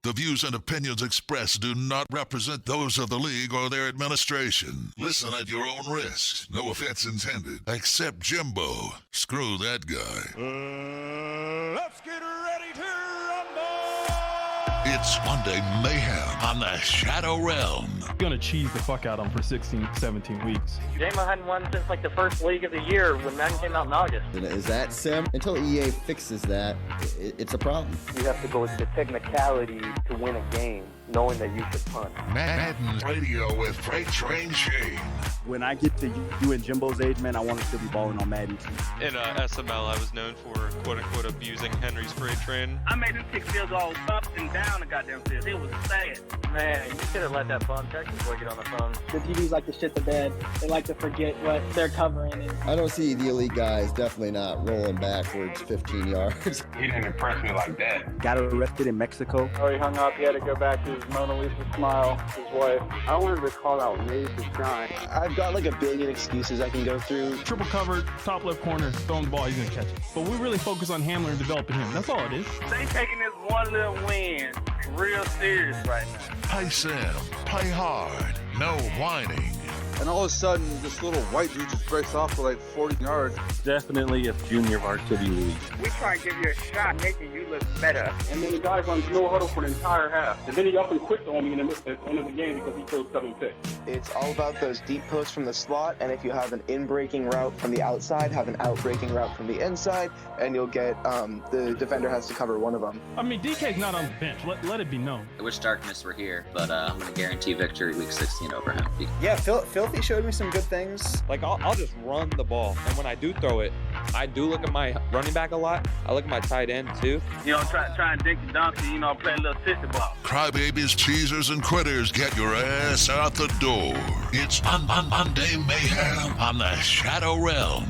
The views and opinions expressed do not represent those of the league or their administration. Listen at your own risk. No offense intended. Except Jimbo. Screw that guy. Let's get ready to rumble! It's Monday Mayhem on the Shadow Realm. I'm gonna cheese the fuck out of him for 16, 17 weeks. JMO hadn't won since like the first league of the year when Madden came out in August. Is that sim? Until EA fixes that, it's a problem. You have to go with the technicality to win a game, knowing that you should punt. Madden Radio with Freight Train Shane. When I get to you and Jimbo's age, man, I want to still be balling on Madden too. In SML, I was known for quote-unquote abusing Henry's freight train. I made him kick field goals up and down the goddamn field. It was sad. Man, you should have let that phone check before you get on the phone. The TVs like to shit the bed. They like to forget what they're covering. I don't see the elite guys definitely not rolling backwards 15 yards. He didn't impress me like that. Got arrested in Mexico. Oh, he hung up. He had to go back to his Mona Lisa smile, his wife. I wanted to call out Maze to shine. I've got like a billion excuses I can go through. Triple covered, top left corner, throwing the ball, he's gonna catch it. But we really focus on Hamler and developing him. That's all it is. They taking this one little win real serious right now. Play sim. Play hard. No whining. And all of a sudden, this little white dude just breaks off for like 40 yards. Definitely a junior varsity league. We try to give you a shot, making you look better. And then the guy runs no huddle for the entire half. And then he up and quit on me in the end of the game because he threw 7 picks. It's all about those deep posts from the slot, and if you have an in-breaking route from the outside, have an out-breaking route from the inside, and you'll get, the defender has to cover one of them. I mean, DK's not on the bench. Let it be known. I wish Darkness were here, but I'm going to guarantee victory week 16 over him. Yeah, Filthy showed me some good things. Like, I'll just run the ball, and when I do throw it, I do look at my running back a lot. I look at my tight end, too. You know, try and dink and dunk and, play a little sissy ball. Crybabies, cheesers, and quitters, get your ass out the door. It's Monday Mayhem on the Shadow Realm.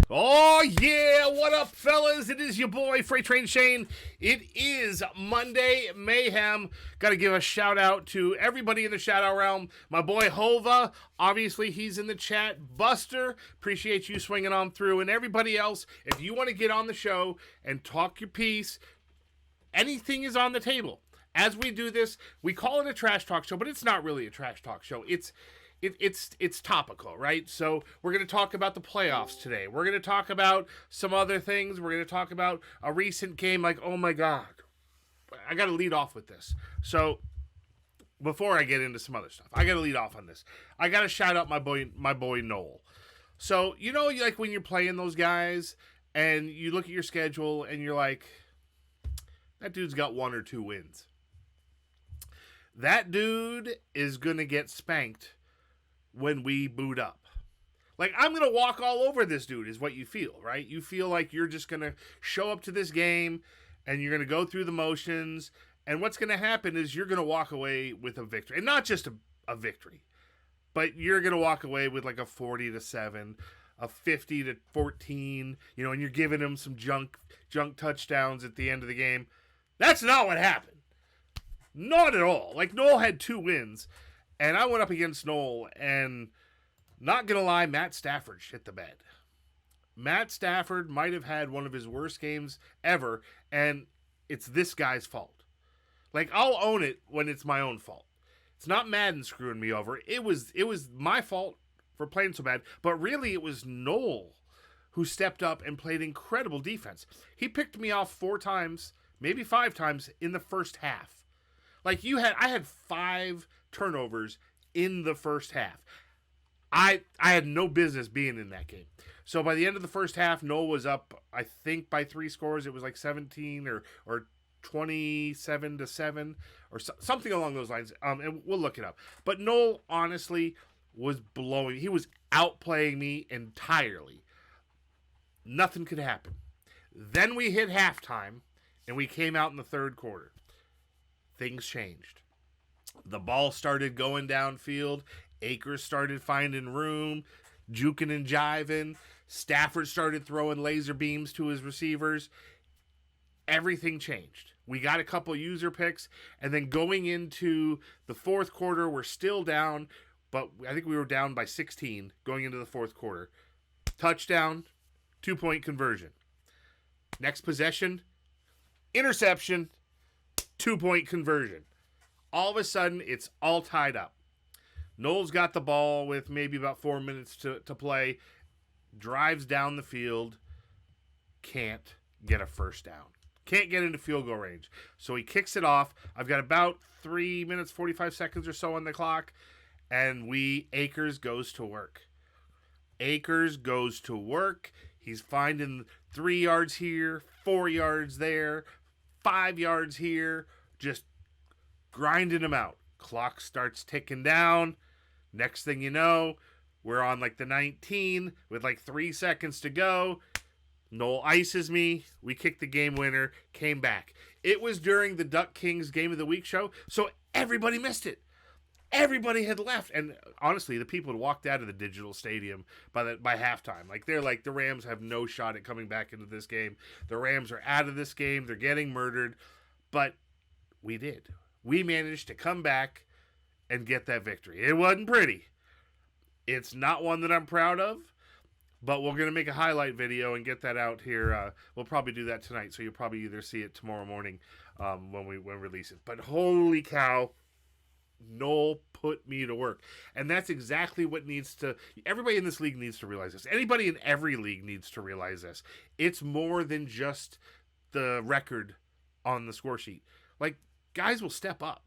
Oh, yeah. What up, fellas? It is your boy, Freight Train Shane. It is Monday Mayhem. Got to give a shout out to everybody in the Shadow Realm. My boy, Hova. Obviously, he's in the chat. Buster, appreciate you swinging on through. And everybody else, if you want to get on the show and talk your piece, anything is on the table. As we do this, we call it a trash talk show, but it's not really a trash talk show. It's topical, right? So we're going to talk about the playoffs today. We're going to talk about some other things. We're going to talk about a recent game like, oh my God. I got to lead off with this. So before I get into some other stuff, I got to lead off on this. I got to shout out my boy Noel. So, like when you're playing those guys and you look at your schedule and you're like, that dude's got 1 or 2 wins. That dude is going to get spanked when we boot up. Like, I'm going to walk all over this dude is what you feel, right? You feel like you're just going to show up to this game and you're going to go through the motions. And what's going to happen is you're going to walk away with a victory. And not just a victory, but you're going to walk away with like a 40-7, a 50-14, and you're giving him some junk touchdowns at the end of the game. That's not what happened. Not at all. Like, Noel had 2 wins. And I went up against Noel, and not going to lie, Matt Stafford shit the bed. Matt Stafford might have had one of his worst games ever, and it's this guy's fault. Like, I'll own it when it's my own fault. It's not Madden screwing me over. It was my fault for playing so bad, but really it was Noel who stepped up and played incredible defense. He picked me off 4 times, maybe 5 times in the first half. Like, I had 5 turnovers in the first half. I had no business being in that game. So by the end of the first half, Noel was up, I think, by 3 scores. It was like 17 or 27-7 or something along those lines. And we'll look it up. But Noel, honestly, was blowing. He was outplaying me entirely. Nothing could happen. Then we hit halftime, and we came out in the third quarter. Things changed. The ball started going downfield. Akers started finding room, juking and jiving. Stafford started throwing laser beams to his receivers. Everything changed. We got a couple user picks, and then going into the fourth quarter, we're still down, but I think we were down by 16 going into the fourth quarter. Touchdown, 2-point conversion. Next possession, interception, 2-point conversion. All of a sudden, it's all tied up. Noel's got the ball with maybe about 4 minutes to play, drives down the field, can't get a first down. Can't get into field goal range. So he kicks it off. I've got about 3 minutes, 45 seconds or so on the clock, and Akers goes to work. Akers goes to work. He's finding 3 yards here, 4 yards there, 5 yards here, just grinding them out. Clock starts ticking down. Next thing you know, we're on like the 19 with like 3 seconds to go. Noel ices me. We kicked the game winner, came back. It was during the Duck Kings Game of the Week show, so everybody missed it. Everybody had left, and honestly, the people had walked out of the digital stadium by halftime. Like they're like, the Rams have no shot at coming back into this game. The Rams are out of this game. They're getting murdered, but we did. We managed to come back and get that victory. It wasn't pretty. It's not one that I'm proud of, but we're going to make a highlight video and get that out here. We'll probably do that tonight, so you'll probably either see it tomorrow morning when we release it. But holy cow, Noel put me to work. And that's exactly what everybody in this league needs to realize this. Anybody in every league needs to realize this. It's more than just the record on the score sheet. Like, guys will step up.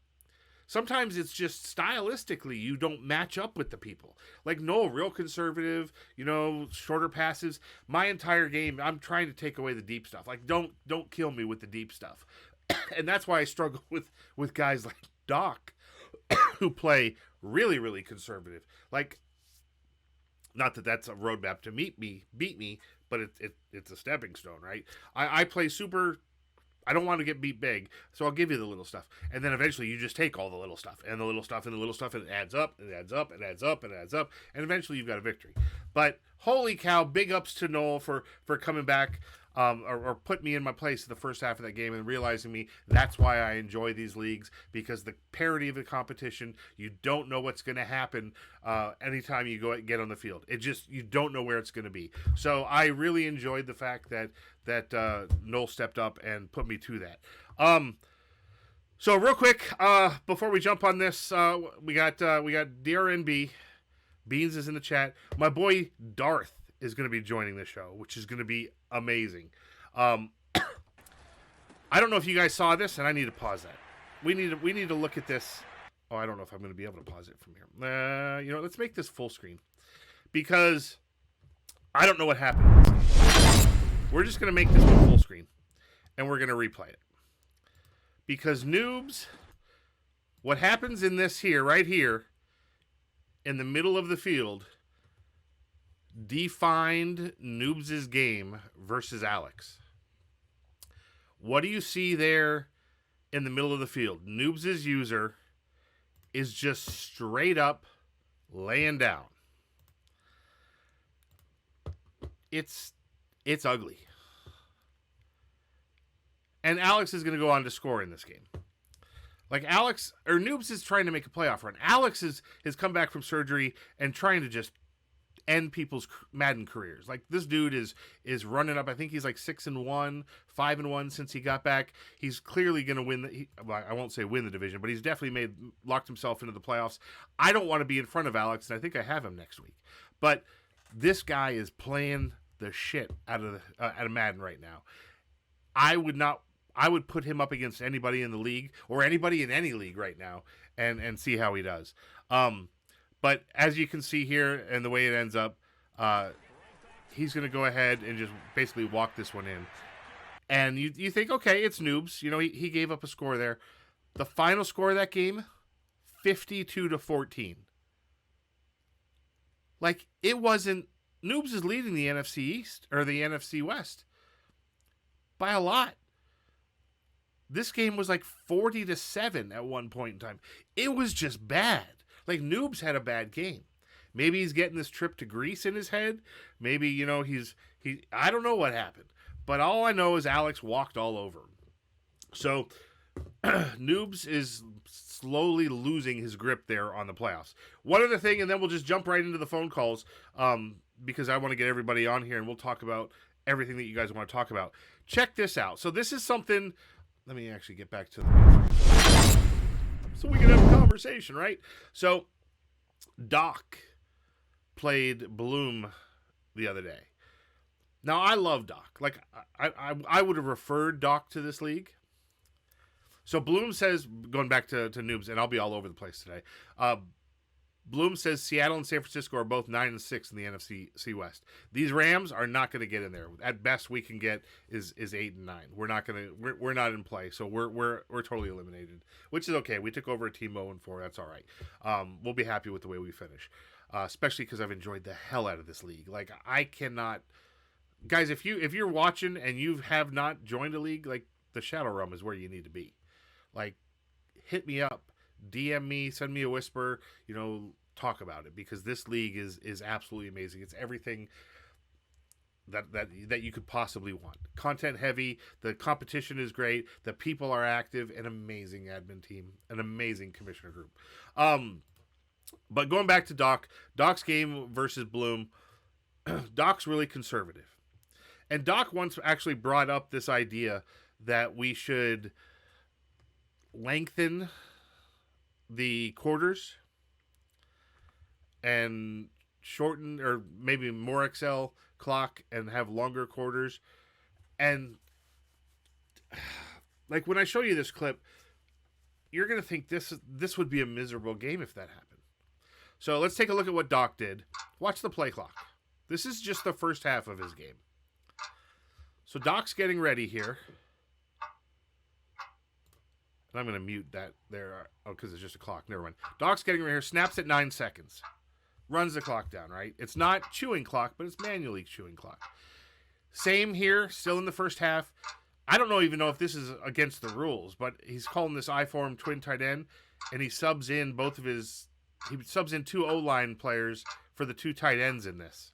Sometimes it's just stylistically you don't match up with the people. Like Noel, real conservative, shorter passes. My entire game, I'm trying to take away the deep stuff. Like, don't kill me with the deep stuff. And that's why I struggle with guys like Doc, who play really, really conservative. Like, not that that's a roadmap to beat me, but it's a stepping stone, right? I play super. I don't want to get beat big, so I'll give you the little stuff. And then eventually you just take all the little stuff, and the little stuff, and the little stuff, and it adds up, and it adds up, and it adds up, and it adds up, and eventually you've got a victory. But holy cow, big ups to Noel for coming back, or put me in my place in the first half of that game and realizing me. That's why I enjoy these leagues, because the parity of the competition, you don't know what's going to happen anytime you get on the field. You don't know where it's going to be. So I really enjoyed the fact that Noel stepped up and put me to that. So real quick, before we jump on this, we got DRNB. Beans is in the chat. My boy Darth is going to be joining the show, which is going to be amazing. I don't know if you guys saw this, and I need to pause that. We need to look at this. Oh, I don't know if I'm going to be able to pause it from here. Let's make this full screen, because I don't know what happened. We're just going to make this one full screen, and we're going to replay it. Because noobs, what happens in this here, right here, in the middle of the field, defined Noobs' game versus Alex. What do you see there in the middle of the field? Noobs' user is just straight up laying down. It's ugly. And Alex is going to go on to score in this game. Like Noobs is trying to make a playoff run. Alex has come back from surgery and trying to just end people's Madden careers. Like, this dude is running up. I think he's like 6-1, 5-1 since he got back. He's clearly going to win. I won't say win the division, but he's definitely locked himself into the playoffs. I don't want to be in front of Alex, and I think I have him next week. But this guy is playing the shit out of Madden right now. I would put him up against anybody in the league, or anybody in any league right now, and see how he does. But as you can see here, and the way it ends up, he's going to go ahead and just basically walk this one in. And you think, okay, it's Noobs. He gave up a score there. The final score of that game, 52-14. Like, it wasn't. Noobs is leading the NFC East, or the NFC West, by a lot. This game was like 40-7 at one point in time. It was just bad. Like, Noobs had a bad game. Maybe he's getting this trip to Greece in his head. Maybe, I don't know what happened. But all I know is Alex walked all over him. So, Noobs is slowly losing his grip there on the playoffs. One other thing, and then we'll just jump right into the phone calls, because I want to get everybody on here, and we'll talk about everything that you guys want to talk about. Check this out. So this is something. Let me actually get back to the so we can have a conversation, right? So Doc played Bloom the other day. Now I love Doc. Like I would have referred Doc to this league. So Bloom says, going back to noobs, and I'll be all over the place today. Bloom says Seattle and San Francisco are both 9-6 in the NFC West. These Rams are not going to get in there. At best, we can get is 8-9. We're not in play, so we're totally eliminated, which is okay. We took over a team 0-4. That's all right. We'll be happy with the way we finish, especially because I've enjoyed the hell out of this league. Like I cannot, guys. If you're watching and you have not joined a league, like the Shadow Realm is where you need to be. Like, hit me up, DM me, send me a whisper, talk about it, because this league is absolutely amazing. It's everything that you could possibly want. Content heavy, the competition is great, the people are active, an amazing admin team, an amazing commissioner group. But going back to Doc's game versus Bloom, Doc's really conservative. And Doc once actually brought up this idea that we should lengthen the quarters and shorten, or maybe more XL clock and have longer quarters. And like when I show you this clip, you're going to think this would be a miserable game if that happened. So let's take a look at what Doc did. Watch the play clock. This is just the first half of his game. So Doc's getting ready here. And I'm going to mute that there. Oh, because it's just a clock. Never mind. Doc's getting right here. Snaps at 9 seconds. Runs the clock down, right? It's not chewing clock, but it's manually chewing clock. Same here. Still in the first half. I don't even know if this is against the rules, but he's calling this I-form twin tight end, and he subs in two O-line players for the two tight ends in this.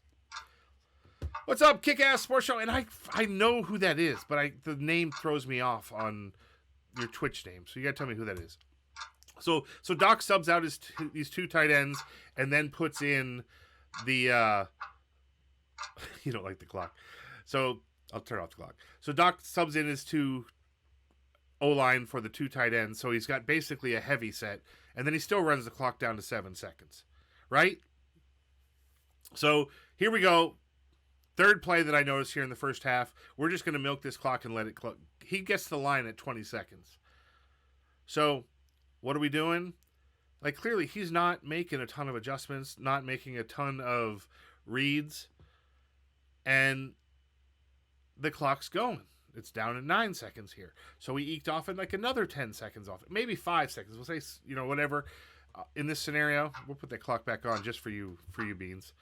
What's up, Kick-Ass Sports Show? And I know who that is, but the name throws me off on your Twitch name, so you gotta tell me who that is. So Doc subs out these two tight ends and then puts in the you don't like the clock, so I'll turn off the clock. So Doc subs in his two O-line for the two tight ends, so he's got basically a heavy set, and then he still runs the clock down to 7 seconds, right? So here we go. Third play that I noticed here in the first half. We're just going to milk this clock and let it clock. He gets the line at 20 seconds. So what are we doing? Like, clearly he's not making a ton of adjustments, not making a ton of reads, and the clock's going. It's down at 9 seconds here. So we eked off it like another 10 seconds off it. Maybe 5 seconds. We'll say, whatever. In this scenario, we'll put that clock back on just for you beans,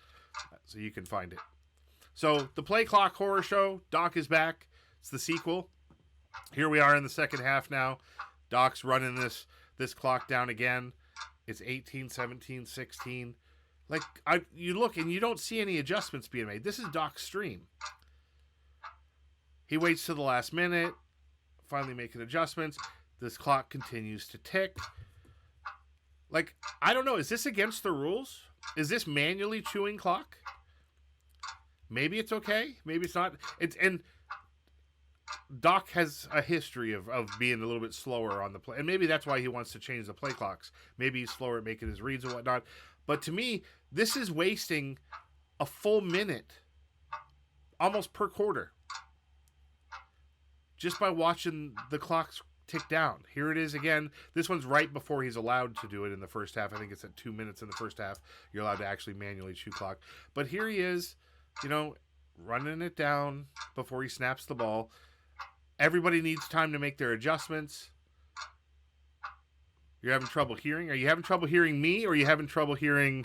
so you can find it. So the Play Clock Horror Show, Doc is back. It's the sequel. Here we are in the second half now. Doc's running this clock down again. It's 18, 17, 16. Like, you look and you don't see any adjustments being made. This is Doc's stream. He waits to the last minute, finally making adjustments. This clock continues to tick. Like, I don't know. Is this against the rules? Is this manually chewing clock? Maybe it's okay. Maybe it's not. And Doc has a history of being a little bit slower on the play. And maybe that's why he wants to change the play clocks. Maybe he's slower at making his reads and whatnot. But to me, this is wasting a full minute, almost per quarter, just by watching the clocks tick down. Here it is again. This one's right before he's allowed to do it in the first half. I think it's at 2 minutes in the first half. You're allowed to actually manually chew clock. But here he is, running it down before he snaps the ball. Everybody needs time to make their adjustments. You're having trouble hearing? Are you having trouble hearing me, or are you having trouble hearing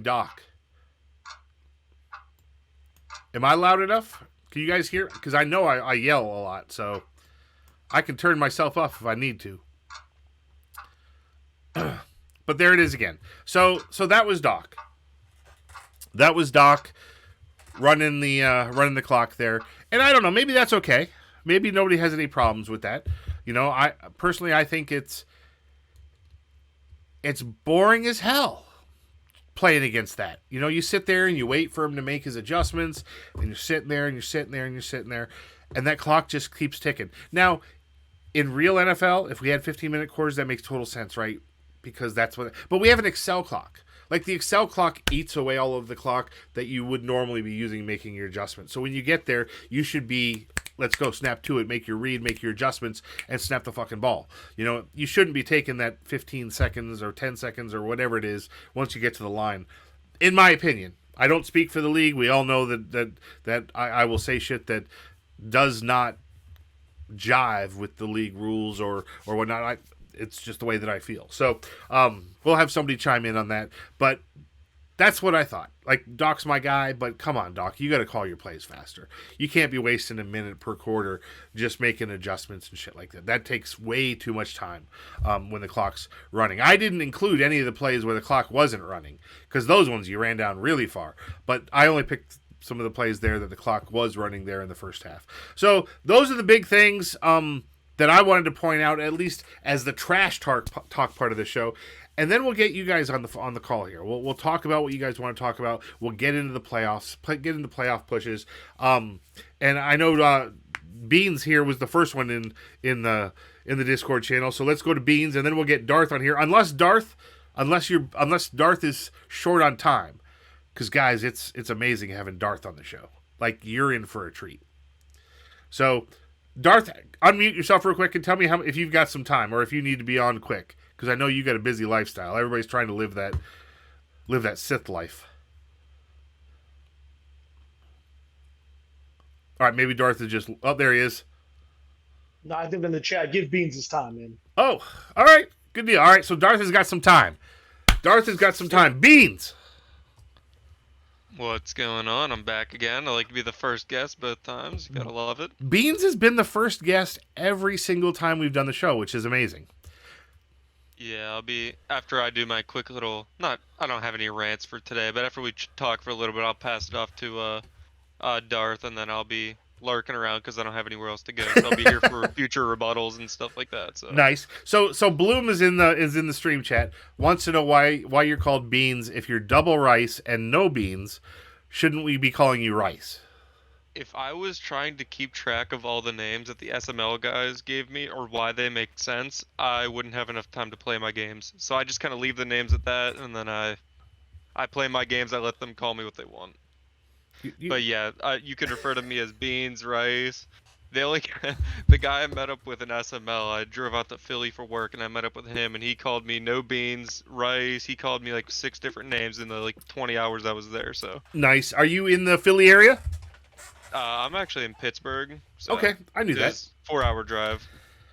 Doc? Am I loud enough? Can you guys hear? Because I know I yell a lot, so I can turn myself off if I need to. But there it is again. So that was Doc. That was Doc running the clock there. And I don't know, maybe that's okay. Maybe nobody has any problems with that. I personally, I think it's boring as hell. playing against that. You know, you sit there and you wait for him to make his adjustments, and you're sitting there and you're sitting there and you're sitting there, and that clock just keeps ticking. Now, in real NFL, if we had 15-minute quarters, that makes total sense, right? Because that's what. But we have an Excel clock. Like, the Excel clock eats away all of the clock that you would normally be using making your adjustments. So when you get there, you should be, let's go, snap to it, make your read, make your adjustments, and snap the fucking ball. You know, you shouldn't be taking that 15 seconds or 10 seconds or whatever it is once you get to the line. In my opinion, I don't speak for the league. We all know that I will say shit that does not jive with the league rules or whatnot. It's just the way that I feel. So we'll have somebody chime in on that. But that's what I thought. Like, Doc's my guy, but come on, Doc. You got to call your plays faster. You can't be wasting a minute per quarter just making adjustments and shit like that. That takes way too much time when the clock's running. I didn't include any of the plays where the clock wasn't running because those ones you ran down really far. But I only picked some of the plays there that the clock was running there in the first half. So those are the big things that I wanted to point out, at least as the trash talk part of the show, and then we'll get you guys on the call here. We'll talk about what you guys want to talk about. We'll get into the playoffs, get into playoff pushes. And I know Beans here was the first one in the Discord channel, so let's go to Beans, and then we'll get Darth on here. Unless Darth is short on time, because guys, it's amazing having Darth on the show. Like, you're in for a treat. So, Darth, unmute yourself real quick and tell me if you've got some time or if you need to be on quick, because I know you got a busy lifestyle. Everybody's trying to live that Sith life. All right, maybe Darth is just... Oh, there he is. No, I think in the chat, give Beans his time, man. Oh, all right. Good deal. All right, so Darth has got some time. Beans! What's going on? I'm back again. I like to be the first guest both times. You gotta love it. Beans has been the first guest every single time we've done the show, which is amazing. Yeah, I'll be, after I do my quick little, I don't have any rants for today, but after we talk for a little bit, I'll pass it off to Darth, and then I'll be lurking around because I don't have anywhere else to go. So I'll be here for future rebuttals and stuff like that. So nice. So Bloom is in the stream chat. Wants to know why you're called Beans if you're double rice and no beans. Shouldn't we be calling you Rice? If I was trying to keep track of all the names that the SML guys gave me or why they make sense, I wouldn't have enough time to play my games. So I just kind of leave the names at that, and then I play my games. I let them call me what they want. But yeah, you can refer to me as Beans, Rice. The guy I met up with in SML, I drove out to Philly for work, and I met up with him, and he called me No Beans, Rice. He called me like 6 different names in the 20 hours I was there. So nice. Are you in the Philly area? I'm actually in Pittsburgh. So okay, I knew that. 4-hour drive.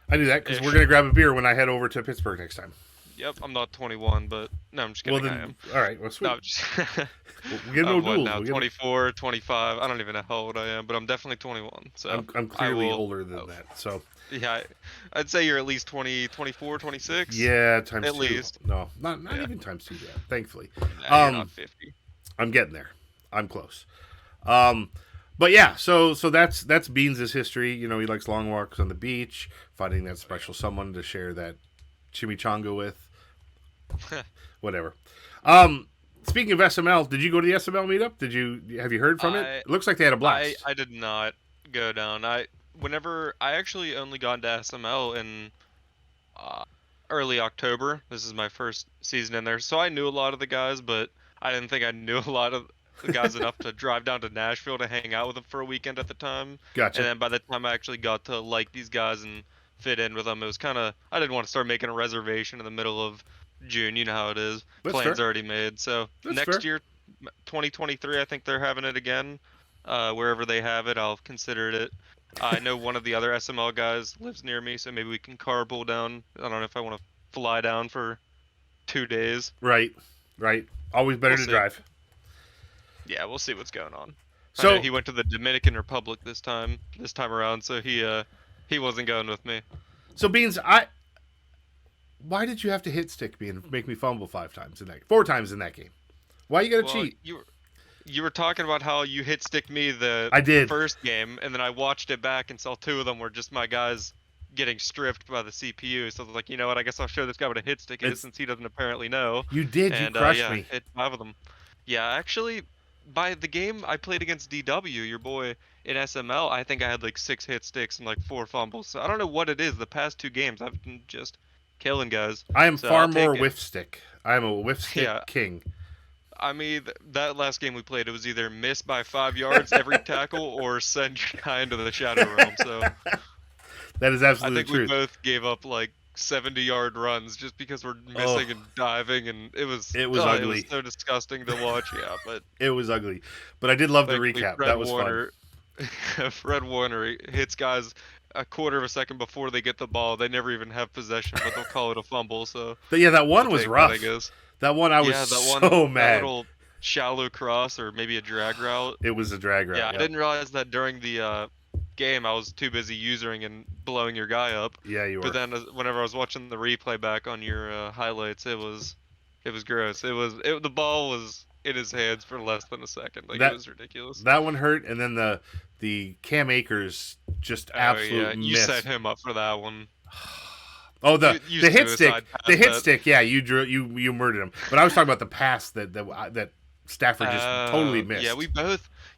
I knew that because we're gonna grab a beer when I head over to Pittsburgh next time. Yep, I'm not 21, but no, I'm just kidding. Well, then, I am. All right, well, sweet. No, just we'll get no duels. Now, 24, 25. I don't even know how old I am, but I'm definitely 21. So I'm clearly older than that. So yeah, I'd say you're at least 20, 24, 26. Yeah, times at 2. Least. No, not even times 2 yet. Thankfully, you're not 50. I'm getting there. I'm close. But yeah, so that's Beans' history. You know, he likes long walks on the beach, finding that special someone to share that chimichanga with. Whatever. Speaking of SML, did you go to the SML meetup? Have you heard from it? It looks like they had a blast. I did not go down. I actually only got into SML in early October. This is my first season in there, so I knew a lot of the guys, but I didn't think I knew a lot of the guys enough to drive down to Nashville to hang out with them for a weekend at the time. Gotcha. And then by the time I actually got to like these guys and fit in with them, it was kind of, I didn't want to start making a reservation in the middle of June. You know how it is. That's Plans fair. already made. So That's next fair. year, 2023, I think they're having it again. Wherever they have it, I'll consider it. I know one of the other SML guys lives near me, so maybe we can carpool down. I don't know if I want to fly down for 2 days. Right. Always better to drive. Yeah, we'll see what's going on. So I know he went to the Dominican Republic this time around, so he wasn't going with me. So Beans, why did you have to hit stick me and make me fumble 4 times in that game? Why you gotta cheat? You were talking about how you hit stick me I did. first game, and then I watched it back and saw 2 of them were just my guys getting stripped by the CPU. So I was like, you know what? I guess I'll show this guy what a hit stick is since he doesn't apparently know. You did. And, you crushed yeah, me. hit 5 of them. Yeah, actually, by the game I played against DW, your boy in SML, I think I had like 6 hit sticks and like 4 fumbles. So I don't know what it is. The past 2 games I've been just killing guys. I am So far I'll more take it. whiff stick. I am a whiff stick Yeah. king. I mean, that last game we played, it was either miss by 5 yards every tackle or send your guy into the shadow realm. So That is I absolutely think true. we both gave up like 70-yard runs just because we're missing and diving, and it was ugly. It was so disgusting to watch. Yeah, but It was ugly, but I did love the thankfully recap. Fred That was Warner, Fred Warner hits guys a quarter of a second before they get the ball. They never even have possession, but they'll call it a fumble. So fun. Yeah, that one I'll was take rough. That, I guess. That one I was Yeah, that so one, mad. That little shallow cross or maybe a drag route. It was a drag route. Yeah, yep. I didn't realize that during the game. I was too busy usering and blowing your guy up. Yeah, you were. But then whenever I was watching the replay back on your highlights, it was gross. The ball was in his hands for less than a second. Like, it was ridiculous. That one hurt, and then the Cam Akers just absolute You miss. set him up for that one. Oh, the hit stick, that. stick. Yeah, you murdered him. But I was talking about the pass that Stafford just totally missed.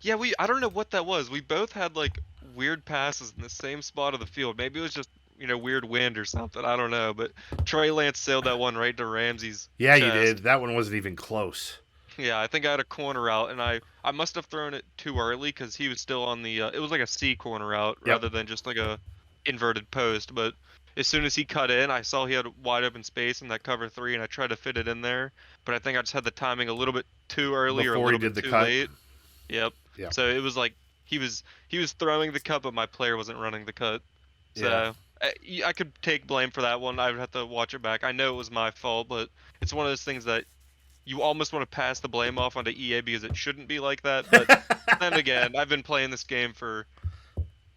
Yeah, I don't know what that was. We both had like weird passes in the same spot of the field. Maybe it was just weird wind or something. I don't know. But Trey Lance sailed that one right to Ramsey's. Yeah, chest. you did. That one wasn't even close. Yeah, I think I had a corner out, and I must have thrown it too early because he was still on the. It was like a C corner out rather than just like a inverted post. But as soon as he cut in, I saw he had wide open space in that cover 3, and I tried to fit it in there. But I think I just had the timing a little bit too early or a little bit too late. Yep. So it was like he was throwing the cut, but my player wasn't running the cut. So I could take blame for that one. I would have to watch it back. I know it was my fault, but it's one of those things that you almost want to pass the blame off onto EA because it shouldn't be like that. But then again, I've been playing this game for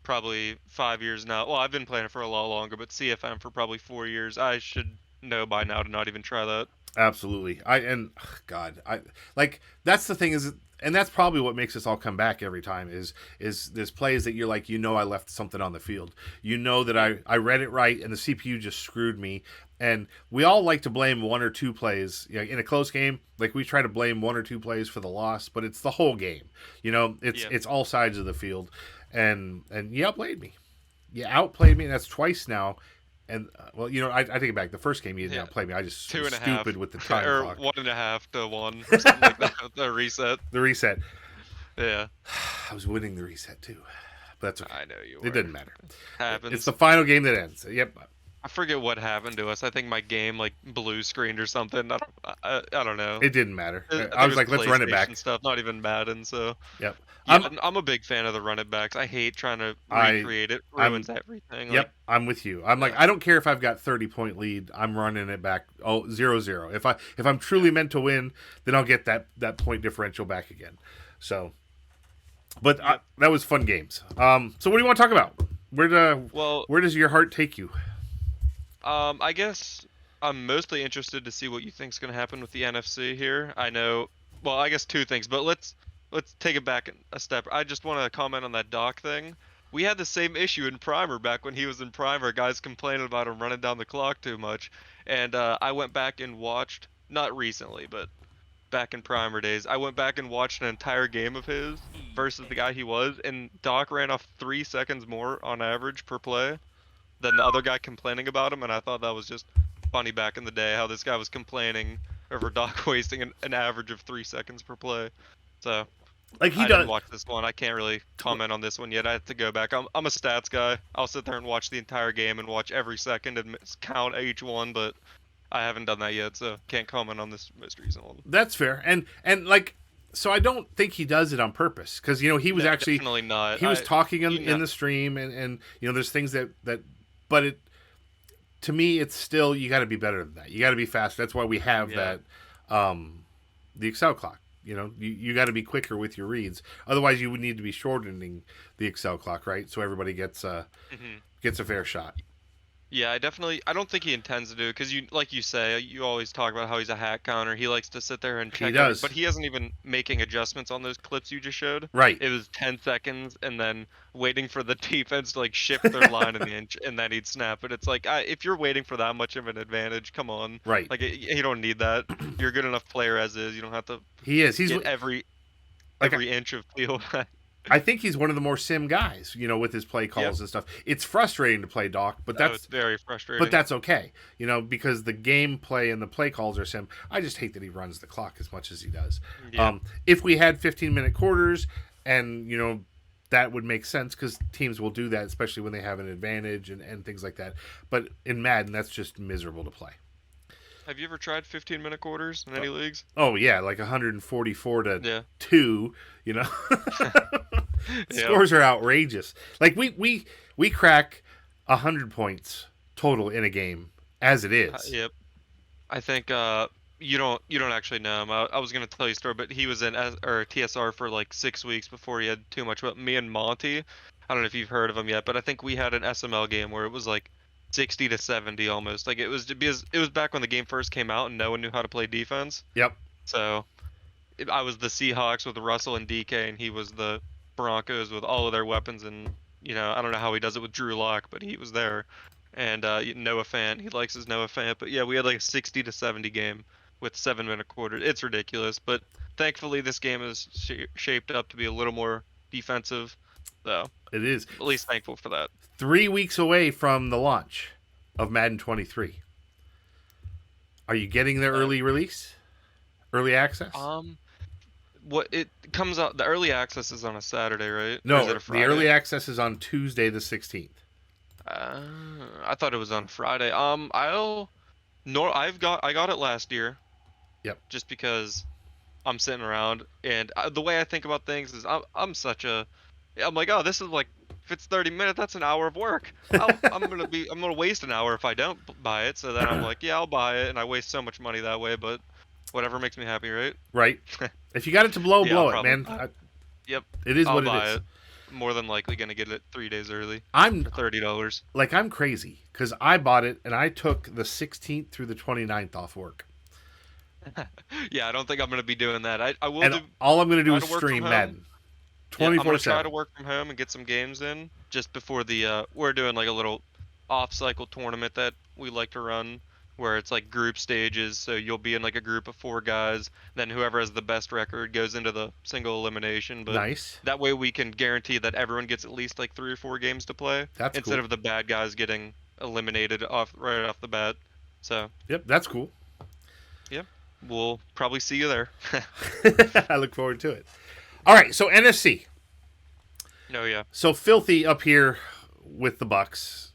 probably 5 years now. Well, I've been playing it for a lot longer, but CFM for probably 4 years. I should know by now to not even try that. Absolutely. That's the thing is, and that's probably what makes us all come back every time is this plays that you're like, I left something on the field. That I read it right and the CPU just screwed me. And we all like to blame 1 or 2 plays. In a close game, like we try to blame 1 or 2 plays for the loss, but it's the whole game. It's all sides of the field. And you outplayed me. You outplayed me, and that's twice now. And I take it back. The first game you didn't outplay me. I just was stupid with the time or clock. 1.5 to 1 or something like that. The reset. The reset. Yeah. I was winning the reset too, but that's okay. I know you were. It doesn't matter. Happens. It's the final game that ends. Yep. I forget what happened to us. I think my game like blue screened or something. I don't know. It didn't matter. I was like, let's run it back. Stuff, not even Madden. So. Yep. Yeah, I'm a big fan of the run it backs. I hate trying to recreate it. Ruins everything. Yep. I'm with you. I'm like, I don't care if I've got 30-point lead. I'm running it back. 0-0. If I'm truly meant to win, then I'll get that point differential back again. So. But that was fun games. So what do you want to talk about? Where does your heart take you? I guess I'm mostly interested to see what you think's going to happen with the NFC here. I know. Well, I guess 2 things, but let's take it back a step. I just want to comment on that Doc thing. We had the same issue in Primer back when he was in Primer. Guys complaining about him running down the clock too much, and I went back and watched. Not recently, but back in Primer days, I went back and watched an entire game of his versus the guy he was, and Doc ran off 3 seconds more on average per play than the other guy complaining about him, and I thought that was just funny back in the day how this guy was complaining over Doc wasting an average of 3 seconds per play. So I didn't watch this one. I can't really comment on this one yet. I have to go back. I'm a stats guy. I'll sit there and watch the entire game and watch every second and count each one, but I haven't done that yet, so can't comment on this most recent one. That's fair. And so I don't think he does it on purpose because he was actually definitely not. He was talking in the stream and there's things that but it to me it's still you got to be better than that. You got to be faster. That's why we have that the Excel clock. You got to be quicker with your reads. Otherwise, you would need to be shortening the Excel clock, right? So everybody gets a fair shot. Yeah, I don't think he intends to do it because like you say, you always talk about how he's a hat counter. He likes to sit there and check. He does. But he isn't even making adjustments on those clips you just showed. Right. It was 10 seconds and then waiting for the defense to like shift their line in the inch and then he'd snap it. It's like, if you're waiting for that much of an advantage, come on. Right. Like, you don't need that. You're a good enough player as is. You don't have to He's get every inch of field. I think he's one of the more sim guys, with his play calls and stuff. It's frustrating to play Doc, but it's very frustrating. But that's okay, because the gameplay and the play calls are sim. I just hate that he runs the clock as much as he does. Yeah. If we had 15-minute quarters, and that would make sense because teams will do that, especially when they have an advantage and things like that. But in Madden, that's just miserable to play. Have you ever tried 15-minute quarters in any leagues? Oh yeah, like 144 to 2. Scores are outrageous. Like we crack 100 points total in a game as it is. Yep. I think you don't actually know him. I was gonna tell you a story, but he was in TSR for like 6 weeks before he had too much. But me and Monty, I don't know if you've heard of him yet, but I think we had an SML game where it was like 60 to 70 almost. Like it was because it was back when the game first came out and no one knew how to play defense. Yep. So I was the Seahawks with Russell and DK, and he was the Broncos with all of their weapons. And I don't know how he does it with Drew Lock, but he was there. And Noah Fant, he likes his Noah Fant. But yeah, we had like a 60 to 70 game with 7-minute quarters. It's ridiculous, but thankfully this game is shaped up to be a little more defensive. So it is. At least thankful for that. 3 weeks away from the launch of Madden 23. Are you getting the early release? Early access? What it comes out, the early access is on a Saturday, right? No, or is it a Friday? The early access is on Tuesday the 16th. I thought it was on Friday. I got it last year. Yep. Just because I'm sitting around, and the way I think about things is I'm like, oh, this is like, if it's 30 minutes, that's an hour of work. I'm gonna waste an hour if I don't buy it. So then I'm like, yeah, I'll buy it, and I waste so much money that way. But whatever makes me happy, right? Right. If you got it to blow, blow it, man. Yep. It is I'll what buy it is. It. More than likely gonna get it 3 days early. I'm for $30. Like I'm crazy because I bought it and I took the 16th through the 29th off work. Yeah, I don't think I'm gonna be doing that. I will. And all I'm gonna do is stream Madden. 24/7. I'm gonna try to work from home and get some games in just before the. We're doing like a little off-cycle tournament that we like to run, where it's like group stages. So you'll be in like a group of 4 guys. Then whoever has the best record goes into the single elimination. But nice. That way we can guarantee that everyone gets at least like 3 or 4 games to play. That's instead cool. of the bad guys getting eliminated right off the bat. So. Yep, that's cool. Yep, we'll probably see you there. I look forward to it. All right, so NFC. No, yeah. So Filthy up here with the Bucks.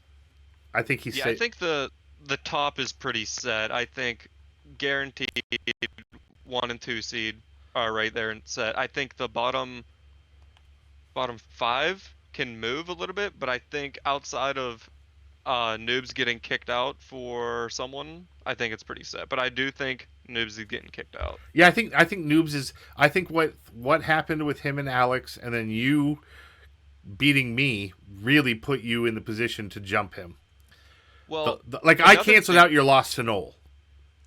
I think he's. Yeah, I think the top is pretty set. I think guaranteed 1 and 2 seed are right there and set. I think the bottom 5 can move a little bit, but I think outside of Noobs getting kicked out for someone, I think it's pretty set. But I do think Noobs is getting kicked out. Yeah, I think Noobs is. I think what happened with him and Alex, and then you beating me, really put you in the position to jump him. Well, I canceled out your loss to Noel.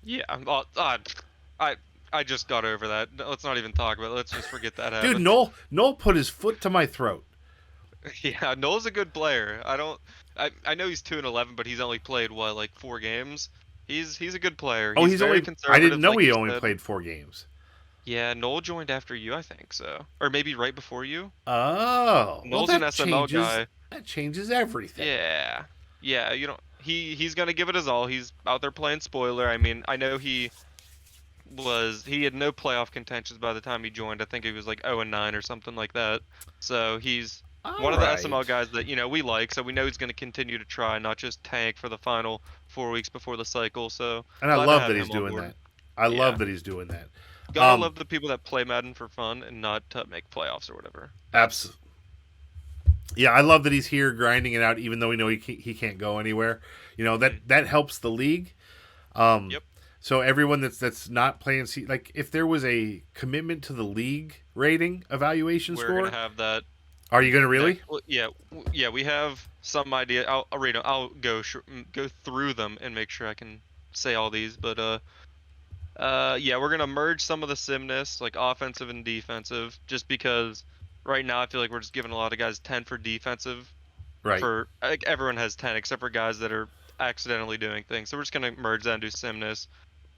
Yeah, I just got over that. Let's not even talk about it. Let's just forget that happened. Dude, Noel put his foot to my throat. Yeah, Noel's a good player. I know he's 2-11, but he's only played like 4 games. He's a good player. He's very only. conservative. I didn't know like he only played 4 games. Yeah, Noel joined after you, I think so, or maybe right before you. Oh, Noel's an SML guy. That changes everything. Yeah. He's gonna give it his all. He's out there playing spoiler. I mean, I know he had no playoff contentions by the time he joined. I think he was like 0-9 or something like that. So he's one of the SML guys that we like. So we know he's gonna continue to try, not just tank for the final 4 weeks before the cycle. So and I love that he's doing that. I love that he's doing that. Gotta love the people that play Madden for fun and not to make playoffs or whatever. Absolutely. Yeah, I love that he's here grinding it out, even though we know he can't go anywhere. That helps the league. Yep. So everyone that's not playing, like if there was a commitment to the league rating evaluation score, we're gonna have that. Are you gonna really? Well, yeah. We have some idea. I'll read them. I'll go through them and make sure I can say all these. But yeah, we're gonna merge some of the simness, like offensive and defensive, just because right now I feel like we're just giving a lot of guys 10 for defensive. Right. For like everyone has 10 except for guys that are accidentally doing things. So we're just gonna merge that and do simness.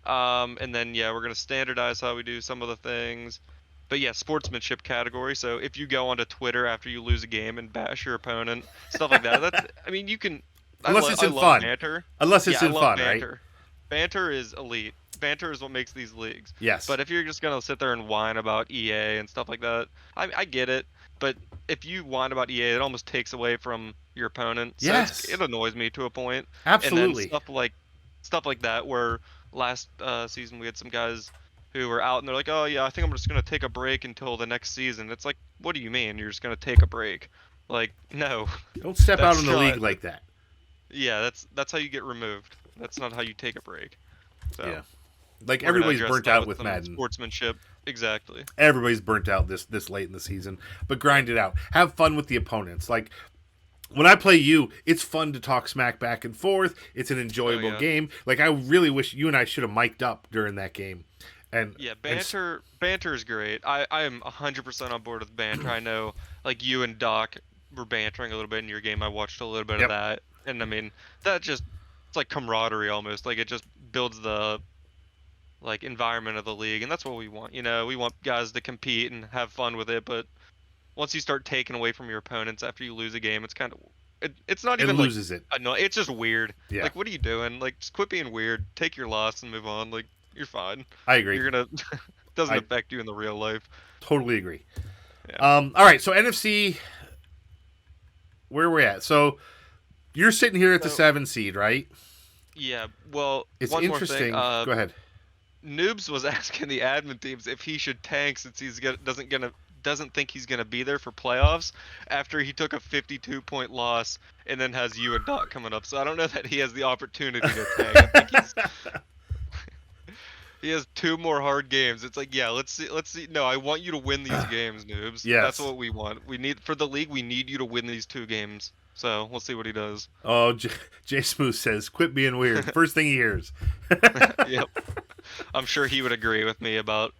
And then yeah, we're gonna standardize how we do some of the things. But yeah, sportsmanship category. So if you go onto Twitter after you lose a game and bash your opponent, stuff like that. That's, I mean, you can. Unless it's in love fun. Banter. Unless it's I in love fun, banter. right? Banter is elite. Banter is what makes these leagues. Yes. But if you're just gonna sit there and whine about EA and stuff like that, I get it. But if you whine about EA, it almost takes away from your opponent. So Yes. it annoys me to a point. Absolutely. And then stuff like that, where last season we had some guys who were out and they're like, oh yeah, I think I'm just gonna take a break until the next season. It's like, what do you mean you're just gonna take a break? Like, no. Don't step out That's in the not- league like that. Yeah, that's how you get removed. That's not how you take a break. So Yeah. Like we're gonna everybody's address burnt that out with some Madden. sportsmanship. Exactly. Everybody's burnt out this late in the season. But grind it out. Have fun with the opponents. Like when I play you, it's fun to talk smack back and forth. It's an enjoyable yeah. game. Like I really wish you and I should have mic'd up during that game. And Yeah, banter is great. I am 100% on board with banter. I know, like you and Doc were bantering a little bit in your game. I watched a little bit of that, and I mean that just it's like camaraderie almost. Like it just builds the like environment of the league, and that's what we want. You know, we want guys to compete and have fun with it. But once you start taking away from your opponents after you lose a game, it's kind of it's not even loses like, it. No, it's just weird. Yeah. Like, what are you doing? Like, just quit being weird. Take your loss and move on. Like, you're fine. I agree. You're gonna doesn't affect you in the real life. Totally agree. Yeah. All right, so NFC, where we're at. So you're sitting here at the 7 seed, right? Yeah. Well, It's one interesting. More thing. Go ahead. Noobs was asking the admin teams if he should tank since doesn't think he's gonna be there for playoffs after he took a 52-point loss and then has you and Doc coming up. So I don't know that he has the opportunity to tank. I think he has 2 more hard games. It's like, yeah, let's see. No, I want you to win these games, Noobs. Yes. That's what we want. We need for the league. We need you to win these 2 games. So we'll see what he does. Oh, Jay Smooth says, "Quit being weird." First thing he hears. Yep. I'm sure he would agree with me about.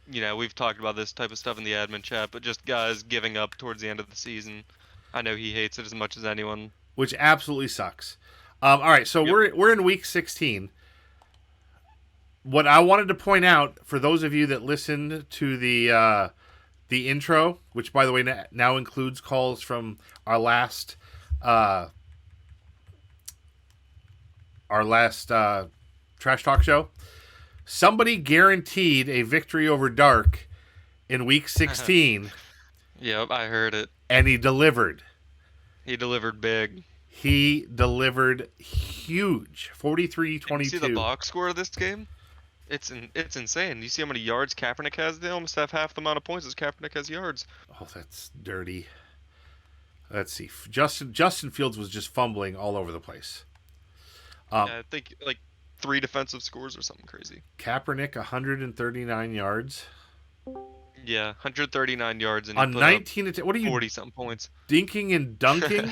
You know, we've talked about this type of stuff in the admin chat, but just guys giving up towards the end of the season. I know he hates it as much as anyone. Which absolutely sucks. All right, so we're in week 16. What I wanted to point out for those of you that listened to the intro, which by the way now includes calls from our last Trash Talk show. Somebody guaranteed a victory over Dark in week 16. Yep, I heard it. And he delivered. He delivered big. He delivered huge. 43-22. You see the box score of this game? It's insane. You see how many yards Kaepernick has? They almost have half the amount of points as Kaepernick has yards. Oh, that's dirty. Let's see. Justin Fields was just fumbling all over the place. Yeah, I think like 3 defensive scores or something crazy. Kaepernick 139 yards. Yeah, 139 yards and on 19 what are you 40 something points. Dinking and dunking?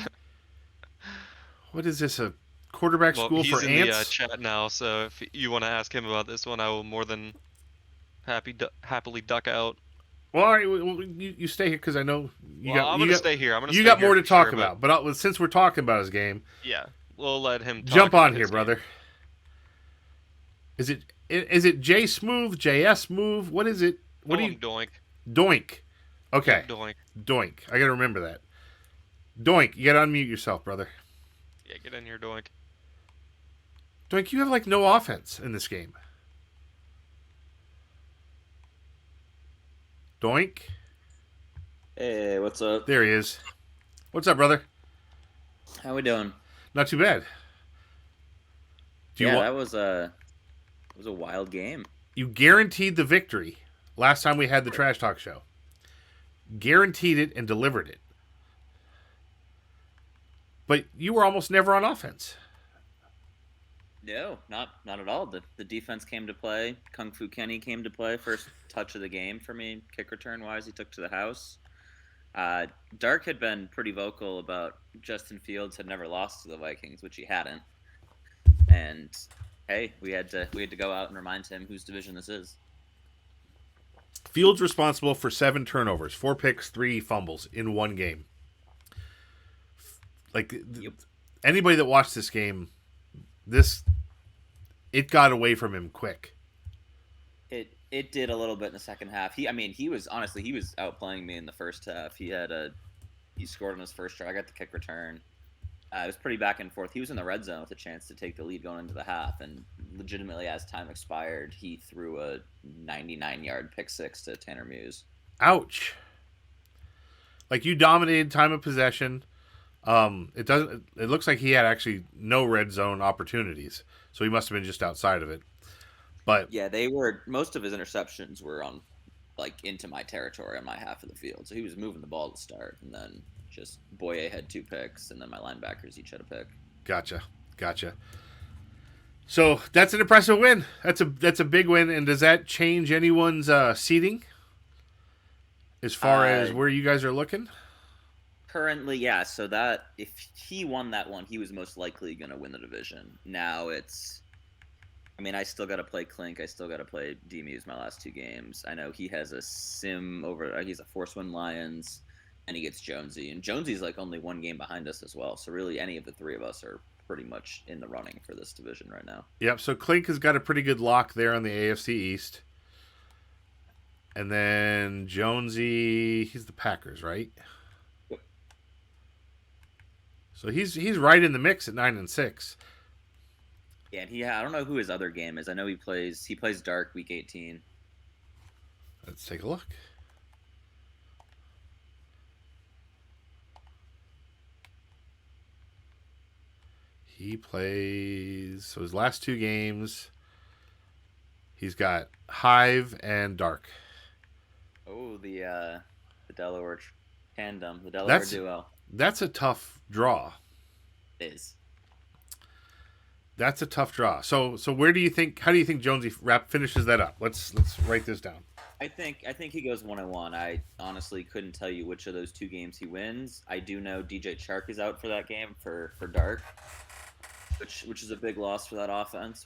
What is this, a quarterback school for ants? He's in the chat now, so if you want to ask him about this one, I will more than happily duck out. Well, all right, you stay here because I know I'm going to stay here. You got more to talk about, but since we're talking about his game, yeah, we'll let him jump on here, brother. Is it J Smooth, JS Move? What is it? What do you Doink? Doink. Okay. Yeah, Doink. Doink. I gotta remember that. Doink. You gotta unmute yourself, brother. Yeah, get in here, Doink. Doink, you have like no offense in this game. Doink. Hey, what's up? There he is. What's up, brother? How we doing? Not too bad. That was a wild game. You guaranteed the victory last time we had the Trash Talk show. Guaranteed it and delivered it. But you were almost never on offense. No, not at all. The defense came to play. Kung Fu Kenny came to play. First touch of the game for me, kick return wise, he took to the house. Dark had been pretty vocal about Justin Fields had never lost to the Vikings, which he hadn't. And hey, we had to go out and remind him whose division this is. Fields responsible for 7 turnovers, 4 picks, 3 fumbles in one game. Like anybody that watched this game, it got away from him quick. It did a little bit in the second half. He was outplaying me in the first half. He scored on his first try, got the kick return. It was pretty back and forth. He was in the red zone with a chance to take the lead going into the half, and legitimately, as time expired, he threw a 99-yard pick six to Tanner Muse. Ouch! Like, you dominated time of possession. It looks like he had actually no red zone opportunities, so he must have been just outside of it. But yeah, most of his interceptions were on, like, into my territory on my half of the field. So he was moving the ball to start, and then just Boye had 2 picks, and then my linebackers each had a pick. Gotcha. So that's an impressive win. That's a big win. And does that change anyone's seeding as far as where you guys are looking? Currently, yeah. So that if he won that one, he was most likely going to win the division. Now I still got to play Clink. I still got to play D-Muse my last 2 games. I know he has a he's a force win Lions, and he gets Jonesy. And Jonesy's like only 1 game behind us as well. So really any of the 3 of us are pretty much in the running for this division right now. Yep, so Clink has got a pretty good lock there on the AFC East. And then Jonesy, he's the Packers, right? Yep. So he's right in the mix at 9-6. Yeah, and I don't know who his other game is. I know he plays Dark week 18. Let's take a look. He plays, so his last 2 games, he's got Hive and Dark. Oh, the Delaware tandem, the Delaware duo. That's a tough draw. It is. That's a tough draw. So how do you think Jonesy finishes that up? Let's write this down. I think he goes 1-1. I honestly couldn't tell you which of those 2 games he wins. I do know DJ Chark is out for that game for Dark, which is a big loss for that offense.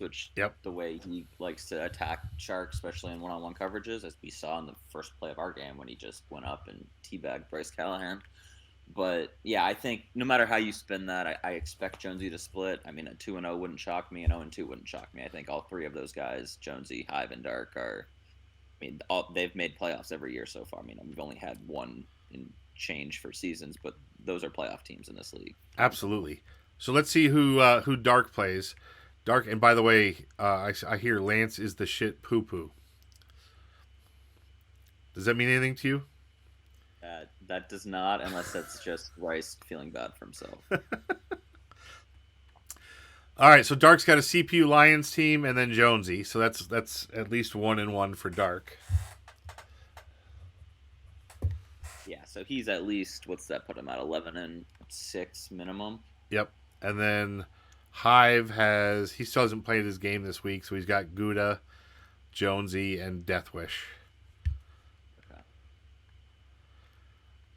The way he likes to attack Chark, especially in one-on-one coverages, as we saw in the first play of our game when he just went up and teabagged Bryce Callahan. But yeah, I think no matter how you spin that, I expect Jonesy to split. I mean, a 2-0 wouldn't shock me, and 0-2 wouldn't shock me. I think all 3 of those guys, Jonesy, Hive, and Dark, they've made playoffs every year so far. I mean, we've only had 1 in change for seasons, but those are playoff teams in this league. Absolutely. So let's see who Dark plays. Dark, and by the way, I hear Lance is the shit poo-poo. Does that mean anything to you? That does not, unless that's just Rice feeling bad for himself. All right, so Dark's got a CPU Lions team and then Jonesy, so that's at least 1-1 for Dark. Yeah, so he's at least, what's that put him at, 11-6 minimum? Yep, and then Hive he still hasn't played his game this week, so he's got Gouda, Jonesy, and Deathwish.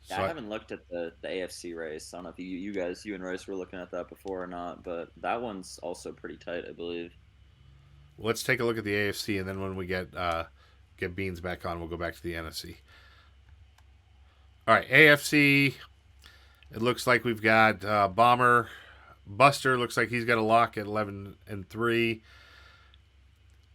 Yeah, I haven't looked at the AFC race. I don't know if you and Rice were looking at that before or not, but that one's also pretty tight, I believe. Let's take a look at the AFC, and then when we get Beans back on, we'll go back to the NFC. All right, AFC. It looks like we've got Bomber, Buster. Looks like he's got a lock at 11-3.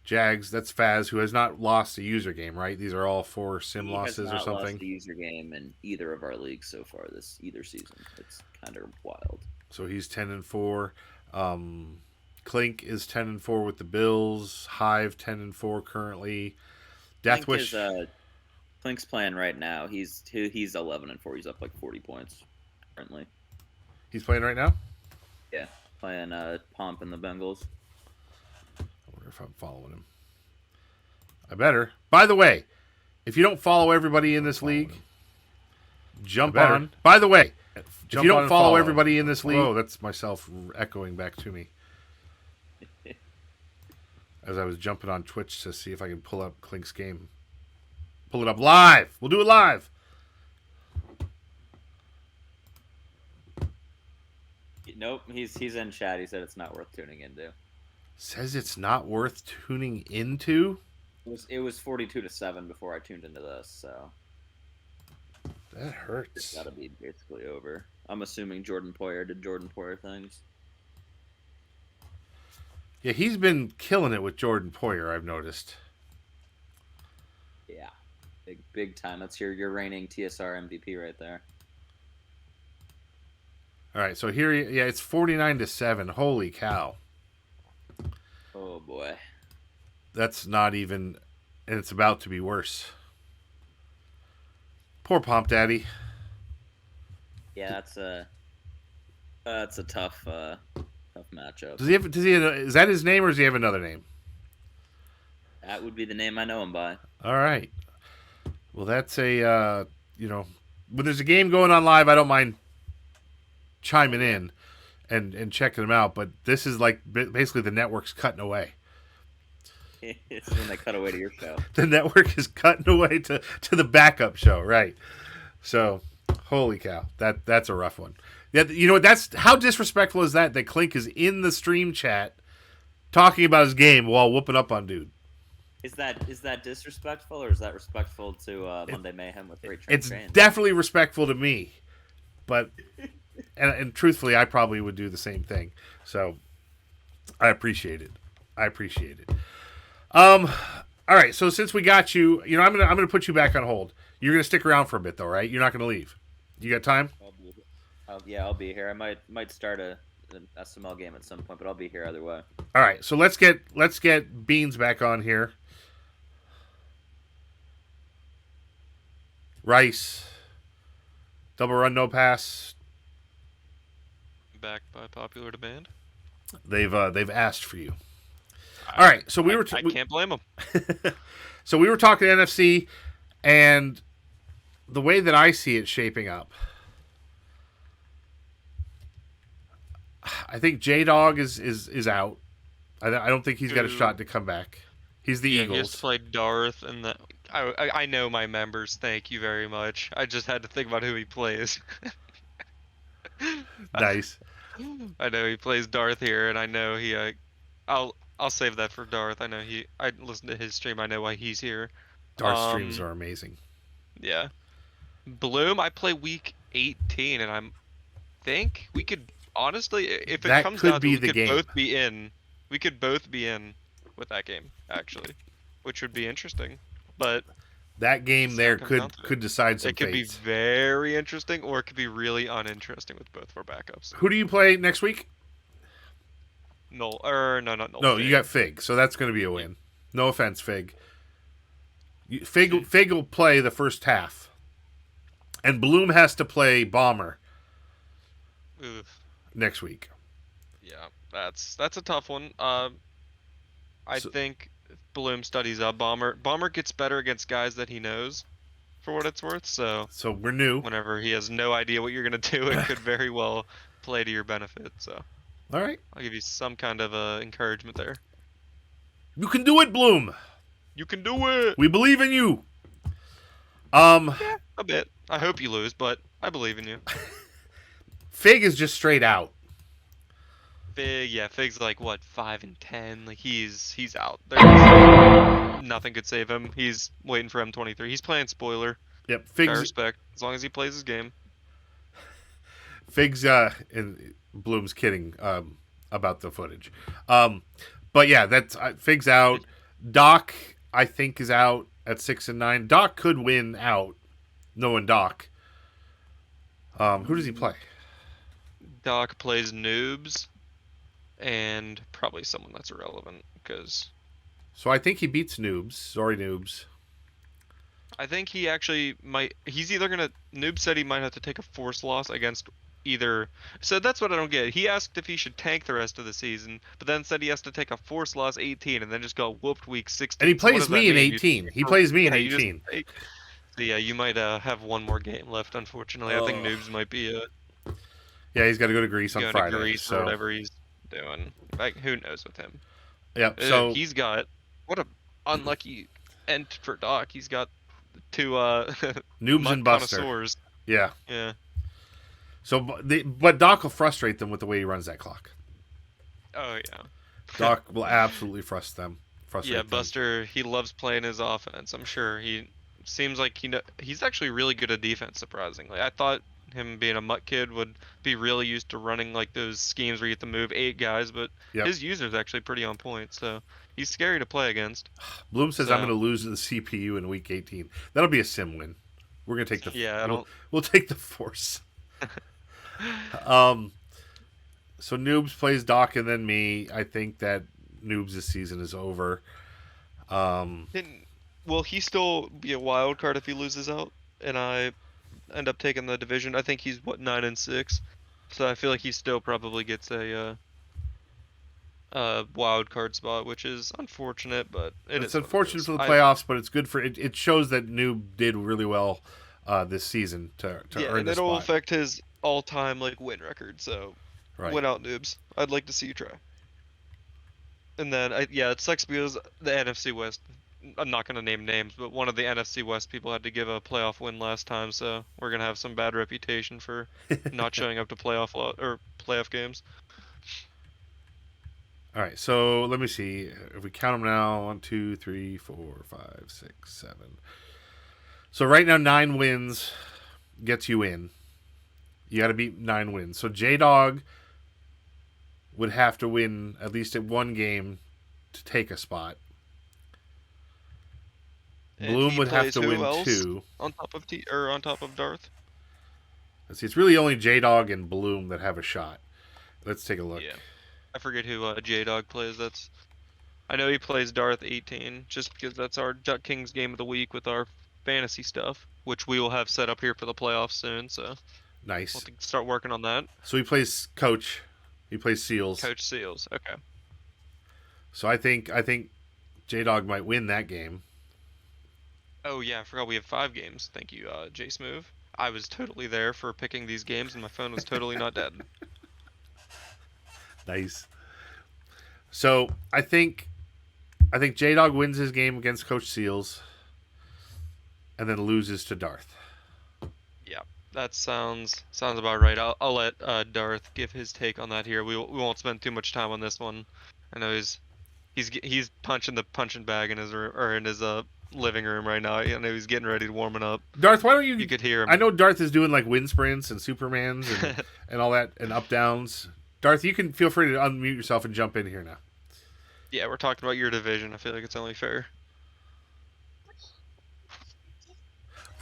Jags, that's Faz, who has not lost a user game, right? These are all 4 sim losses or something. He has not lost a user game in either of our leagues so far either season. It's kind of wild. So he's 10-4. Clink is 10-4 with the Bills. Hive 10-4 currently. Deathwish. Clink's playing right now. He's 11-4. He's up like 40 points currently. He's playing right now? Yeah, playing Pomp and the Bengals. I wonder if I'm following him. I better. By the way, if you don't follow everybody in this league, jump on. By the way, if you don't follow everybody in this league, oh, that's myself echoing back to me. As I was jumping on Twitch to see if I can pull up Clink's game. Pull it up live. We'll do it live. Nope, he's in chat. He said it's not worth tuning into. Says it's not worth tuning into? It was 42-7 before I tuned into this, so that hurts. It's got to be basically over. I'm assuming Jordan Poyer did Jordan Poyer things. Yeah, he's been killing it with Jordan Poyer, I've noticed. Yeah, big time. That's your reigning TSR MVP right there. All right, so here, yeah, it's 49-7. Holy cow! Oh boy, that's not even, and it's about to be worse. Poor Pomp Daddy. Yeah, that's a tough matchup. Does he is that his name, or does he have another name? That would be the name I know him by. All right. Well, that's a when there's a game going on live, I don't mind chiming in and checking them out. But this is like basically the network's cutting away. It's when they cut away to your show. The network is cutting away to the backup show, right? So, holy cow, that's a rough one. Yeah, you know what? That's how disrespectful is that? That Clink is in the stream chat talking about his game while whooping up on dude. Is that disrespectful, or is that respectful to Monday Mayhem with Great Train? It's definitely respectful to me, but and truthfully, I probably would do the same thing. So, I appreciate it. All right. So since we got you, I'm gonna put you back on hold. You're gonna stick around for a bit, though, right? You're not gonna leave. You got time? I'll be here. I might start an SML game at some point, but I'll be here either way. All right. So let's get Beans back on here. Rice, double run, no pass. Back by popular demand. They've asked for you. All right, so I can't blame them. So we were talking NFC, and the way that I see it shaping up, I think J-Dog is out. I don't think he's got a shot to come back. He's the Eagles. He has to play Darth, and I know my members. Thank you very much. I just had to think about who he plays. Nice. I know he plays Darth here, and I know he. I'll save that for Darth. I know I listened to his stream. I know why he's here. Darth streams are amazing. Yeah. Bloom, I play week 18, and I think we could honestly, if it comes down to it, we could both be in. We could both be in with that game, actually, which would be interesting. But that game there could decide some fates. It could be very interesting, or it could be really uninteresting with both of our backups. Who do you play next week? No, not Null. No, you got Fig, so that's going to be a win. No offense, Fig. Fig will play the first half, and Bloom has to play Bomber next week. Yeah, that's a tough one. I think Bloom studies up Bomber. Bomber gets better against guys that he knows, for what it's worth. So we're new. Whenever he has no idea what you're going to do, it could very well play to your benefit. So. All right. I'll give you some kind of encouragement there. You can do it, Bloom. You can do it. We believe in you. Yeah, a bit. I hope you lose, but I believe in you. Fig is just straight out. Fig's like what, 5-10. Like he's out. Nothing could save him. He's waiting for M23. He's playing spoiler. Yep. Fig's. I respect as long as he plays his game. Fig's and Bloom's kidding about the footage. But yeah, that's Fig's out. Doc, I think, is out at 6 and 9. Doc could win out, knowing Doc. Who does he play? Doc plays noobs, and probably someone that's irrelevant because. So I think he beats noobs. Sorry, noobs. I think he actually might. He's either gonna. Noob said he might have to take a force loss against either. So that's what I don't get. He asked if he should tank the rest of the season, but then said he has to take a force loss 18 and then just go whooped week 16. And he plays me in 18. He plays me in 18. So yeah, you might have one more game left. Unfortunately, I think Noobs might be. Yeah, he's got to go to Greece on Friday. To Greece or whatever he's doing. Like who knows with him? Yep. So he's got what a unlucky end for Doc. He's got two noobs and Buster. Connoisseurs. Yeah. Yeah. So, but Doc will frustrate them with the way he runs that clock. Oh yeah. Doc will absolutely frustrate them. Buster, he loves playing his offense. I'm sure he seems like he's actually really good at defense. Surprisingly, I thought him being a mutt kid would be really used to running like those schemes where you have to move 8 guys, but his user's actually pretty on point. So he's scary to play against. Bloom says I'm going to lose to the CPU in week 18. That'll be a sim win. We're going to take the we'll take the force. So Noobs plays Doc and then me. I think that Noobs' season is over. Will he still be a wild card if he loses out and I end up taking the division? I think he's 9-6, so I feel like he still probably gets a wild card spot, which is unfortunate. But it's unfortunate for the playoffs, but it's good for it. It shows that Noob did really well this season to earn the spot. It'll affect his all-time win record. So win out, Noobs. I'd like to see you try. And then it sucks because the NFC West. I'm not going to name names, but one of the NFC West people had to give a playoff win last time, so we're going to have some bad reputation for not showing up to playoff games. All right, so let me see. If we count them now, 1, 2, 3, 4, 5, 6, 7. So right now, 9 wins gets you in. You got to beat 9 wins. So J-Dog would have to win at least at 1 game to take a spot. Bloom would have to win 2 on top of Darth. Let's see, it's really only J-Dog and Bloom that have a shot. Let's take a look. Yeah, I forget who J-Dog plays. I know he plays Darth 18, just because that's our Duck Kings game of the week with our fantasy stuff, which we will have set up here for the playoffs soon. So nice. We'll start working on that. So he plays Coach. He plays Seals. Coach Seals. Okay. So I think J-Dog might win that game. Oh yeah, I forgot we have 5 games. Thank you, J Smooth. I was totally there for picking these games, and my phone was totally not dead. Nice. So I think J-Dog wins his game against Coach Seals, and then loses to Darth. Yeah, that sounds about right. I'll let Darth give his take on that here. We won't spend too much time on this one. I know he's punching the punching bag in his living room right now. I know he's getting ready to warming up. Darth, why don't you? You could hear him. I know Darth is doing wind sprints and Supermans and all that and up downs. Darth, you can feel free to unmute yourself and jump in here now. Yeah, we're talking about your division. I feel like it's only fair.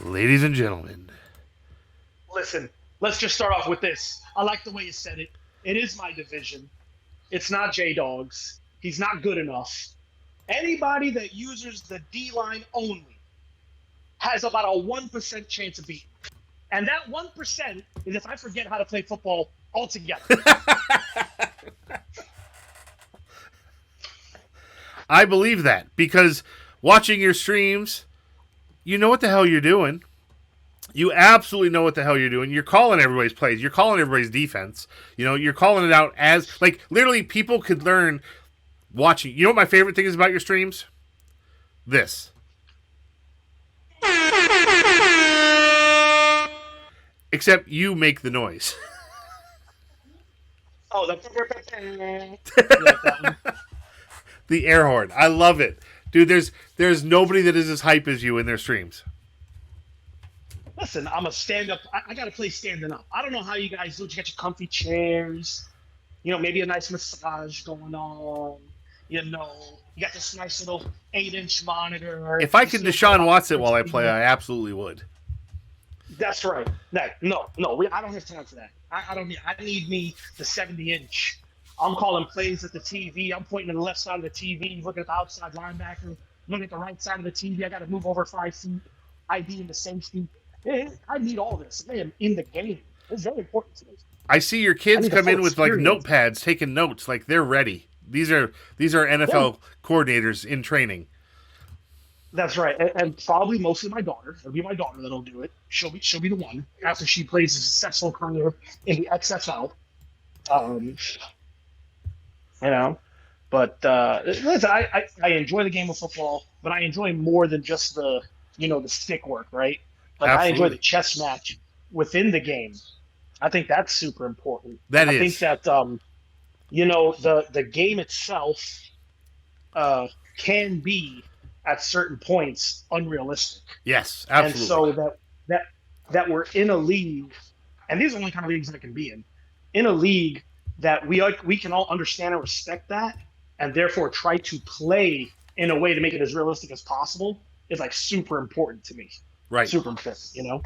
Ladies and gentlemen. Listen, let's just start off with this. I like the way you said it. It is my division. It's not J-Dog's. He's not good enough. Anybody that uses the D-line only has about a 1% chance of beating. And that 1% is if I forget how to play football altogether. I believe that because watching your streams, you know what the hell you're doing. You absolutely know what the hell you're doing. You're calling everybody's plays. You're calling everybody's defense. You're calling it out as, literally people could learn watching. You know what my favorite thing is about your streams? This. Except you make the noise. Oh, the air horn. I love it. Dude, there's nobody that is as hype as you in their streams. Listen, I'm a stand-up. I got to play standing up. I don't know how you guys do it. You got your comfy chairs. Maybe a nice massage going on. You got this nice little 8-inch monitor. If I could Deshaun Watson while I play, I absolutely would. That's right. No. I don't have time for that. I don't need. I need me the 70-inch. I'm calling plays at the TV. I'm pointing to the left side of the TV, looking at the outside linebacker, looking at the right side of the TV. I got to move over 5 feet. ID in the safety. I need all this. I am in the game. It's very important to me. I see your kids come in with notepads, taking notes, they're ready. These are NFL coordinators in training. That's right, and probably mostly my daughter. It'll be my daughter that'll do it. She'll be the one after she plays a successful career in the XFL. But listen, I enjoy the game of football, but I enjoy more than just the stick work, right? I enjoy the chess match within the game. I think that's super important. That I is. think that you know, the game itself can be at certain points unrealistic. Yes, absolutely. And so that we're in a league, and these are the only kind of leagues I can be in a league that we can all understand and respect that, and therefore try to play in a way to make it as realistic as possible is like super important to me. Right. Super important, you know?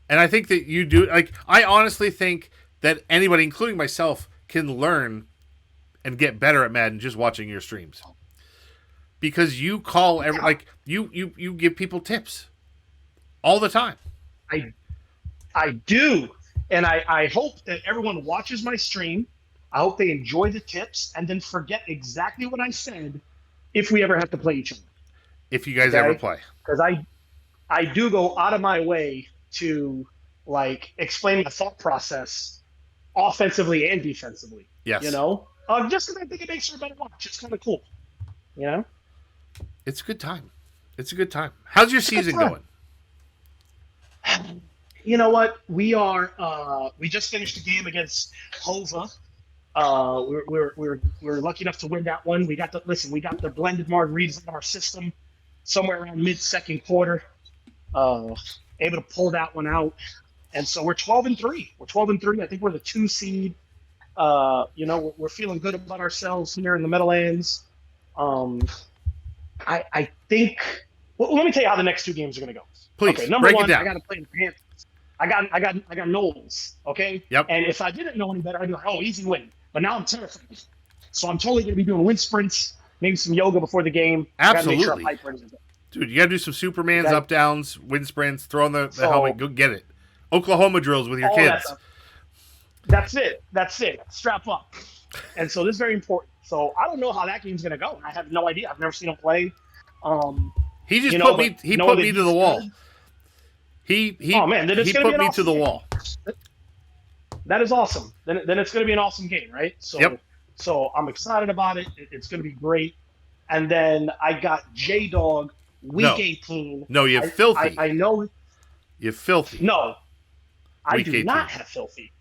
And I think that you do, like, I honestly think that anybody, including myself, can learn and get better at Madden just watching your streams. Because you call you give people tips all the time. I do. And I hope that everyone watches my stream. I hope they enjoy the tips and then forget exactly what I said if we ever have to play each other. If you guys ever play. Because I do go out of my way to like explain my thought process offensively and defensively. Yes. You know? Just because I think it makes for a better watch. It's kind of cool. You know? It's a good time. It's a good time. How's your season going? You know what? We just finished a game against Hova. We're lucky enough to win that one. We got the blended margaritas in our system somewhere around mid-second quarter. Able to pull that one out. And so we're 12-3. We're 12-3. I think we're the 2 seed. You know, we're feeling good about ourselves here in the Meadowlands. I think. Well, let me tell you how the next 2 games are going to go. Please, okay, number break one, it down. I got to play the Panthers. I got Knowles. Okay. Yep. And if I didn't know any better, I'd be like, oh, easy win. But now I'm terrified. So I'm totally going to be doing wind sprints, maybe some yoga before the game. Absolutely. Gotta make sure I'm hyped. Dude, you got to do some Supermans, up downs, wind sprints, throw on the helmet, go get it. Oklahoma drills with your kids. That's it. Strap up. And so this is very important. So I don't know how that game's going to go. I have no idea. I've never seen him play. He just put me to the wall. He put me to the wall. That is awesome. Then it's going to be an awesome game, right? So I'm excited about it. It's going to be great. And then I got J-Dog week 18. No, you have Filthy. I know. You filthy. No, I Week do 18. not have Filthy.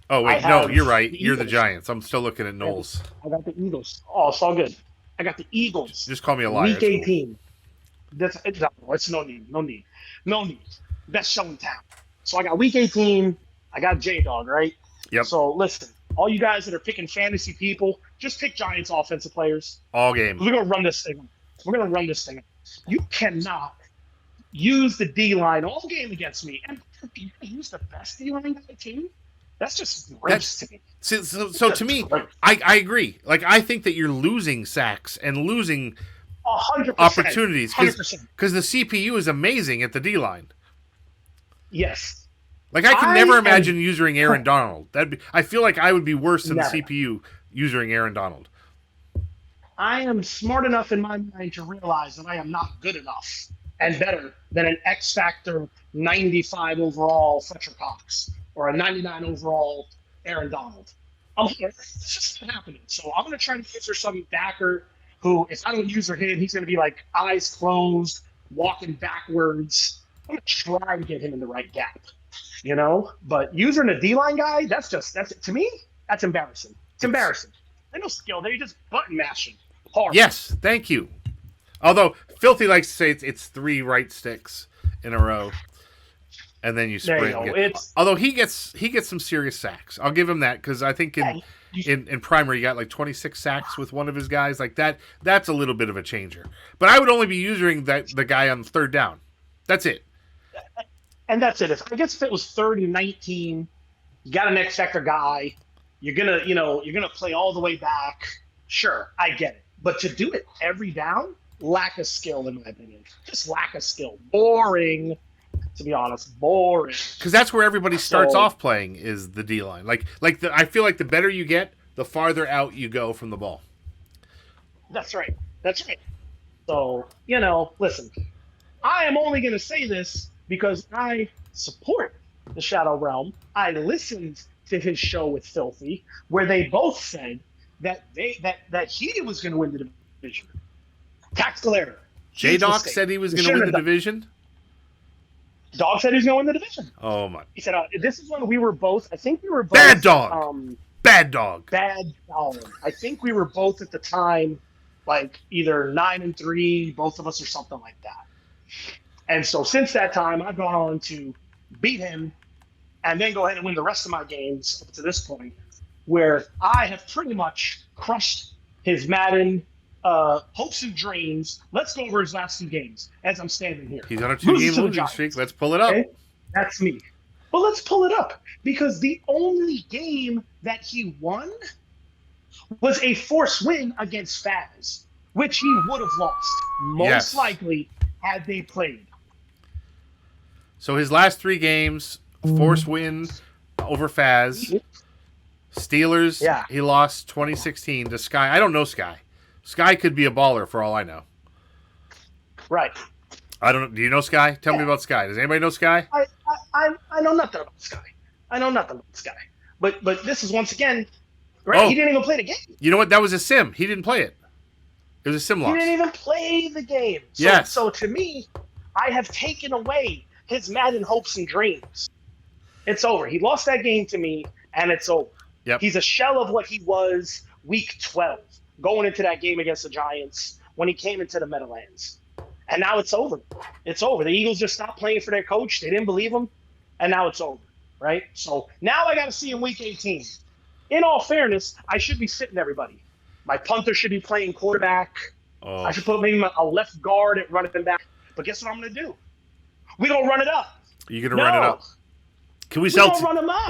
Oh wait, no, you're right. You're the Giants. I'm still looking at Knowles. I got the Eagles. Oh, it's all good. I got the Eagles. Just call me a liar. Week 18. It's no need. Best show in town. So I got week 18. I got J-Dog, right? Yep. So listen, all you guys that are picking fantasy people, just pick Giants offensive players. All game. We're gonna run this thing. You cannot use the D-line all game against me and you use the best D-line on the team. That's just gross to me. So to me, I agree. Like, I think that you're losing sacks and losing 100%, opportunities 100%. because the CPU is amazing at the D-line. Yes. Like, I can never imagine using Aaron Donald. I feel like I would be worse than Never. the CPU using Aaron Donald. I am smart enough in my mind to realize that I am not good enough and better than an X Factor 95 overall Fletcher Cox or a 99 overall Aaron Donald. It's just not happening. So I'm going to try to use her some backer who, if I don't use her hit, he's going to be like eyes closed, walking backwards. I'm going to try to get him in the right gap, you know? But using a D-line guy, that's to me, that's embarrassing. It's embarrassing. There's no skill. They're just button mashing. Hard. Yes, thank you. Although Filthy likes to say it's 3 right sticks in a row, and then you sprint. Although he gets some serious sacks. I'll give him that because I think in primary he got like 26 sacks with one of his guys. Like that. That's a little bit of a changer. But I would only be using the guy on 3rd down. That's it. And that's it. I guess if it was 3rd and 19, you got an X Factor guy. You're gonna play all the way back. Sure, I get it. But to do it every down, lack of skill in my opinion. Just lack of skill. Boring, to be honest. Boring. Because that's where everybody starts off playing is the D-line. I feel like the better you get, the farther out you go from the ball. That's right. So, listen, I am only going to say this because I support the Shadow Realm. I listened to his show with Filthy, where they both said that he was going to win the division. Tactical error. J-Doc said he was going to win the division? Dog said he was going to win the division. Oh my! He said this is when we were both. I think we were both Bad dog. Bad dog. Bad dog. I think we were both at the time, like either 9-3, both of us, or something like that. And so since that time, I've gone on to beat him, and then go ahead and win the rest of my games up to this point, where I have pretty much crushed his Madden hopes and dreams. Let's go over his last 2 games as I'm standing here. He's on a 2-game losing streak. Let's pull it up. Okay? That's me. But let's pull it up, because the only game that he won was a forced win against Faz, which he would have lost, most likely, had they played. So his last 3 games, forced win over Faz. Steelers, he lost 2016 to Sky. I don't know Sky. Sky could be a baller for all I know. Right. I don't know. Do you know Sky? Tell me about Sky. Does anybody know Sky? I know nothing about Sky. I know nothing about Sky. But this is, once again, right? Oh. He didn't even play the game. You know what? That was a sim. He didn't play it. It was a sim loss. He didn't even play the game. So, yes. So to me, I have taken away his Madden hopes and dreams. It's over. He lost that game to me, and it's over. Yep. He's a shell of what he was week 12, going into that game against the Giants when he came into the Meadowlands. And now it's over. It's over. The Eagles just stopped playing for their coach. They didn't believe him, and now it's over, right? So now I got to see him week 18. In all fairness, I should be sitting everybody. My punter should be playing quarterback. Oh. I should put maybe a left guard at running back. But guess what I'm going to do? We're going to run it up. You're going to run it up. Can we sell?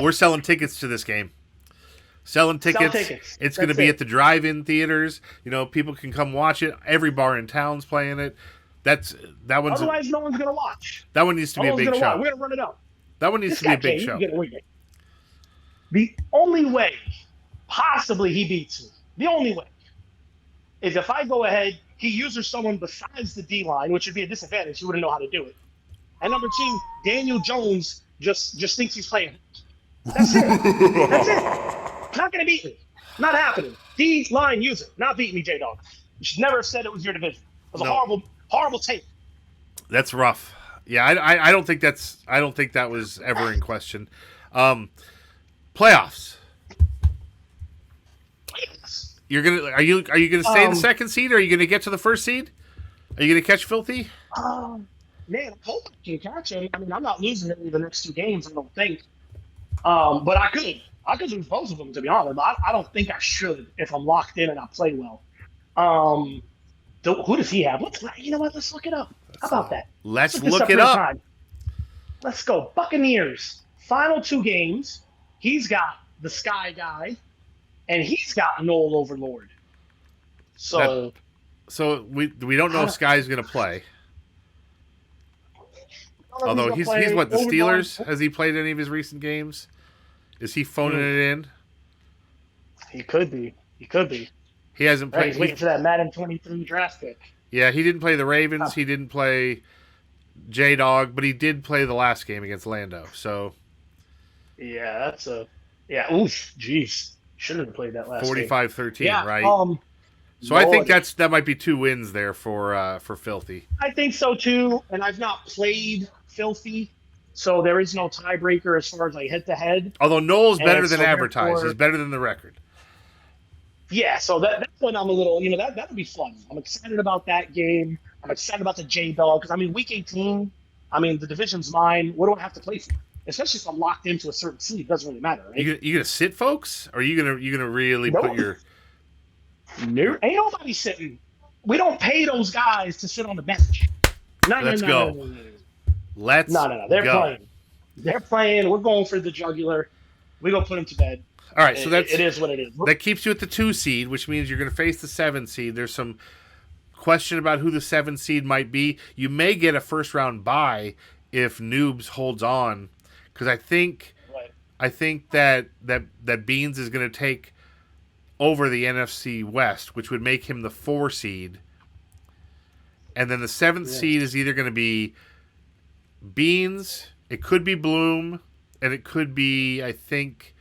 We're selling tickets to this game. Selling tickets. It's going to be at the drive-in theaters. You know, people can come watch it. Every bar in town's playing it. That one's. Otherwise, no one's going to watch. That one needs to be a big show. We're going to run it up. That one needs to be a big show. The only way, possibly, he beats me. The only way is if I go ahead, he uses someone besides the D-line, which would be a disadvantage. He wouldn't know how to do it. And number 2, Daniel Jones just thinks he's playing. That's it. That's it. Not going to beat me. Not happening. D-line user. Not beating me, J-Dog. You should never have said it was your division. It was a horrible tape. That's rough. Yeah, I don't think that was ever in question. Playoffs. Are you gonna stay the second seed, or are you gonna get to the first seed? Are you gonna catch Filthy? Man, I hope I can catch him. I mean, I'm not losing any of the next 2 games, I don't think. But I could. I could lose both of them, to be honest. But I don't think I should if I'm locked in and I play well. Who does he have? You know what? Let's look it up. How about that? Let's look it up. Let's go. Buccaneers. Final 2 games. He's got the Sky Guy, and he's got Noel Overlord. So we don't know if Sky's going to play. Although he's what, the Steelers? Has he played any of his recent games? Is he phoning it in? He could be. He hasn't played. He's waiting for that Madden 23 draft pick. Yeah, he didn't play the Ravens. He didn't play J-Dog, but he did play the last game against Lando. So yeah, oof, jeez. Shouldn't have played that last 45-13, right? So I think that might be 2 wins there for Filthy. I think so too, and I've not played Filthy, so there is no tiebreaker as far as like head-to-head. Although Noel's better than advertised. He's better than the record. Yeah, so that's when I'm a little, that would be fun. I'm excited about that game. I'm excited about the J-Dog, because, week 18, the division's mine. What do I have to play for? Especially if I'm locked into a certain seed. It doesn't really matter, right? You gonna sit, folks? Or are you gonna really put your... No, ain't nobody sitting. We don't pay those guys to sit on the bench. Let's go. Let's No. They're playing. They're playing. We're going for the jugular. We're going to put them to bed. All right, so it is what it is. That keeps you at the 2 seed, which means you're going to face the 7 seed. There's some question about who the 7 seed might be. You may get a first-round bye if Noobs holds on, because I think that Beans is going to take over the NFC West, which would make him the 4 seed. And then the 7th seed is either going to be Beans, it could be Bloom, and it could be, I think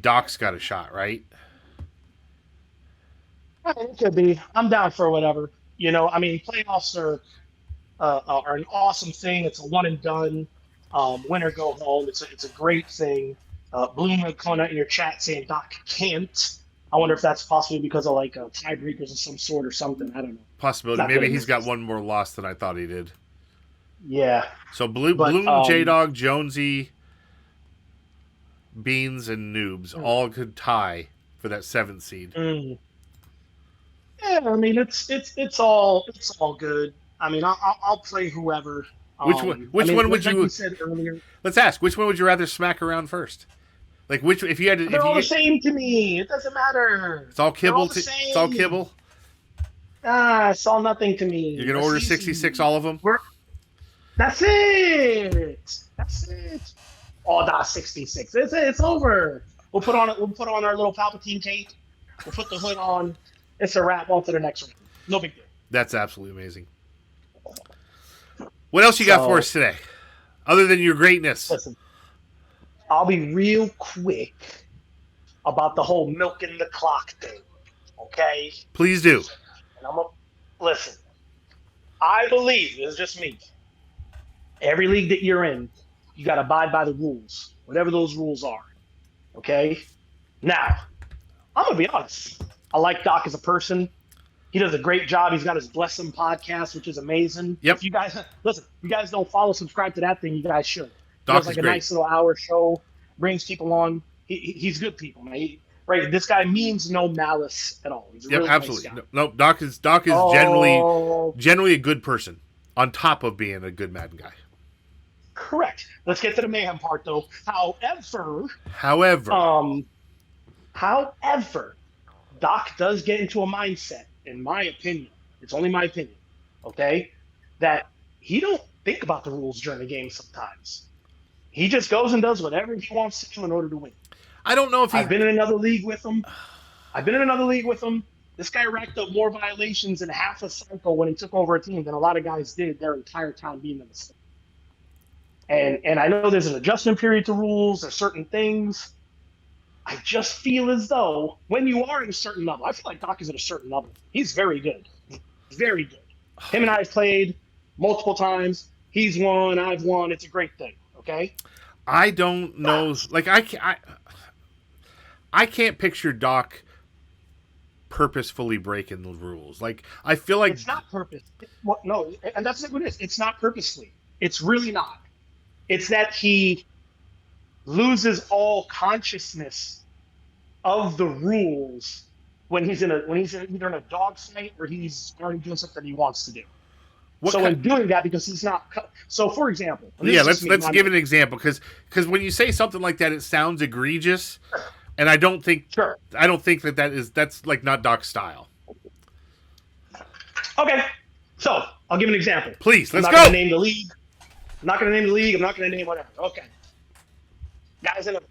Doc's got a shot, right? It could be. I'm down for whatever. Playoffs are are an awesome thing. It's a one and done. Win or go home. It's a great thing. Bloom calling out in your chat saying Doc can't. I wonder if that's possibly because of like tiebreakers of some sort or something. I don't know. Possibility. Maybe he's got one more loss than I thought he did. Yeah. So Bloom, J-Dog, Jonesy, Beans, and Noobs all could tie for that 7th seed. Yeah, I mean it's all good. I mean I'll play whoever. Which one would you? Said earlier. Let's ask. Which one would you rather smack around first? Like which? If you had to, they're all the same to me. It doesn't matter. It's all kibble. It's all kibble. It's all nothing to me. You're gonna order 66, all of them. That's it. That's it. Oh, that's 66. It's over. We'll put on our little Palpatine cape. We'll put the hood on. It's a wrap. On to the next one. No big deal. That's absolutely amazing. What else you got for us today, other than your greatness? Listen, I'll be real quick about the whole milking the clock thing. Okay. Please do. And listen. I believe it's just me. Every league that you're in, you got to abide by the rules, whatever those rules are. Okay? Now, I'm going to be honest. I like Doc as a person. He does a great job. He's got his Bless Him podcast, which is amazing. Yep. If you guys, listen, if you guys don't follow, subscribe to that thing, you guys should. Doc does like is a great. nice little hour show, brings people on. He's good people, man. Right? This guy means no malice at all. He's a really absolutely. Nice guy. No, Doc is generally a good person, on top of being a good Madden guy. Correct. Let's get to the mayhem part, though. However, Doc does get into a mindset, in my opinion. It's only my opinion, okay? That he don't think about the rules during the game sometimes. He just goes and does whatever he wants to do in order to win. I don't know if I've been in another league with him. This guy racked up more violations in half a cycle when he took over a team than a lot of guys did their entire time being in the state. And I know there's an adjustment period to rules. There's certain things. I just feel as though when you are at a certain level, I feel like Doc is at a certain level. He's very good. Very good. Him and I have played multiple times. He's won. I've won. It's a great thing. Okay? I don't know. Like, I can't picture Doc purposefully breaking the rules. Like, I feel like... It's not purpose. No, and that's what it is. It's not purposely. It's really not. It's that he loses all consciousness of the rules when he's either in a dog fight or he's already doing something he wants to do. In doing that, because he's not. So, for example, let's give an example, because when you say something like that, it sounds egregious, and I don't think that's like not Doc's style. Okay, so I'll give an example. Please, let's go. I'm not going to name the league. I'm not going to name whatever. Okay. Guys in a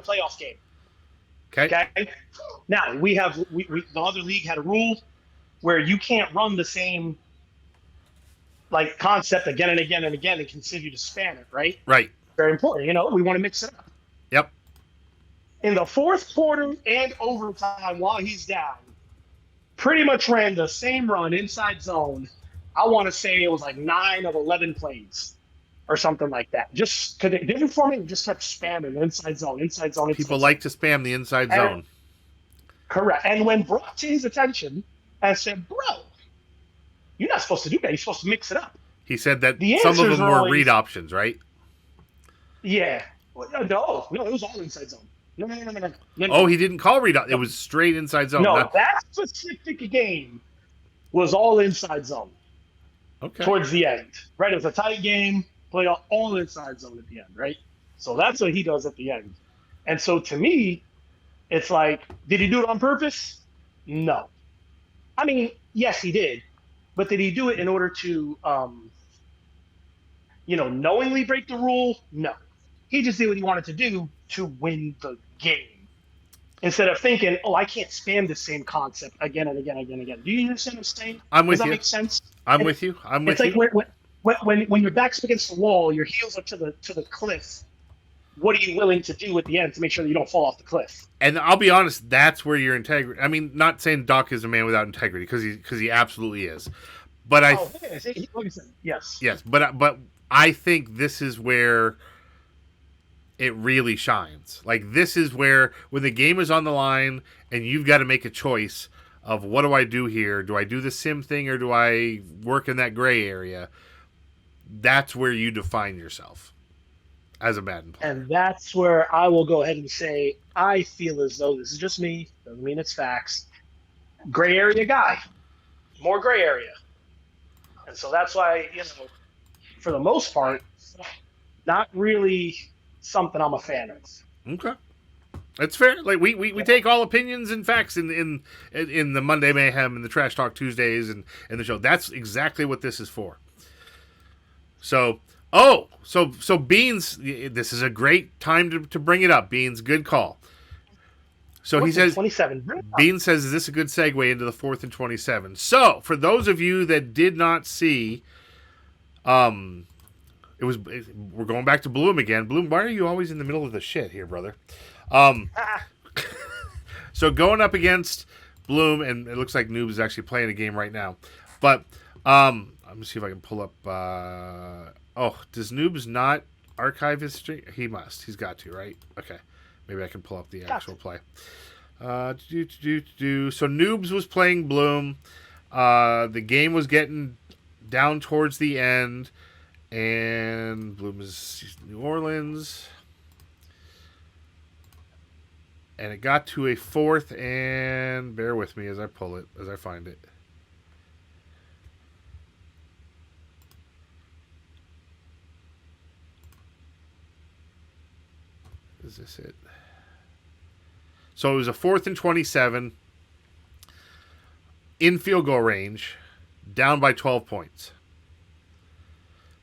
playoff game. Okay. Now the other league had a rule where you can't run the same concept again and again and again and continue to spam it, right? Right. Very important. We want to mix it up. Yep. In the fourth quarter and overtime, while he's down, pretty much ran the same run inside zone. I want to say it was like 9 of 11 plays. Or something like that. Just because it didn't for me, just kept spamming inside zone. People like to spam the inside zone. Correct. And when brought to his attention, I said, "Bro, you're not supposed to do that. You're supposed to mix it up." He said that some of them were read options, right? Yeah. No, it was all inside zone. No. Oh, he didn't call read options. It was straight inside zone. No, that specific game was all inside zone. Okay. Towards the end, right? It was a tight game. Play all inside zone at the end, right? So that's what he does at the end. And so to me, it's like, did he do it on purpose? No. I mean, yes, he did. But did he do it in order to, knowingly break the rule? No. He just did what he wanted to do to win the game. Instead of thinking, I can't spam the same concept again and again and again. Do you understand what I'm saying? I'm with you. Does that make sense? I'm with you. It's like when your back's against the wall, your heels are to the cliff. What are you willing to do at the end to make sure that you don't fall off the cliff? And I'll be honest, that's where your integrity. I mean, not saying Doc is a man without integrity, because he absolutely is. But like I said, yes. Yes, but I think this is where it really shines. Like, this is where, when the game is on the line and you've got to make a choice of, what do I do here? Do I do the sim thing, or do I work in that gray area? That's where you define yourself as a Madden player. And that's where I will go ahead and say, I feel as though, this is just me, doesn't mean it's facts, gray area guy. More gray area. And so that's why, for the most part, not really something I'm a fan of. Okay. That's fair. Like, we take all opinions and facts in the Monday Mayhem and the Trash Talk Tuesdays and the show. That's exactly what this is for. So Beans, this is a great time to bring it up. Beans, good call. So he says 27. Beans says, is this a good segue into the 4th and 27? So for those of you that did not see, we're going back to Bloom again. Bloom, why are you always in the middle of the shit here, brother? So going up against Bloom, and it looks like Noob is actually playing a game right now. But let me see if I can pull up. Does Noobs not archive his stream? He must. He's got to, right? Okay. Maybe I can pull up the actual play. So Noobs was playing Bloom. The game was getting down towards the end, and Bloom is New Orleans. And it got to a 4th, and bear with me as I pull it, as I find it. Is this it? So it was a 4th and 27 in field goal range, down by 12 points.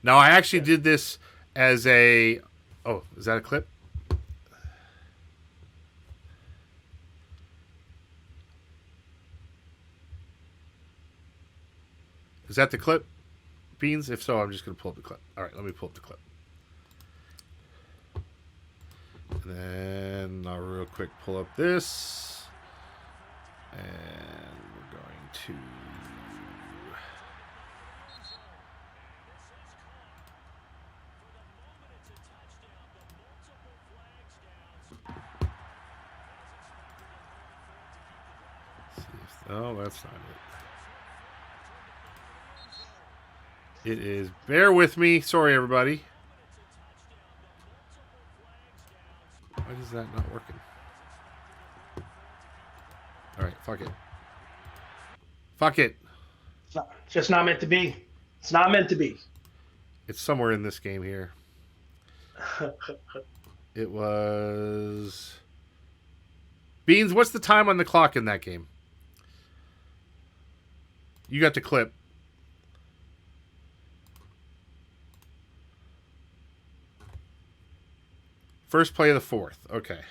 Now, I actually did this as a... Oh, is that a clip? Is that the clip, Beans? If so, I'm just going to pull up the clip. All right, let me pull up the clip. And then I'll real quick pull up this. And we're going to... Oh, that's not it. It is. Bear with me. Sorry, everybody. Why is that not working? All right, fuck it. Fuck it. It's just not meant to be. It's not meant to be. It's somewhere in this game here. It was... Beans, what's the time on the clock in that game? You got the clip. First play of the 4th. Okay.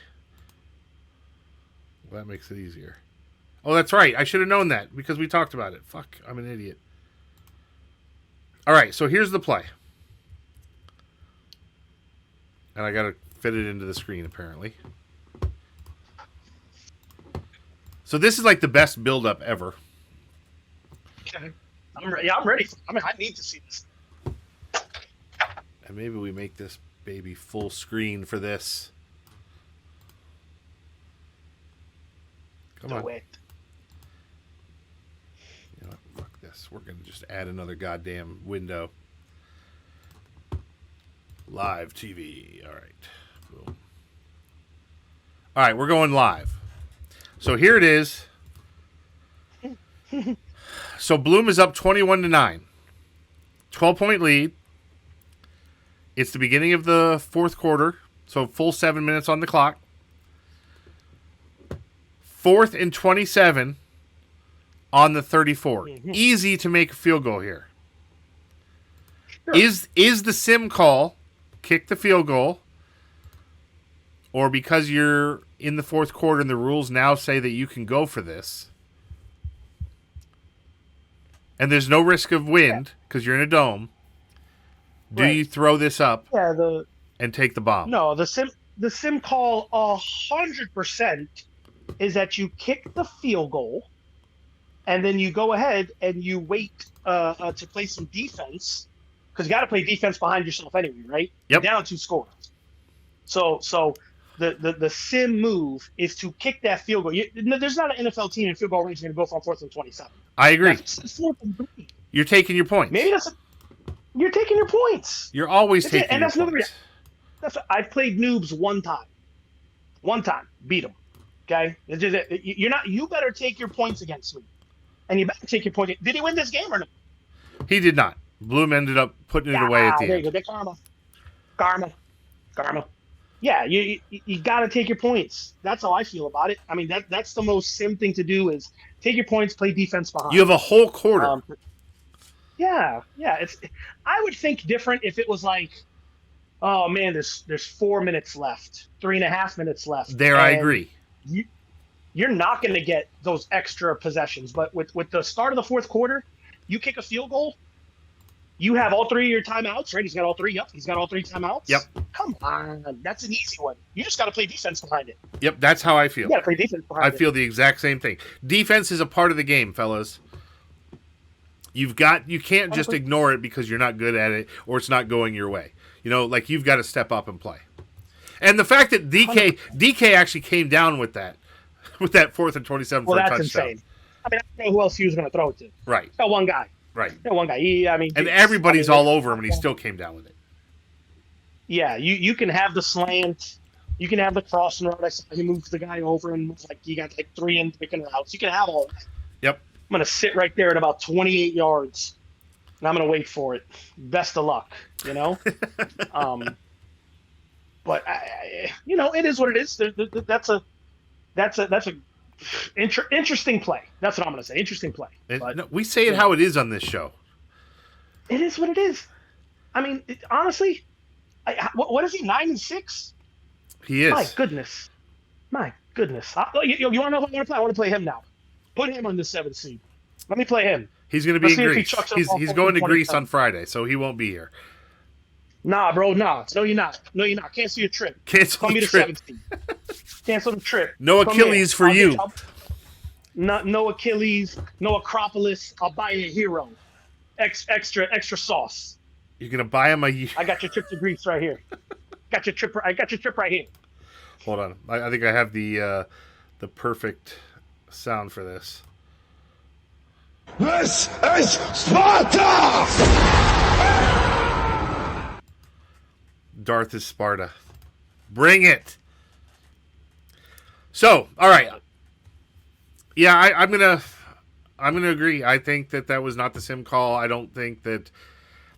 Well, that makes it easier. Oh, that's right. I should have known that because we talked about it. Fuck, I'm an idiot. All right, so here's the play. And I got to fit it into the screen, apparently. So this is like the best build-up ever. Okay. I'm ready. I need to see this. And maybe we make this baby full screen for this. Come on. Do it. You know what? Fuck this. We're going to just add another goddamn window. Live TV. All right. Boom. All right, we're going live. So here it is. So Bloom is up 21-9. 12-point lead. It's the beginning of the 4th quarter, so full 7 minutes on the clock. 4th and 27 on the 34. Mm-hmm. Easy to make a field goal here. Sure. Is the sim call kick the field goal, or because you're in the 4th quarter and the rules now say that you can go for this, and there's no risk of wind because you're in a dome, do you throw this up and take the bomb? No, the sim call 100% is that you kick the field goal and then you go ahead and you wait to play some defense, because you got to play defense behind yourself anyway, right? Yep. You're down 2 scores. So the sim move is to kick that field goal. There's not an NFL team in field goal range going to go for 4th and 27. I agree. That's 4th and 3. You're taking your points. Maybe you're taking your points. You're always taking and your that's points. I've played noobs one time, beat them. Okay, you better take your points against me, and you better take your points. Did he win this game or no? He did not. Bloom ended up putting it away at the there end. you go. Karma. Yeah, you got to take your points. That's how I feel about it. I mean, that's the most sim thing to do is take your points, play defense behind. You have a whole quarter. Yeah. I would think different if it was like, oh man, there's 4 minutes left, 3.5 minutes left. There, I agree. You're not going to get those extra possessions, but with the start of the 4th quarter, you kick a field goal. You have all 3 of your timeouts, right? He's got all 3. Yep, he's got all 3 timeouts. Yep. Come on, that's an easy one. You just got to play defense behind it. Yep, that's how I feel. You got to play defense behind it. I feel the exact same thing. Defense is a part of the game, fellas. You can't just ignore it because you're not good at it or it's not going your way. Like you've got to step up and play. And the fact that DK actually came down with that 4th and 27 for a touchdown. That's insane. I mean, I don't know who else he was going to throw it to. Right. That one guy. Right. That one guy. And everybody's all over him, and he still came down with it. Yeah, you can have the slant, you can have the crossing route. I saw he moved the guy over and moved you got 3 in picking routes. You can have all that. Yep. I'm gonna sit right there at about 28 yards, and I'm gonna wait for it. Best of luck, But it is what it is. That's a interesting play. That's what I'm gonna say. Interesting play. We say it how it is on this show. It is what it is. I mean, honestly, what is he? 9-6. He is. My goodness. You want to know who I want to play? I want to play him now. Put him on the 7th seed. Let me play him. He's going to be in Greece. He's going to Greece on Friday, so he won't be here. Nah, bro, nah. No, you're not. Cancel your trip. Cancel the trip. 7th seed. Cancel the trip. No Achilles for you. No Achilles. No Acropolis. I'll buy you a hero. Extra sauce. You're gonna buy him I got your trip to Greece right here. I got your trip right here. Hold on. I think I have the perfect sound for this. This is Sparta! Darth is Sparta. Bring it. So, all right. Yeah, I'm gonna agree. I think that was not the sim call. I don't think that.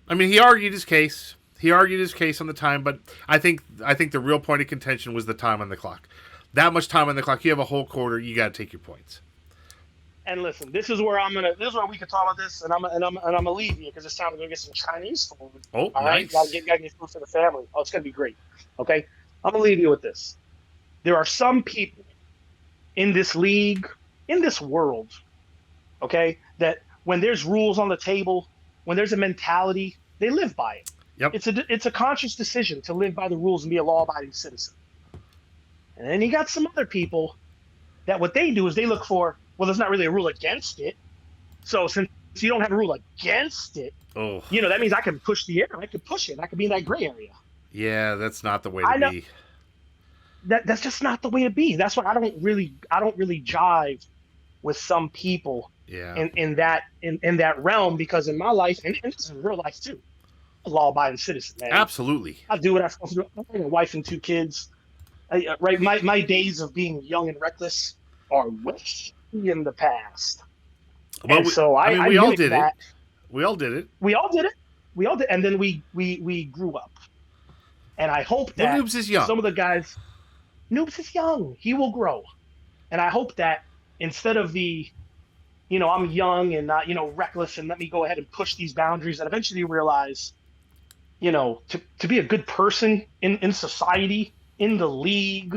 I mean, he argued his case. He argued his case on the time, but I think the real point of contention was the time on the clock. That much time on the clock, you have a whole quarter. You got to take your points. And listen, this is where we can talk about this, and I'm gonna leave you because it's time to go get some Chinese food. Oh, all nice. Right? Gotta get food for the family. Oh, it's gonna be great. Okay, I'm gonna leave you with this. There are some people in this league, in this world, okay, that when there's rules on the table, when there's a mentality, they live by it. Yep. It's a conscious decision to live by the rules and be a law-abiding citizen. And then you got some other people that what they do is they look for, well, there's not really a rule against it. So since you don't have a rule against it, that means I can push the air. I can push it. I can be in that gray area. Yeah, that's not the way to be. That's just not the way to be. That's why I don't really jive with some people in that realm, because in my life, and this is in real life too, I'm a law-abiding citizen, man. Absolutely. I do what I'm supposed to do. I have a wife and 2 kids. Right, my days of being young and reckless are way in the past. Well, we all did it. We all did it, and then we grew up. And I hope that Noobs is young. Some of the guys, Noobs is young. He will grow, and I hope that instead of I'm young and not reckless, and let me go ahead and push these boundaries, and eventually realize, to be a good person in society, in the league,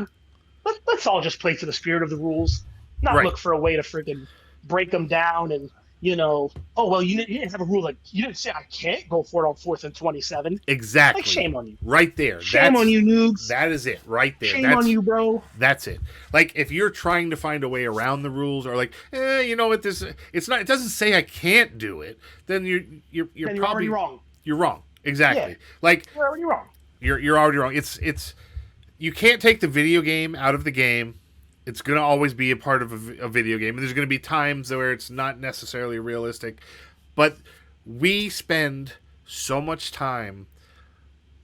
let's all just play to the spirit of the rules, not look for a way to freaking break them down and oh well, you didn't have a rule like you didn't say I can't go for it on 4th and 27. Exactly. Like shame on you. Right there. Shame on you, noobs. That is it. Right there. Shame on you, bro. That's it. Like if you're trying to find a way around the rules, or like, you know what, it's not. It doesn't say I can't do it. Then you're probably already wrong. You're wrong. Exactly. Yeah. Like You're already wrong. You're already wrong. It's you can't take the video game out of the game. It's going to always be a part of a video game. And there's going to be times where it's not necessarily realistic. But we spend so much time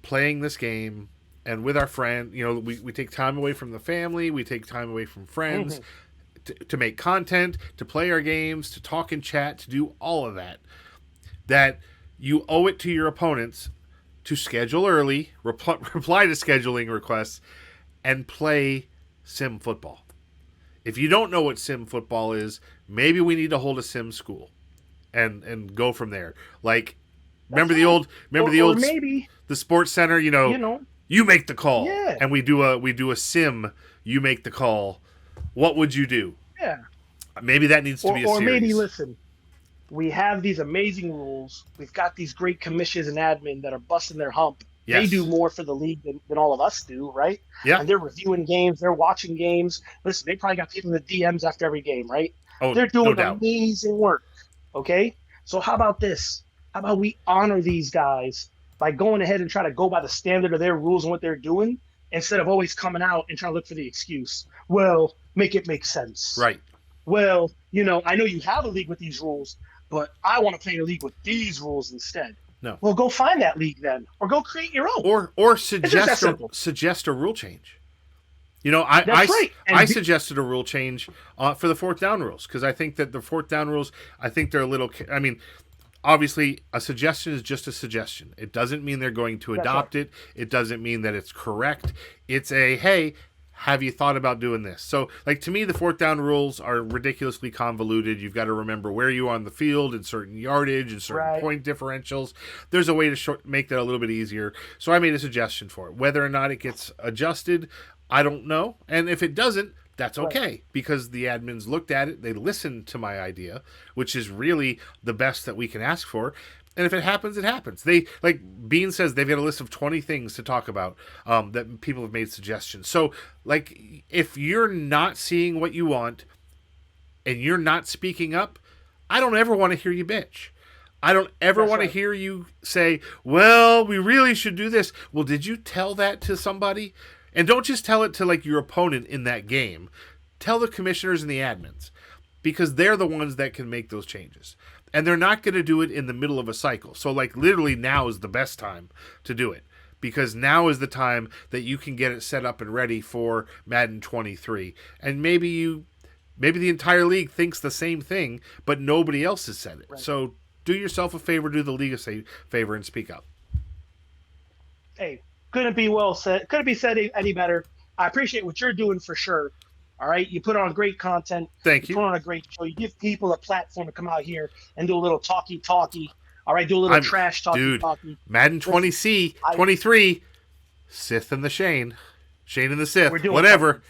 playing this game and with our friend. We take time away from the family. We take time away from friends to make content, to play our games, to talk and chat, to do all of that. That you owe it to your opponents to schedule early, reply to scheduling requests, and play sim football. If you don't know what sim football is, maybe we need to hold a sim school and go from there. Like, remember the old the sports center, you make the call. Yeah. And we do a sim, you make the call. What would you do? Yeah. Maybe that needs to be a series. Or maybe, listen, we have these amazing rules. We've got these great commissions and admin that are busting their hump. Yes. They do more for the league than all of us do, right? Yeah. And they're reviewing games. They're watching games. Listen, they probably got people in the DMs after every game, right? Oh, they're doing no doubt. amazing work, okay? So how about this? How about we honor these guys by going ahead and try to go by the standard of their rules and what they're doing instead of always coming out and trying to look for the excuse. Well, make it make sense. Right. Well, I know you have a league with these rules, but I want to play in a league with these rules instead. No. Well, go find that league then, or go create your own. Or suggest a rule change. I suggested a rule change for the 4th down rules because I think that the 4th down rules, I think they're a little. I mean, obviously, a suggestion is just a suggestion. It doesn't mean they're going to adopt it. It doesn't mean that it's correct. It's a hey. Have you thought about doing this? So, like, to me, the 4th down rules are ridiculously convoluted. You've got to remember where you are on the field and certain yardage and certain point differentials. There's a way to make that a little bit easier. So I made a suggestion for it. Whether or not it gets adjusted, I don't know. And if it doesn't, that's okay because the admins looked at it. They listened to my idea, which is really the best that we can ask for. And if it happens, it happens. They, like Bean says, they've got a list of 20 things to talk about that people have made suggestions. So, like, if you're not seeing what you want and you're not speaking up, I don't ever want to hear you bitch. I don't ever want to hear you say, well, we really should do this. Well, did you tell that to somebody? And don't just tell it to, like, your opponent in that game. Tell the commissioners and the admins because they're the ones that can make those changes. And they're not going to do it in the middle of a cycle. So, like, literally now is the best time to do it. Because now is the time that you can get it set up and ready for Madden 23. And maybe the entire league thinks the same thing, but nobody else has said it. Right. So do yourself a favor, do the league a favor, and speak up. Hey, couldn't be well said. Couldn't be said any better. I appreciate what you're doing for sure. All right, you put on great content. Thank you. Put on a great show. You give people a platform to come out here and do a little talky. All right, do a little trash talky. Madden 23, Sith and the Shane and the Sith, whatever. Something.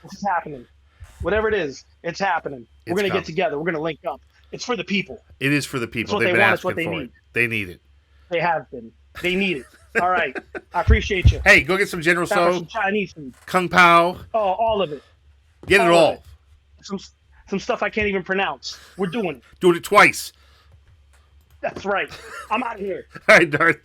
This is happening. Whatever it is, it's happening. We're gonna get together. We're gonna link up. It's for the people. It is for the people. It's what They've they been want. asking It's what they for need. it. They need it. They have been. They need it. All right. I appreciate you. Hey, go get some General So. Some Chinese food. Kung Pao. Oh, all of it. Get it all. Some stuff I can't even pronounce. We're doing it. Doing it twice. That's right. I'm out of here. All right, Darth.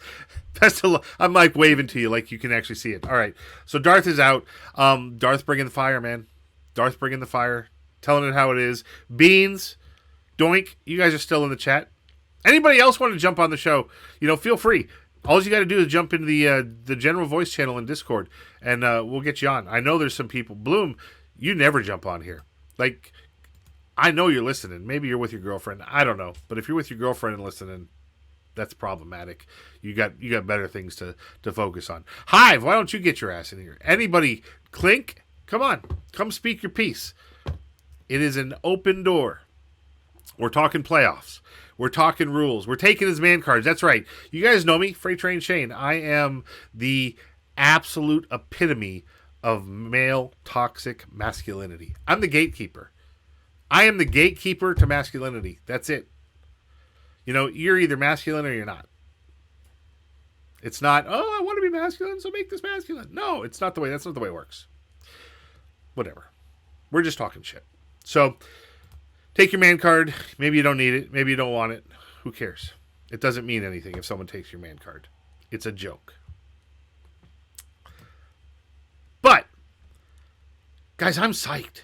Best of luck. I'm like waving to you like you can actually see it. All right. So Darth is out. Darth bringing the fire, man. Darth bringing the fire. Telling it how it is. Beans. Doink. You guys are still in the chat. Anybody else want to jump on the show? Feel free. All you got to do is jump into the general voice channel in Discord, and we'll get you on. I know there's some people. Bloom, you never jump on here. Like, I know you're listening. Maybe you're with your girlfriend. I don't know. But if you're with your girlfriend and listening, that's problematic. You got better things to focus on. Hive, why don't you get your ass in here? Anybody, Clink, come on. Come speak your piece. It is an open door. We're talking playoffs. We're talking rules. We're taking his man cards. That's right. You guys know me, Freight Train Shane. I am the absolute epitome of male toxic masculinity. I'm the gatekeeper. I am the gatekeeper to masculinity. That's it. You know, you're either masculine or you're not. It's not, oh, I want to be masculine, so make this masculine. No, it's not the way. That's not the way it works. Whatever. We're just talking shit. So, take your man card. Maybe you don't need it. Maybe you don't want it. Who cares? It doesn't mean anything if someone takes your man card. It's a joke. But, guys, I'm psyched.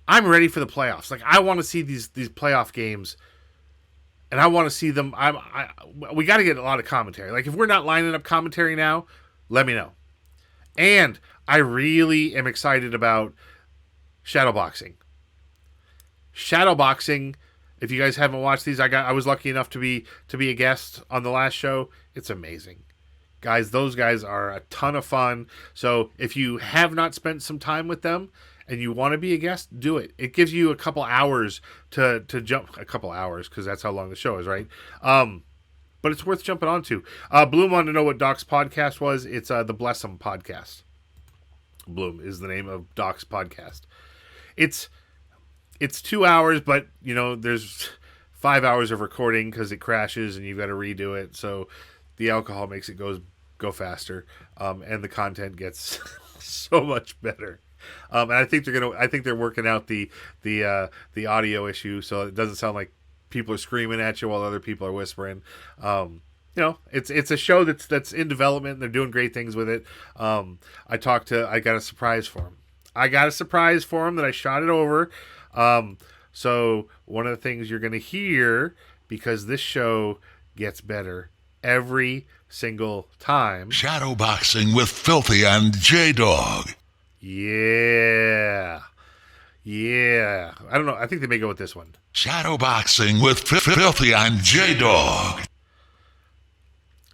I'm ready for the playoffs. Like, I want to see these playoff games. And I want to see them. We got to get a lot of commentary. Like, if we're not lining up commentary now, let me know. And I really am excited about shadowboxing. Shadowboxing. If you guys haven't watched these, I was lucky enough to be a guest on the last show. It's amazing, guys. Those guys are a ton of fun. So if you have not spent some time with them, and you want to be a guest, do it. It gives you a couple hours to jump, a couple hours, because that's how long the show is, right? But it's worth jumping onto. Bloom wanted to know what Doc's podcast was. It's the Bless 'em podcast. Bloom is the name of Doc's podcast. It's 2 hours, but, you know, there's 5 hours of recording because it crashes and you've got to redo it. So the alcohol makes it go faster, and the content gets so much better. And I think they're working out the audio issue, so it doesn't sound like people are screaming at you while other people are whispering. You know, it's a show that's in development, and they're doing great things with it. I got a surprise for him. That I shot it over. So one of the things you're going to hear, because this show gets better every single time. Shadowboxing with Filthy and J-Dog. Yeah. I don't know. I think they may go with this one. Shadowboxing with Filthy and J-Dog.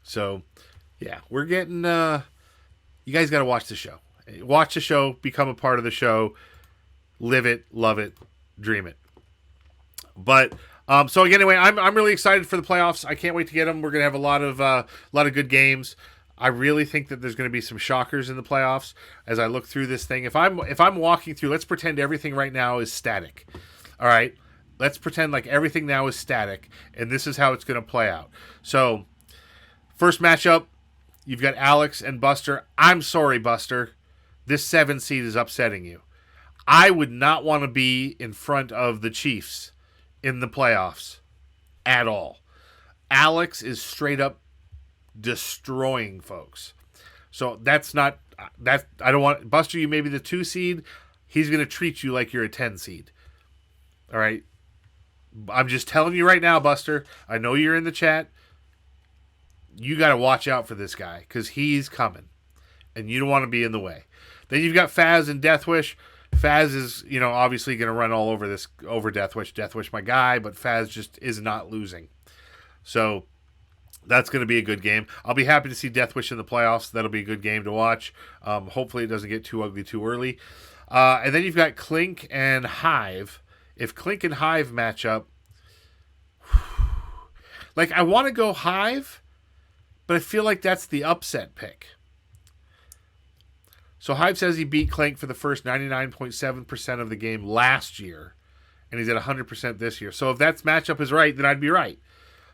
So, yeah, we're getting... you guys got to watch the show. Watch the show. Become a part of the show. Live it. Love it. Dream it. But... so again, anyway, I'm really excited for the playoffs. I can't wait to get them. We're gonna have a lot of good games. I really think that there's going to be some shockers in the playoffs as I look through this thing. If I'm walking through, let's pretend everything right now is static. All right, let's pretend like everything now is static, and this is how it's going to play out. So, first matchup, you've got Alex and Buster. I'm sorry, Buster, this 7 seed is upsetting you. I would not want to be in front of the Chiefs in the playoffs at all. Alex is straight up destroying folks. So that's not that. I don't want Buster. You may be the 2 seed. He's going to treat you like you're a 10 seed. All right. I'm just telling you right now, Buster. I know you're in the chat. You got to watch out for this guy because he's coming, and you don't want to be in the way. Then you've got Faz and Deathwish. Faz is, you know, obviously going to run all over Deathwish. Deathwish, my guy, but Faz just is not losing. So that's going to be a good game. I'll be happy to see Deathwish in the playoffs. That'll be a good game to watch. Hopefully it doesn't get too ugly too early. And then you've got Clink and Hive. If Clink and Hive match up, like, I want to go Hive, but I feel like that's the upset pick. So Hive says he beat Clink for the first 99.7% of the game last year, and he's at 100% this year. So if that matchup is right, then I'd be right.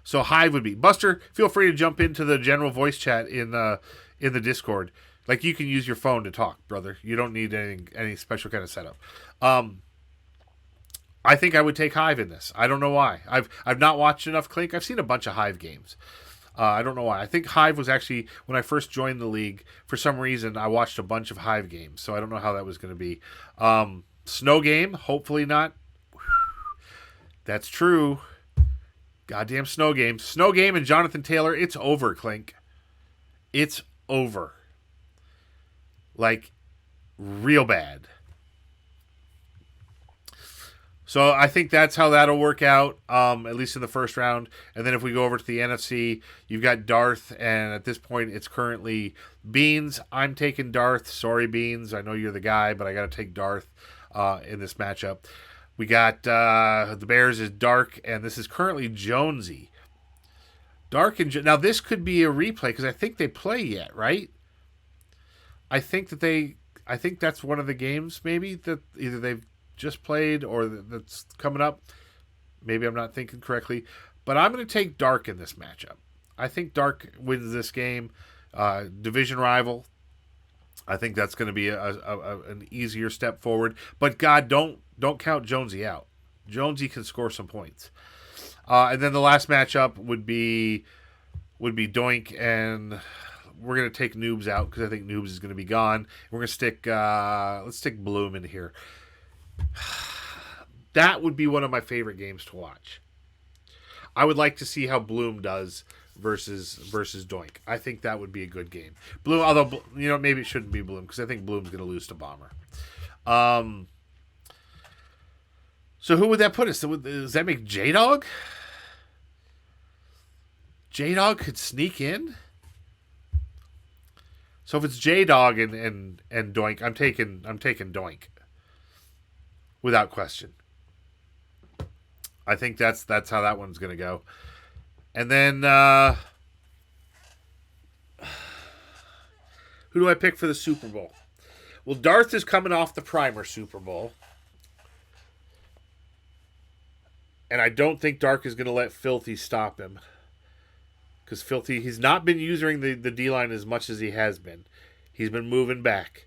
So Hive would be. Buster, feel free to jump into the general voice chat in the Discord. Like, you can use your phone to talk, brother. You don't need any special kind of setup. I think I would take Hive in this. I don't know why. I've not watched enough Clink. I've seen a bunch of Hive games. I don't know why. I think Hive was actually, when I first joined the league, for some reason, I watched a bunch of Hive games. So I don't know how that was going to be. Snow Game, hopefully not. That's true. Goddamn Snow Game. Snow Game and Jonathan Taylor, it's over, Clink. It's over. Like, real bad. So I think that's how that'll work out, at least in the first round. And then if we go over to the NFC, you've got Darth, and at this point it's currently Beans. I'm taking Darth. Sorry, Beans. I know you're the guy, but I got to take Darth in this matchup. We got the Bears is Dark, and this is currently Jonesy. Dark and now this could be a replay because I think they play yet, right? I think that's one of the games maybe that either they've just played or that's coming up. Maybe I'm not thinking correctly, But I'm going to take Dark in this matchup. I think Dark wins this game. Division rival. I think that's going to be an easier step forward. But God, don't count Jonesy out. Jonesy can score some points. And then the last matchup would be Doink, and we're going to take Noobs out because I think Noobs is going to be gone. We're going to stick let's stick Bloom in here. That would be one of my favorite games to watch. I would like to see how Bloom does versus Doink. I think that would be a good game. Bloom, although maybe it shouldn't be Bloom because I think Bloom's going to lose to Bomber. So who would that put us? Does that make J-Dog? J-Dog could sneak in? So if it's J-Dog and Doink, I'm taking Doink. Without question. I think that's how that one's going to go. And then who do I pick for the Super Bowl? Well, Darth is coming off the primer Super Bowl. And I don't think Dark is going to let Filthy stop him. Because Filthy, he's not been using the D-line as much as he has been. He's been moving back.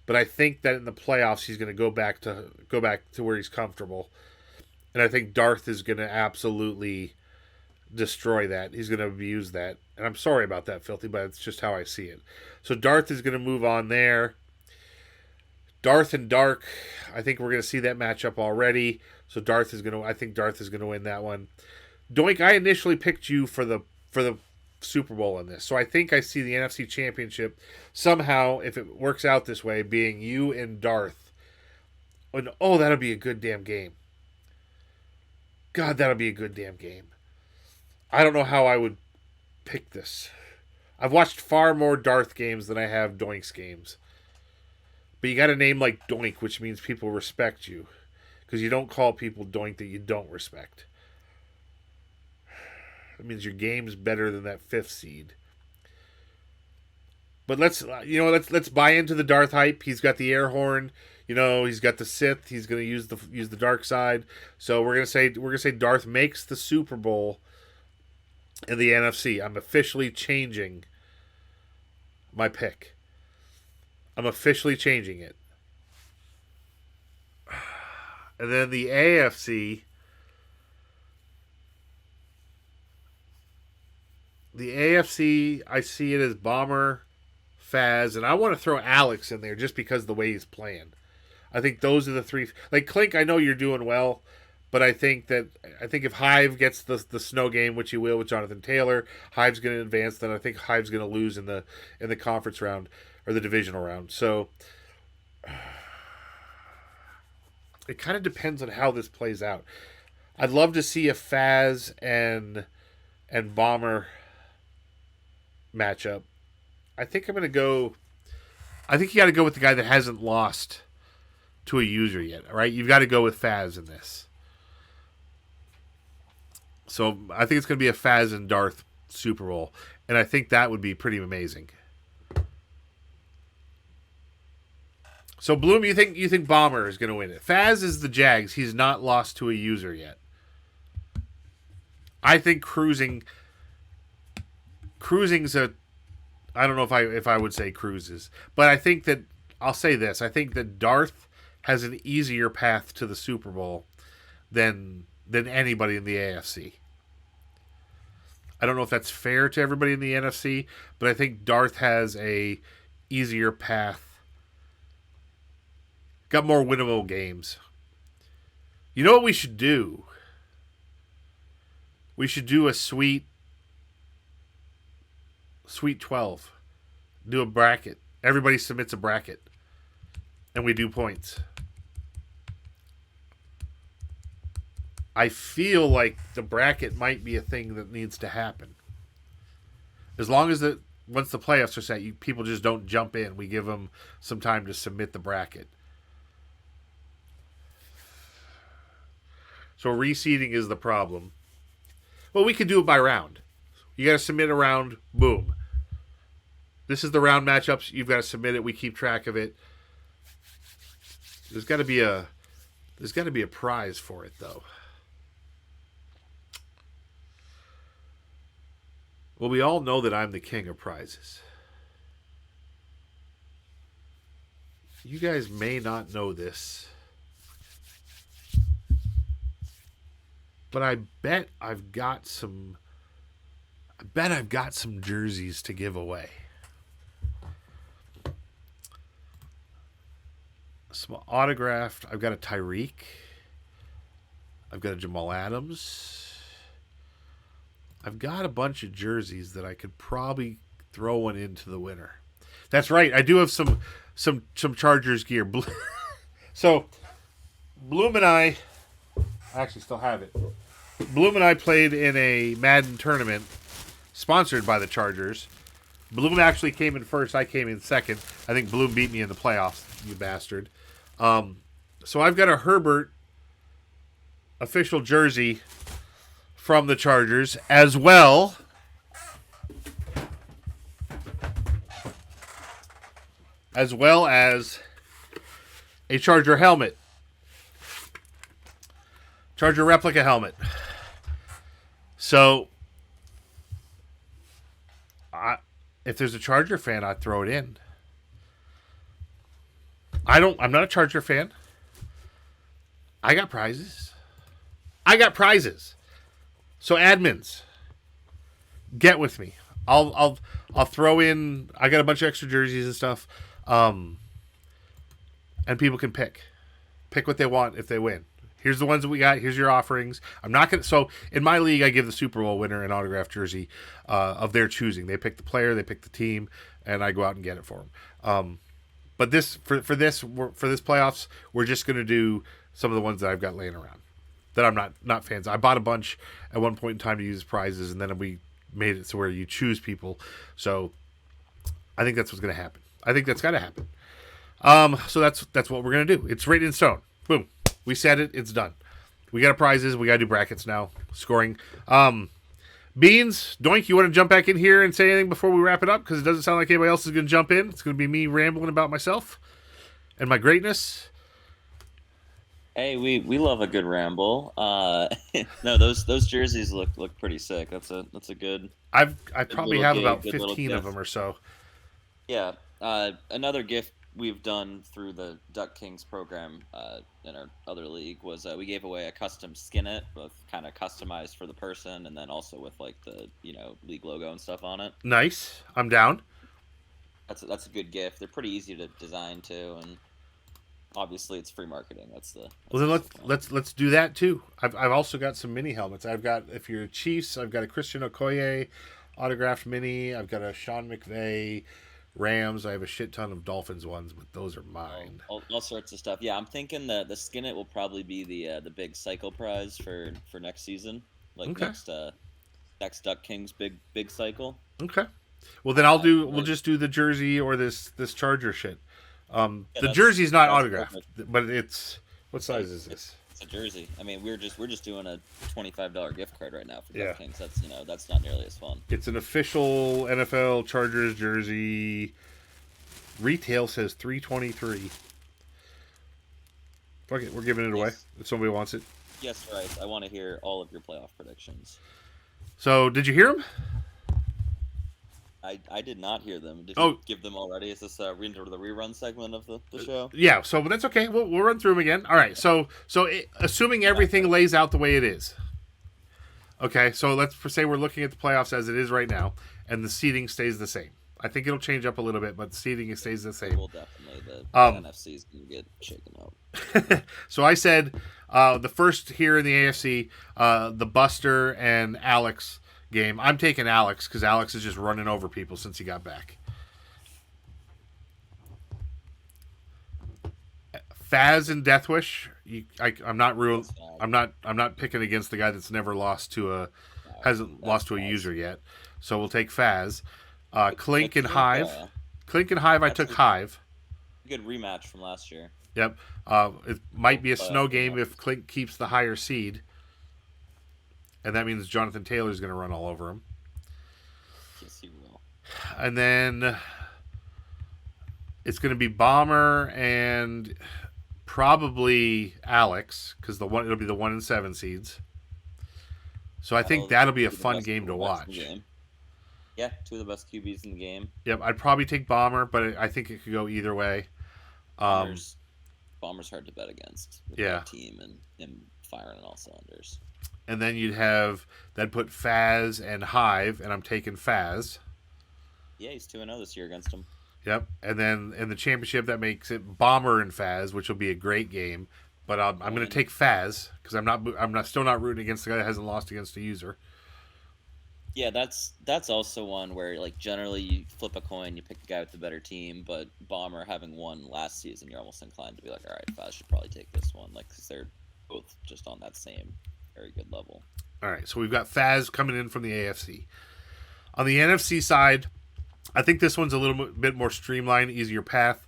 But I think that in the playoffs, he's going to go back to where he's comfortable. And I think Darth is going to absolutely destroy that. He's going to abuse that. And I'm sorry about that, Filthy, but it's just how I see it. So Darth is going to move on there. Darth and Dark, I think we're going to see that matchup already. So I think Darth is going to win that one. Doink, I initially picked you for the Super Bowl in this. So I think I see the NFC Championship somehow, if it works out this way, being you and Darth. And that'll be a good damn game. God, that'll be a good damn game. I don't know how I would pick this. I've watched far more Darth games than I have Doink's games. But you got a name like Doink, which means people respect you. Because you don't call people Doink that you don't respect. That means your game's better than that 5th seed. But let's buy into the Darth hype. He's got the air horn. He's got the Sith. He's going to use the dark side. So we're going to say Darth makes the Super Bowl in the NFC. I'm officially changing my pick. I'm officially changing it. And then the AFC. The AFC, I see it as Bomber, Faz, and I want to throw Alex in there just because of the way he's playing. I think those are the three. Like Clink, I know you're doing well, but I think if Hive gets the snow game, which he will with Jonathan Taylor, Hive's going to advance. Then I think Hive's going to lose in the conference round or the divisional round. So it kind of depends on how this plays out. I'd love to see a Faz and Bomber matchup. I think you got to go with the guy that hasn't lost to a user yet, right? You've got to go with Faz in this. So I think it's going to be a Faz and Darth Super Bowl, and I think that would be pretty amazing. So Bloom, you think Bomber is going to win it? Faz is the Jags. He's not lost to a user yet. I think cruising's I don't know if I would say cruises, but I think that I'll say this. I think that Darth has an easier path to the Super Bowl than anybody in the AFC. I don't know if that's fair to everybody in the NFC, but I think Darth has a easier path. Got more winnable games. You know what we should do? We should do a Sweet 12. Do a bracket. Everybody submits a bracket. And we do points. I feel like the bracket might be a thing that needs to happen. As long as once the playoffs are set, people just don't jump in. We give them some time to submit the bracket. So reseeding is the problem. Well, we could do it by round. You got to submit a round. Boom. This is the round matchups. You've got to submit it. We keep track of it. There's got to be a prize for it, though. Well, we all know that I'm the king of prizes. You guys may not know this, but I bet I've got some jerseys to give away. Some autographed. I've got a Tyreek. I've got a Jamal Adams. I've got a bunch of jerseys that I could probably throw one into the winner. That's right. I do have some Chargers gear. So Bloom and I actually still have it. Bloom and I played in a Madden tournament sponsored by the Chargers. Bloom actually came in first. I came in second. I think Bloom beat me in the playoffs, you bastard. So I've got a Herbert official jersey from the Chargers, as well as a Charger helmet. Charger replica helmet. So, if there's a Charger fan, I'd throw it in. I'm not a Charger fan. I got prizes. So admins, get with me. I'll throw in. I got a bunch of extra jerseys and stuff, and people can pick what they want if they win. Here's the ones that we got. Here's your offerings. I'm not gonna. So in my league, I give the Super Bowl winner an autographed jersey of their choosing. They pick the player, they pick the team, and I go out and get it for them. But this for this playoffs, we're just gonna do some of the ones that I've got laying around that I'm not fans. I bought a bunch at one point in time to use prizes, and then we made it so where you choose people. So I think that's what's gonna happen. I think that's gotta happen. So that's what we're gonna do. It's written in stone. Boom. We said it. It's done. We got prizes. We got to do brackets now. Scoring. Beans, Doink, you want to jump back in here and say anything before we wrap it up? Because it doesn't sound like anybody else is going to jump in. It's going to be me rambling about myself and my greatness. Hey, we love a good ramble. No, those jerseys look pretty sick. That's a good. I probably have about 15 of them or so. Yeah. Another gift we've done through the Duck Kings program in our other league was we gave away a custom skinnet, both kind of customized for the person and then also with like the league logo and stuff on it. Nice, I'm down. That's a good gift. They're pretty easy to design too, and obviously it's free marketing. Well then let's do that too. I've also got some mini helmets. I've got, if you're Chiefs, I've got a Christian Okoye autographed mini. I've got a Sean McVay Rams. I have a shit ton of Dolphins ones, but those are mine. All sorts of stuff. Yeah, I'm thinking the skinnet will probably be the big cycle prize for next season, like okay. next Duck Kings big cycle. Okay. Well then we'll just do the jersey or this Charger shit. The jersey's not autographed, perfect. But it's, what size is this? It's a jersey. I mean, we're just doing a $25 gift card right now for Duck Kings. That's not nearly as fun. It's an official NFL Chargers jersey. Retail says $323. Fuck it, we're giving it away if somebody wants it. Yes, right. I want to hear all of your playoff predictions. So, did you hear them? I did not hear them. Did you give them already? Is this the rerun segment of the show? Yeah, so but that's okay. We'll run through them again. All right, so assuming everything lays out the way it is. Okay, so let's say we're looking at the playoffs as it is right now, and the seeding stays the same. I think it'll change up a little bit, but the seeding stays the same. Well, definitely. The NFC is going to get shaken up. So I said the first here in the AFC, the Buster and Alex game. I'm taking Alex because Alex is just running over people since he got back. Faz and Deathwish. I'm not picking against the guy that's never lost to hasn't lost to a user yet. So we'll take Faz. Clink and Hive. I took Hive. Good rematch from last year. Yep. It might be a snow game if Clink keeps the higher seed. And that means Jonathan Taylor's going to run all over him. Yes, he will. And then it's going to be Bomber and probably Alex because it'll be the 1 and 7 seeds. So I think that'll be a fun game to watch. Yeah, two of the best QBs in the game. Yep, I'd probably take Bomber, but I think it could go either way. Bomber's hard to bet against with Yeah. that team and him firing on all cylinders. And then that'd put Faz and Hive, and I'm taking Faz. Yeah, he's 2-0 this year against him. Yep, and then in the championship, that makes it Bomber and Faz, which will be a great game. But I'm going to take Faz because I'm still not rooting against the guy that hasn't lost against a user. Yeah, that's also one where like generally you flip a coin, you pick the guy with the better team, but Bomber having won last season, you're almost inclined to be like, all right, Faz should probably take this one, like because they're both just on that same very good level. All right, so we've got Faz coming in from the AFC. On the NFC side, I think this one's a little bit more streamlined, easier path.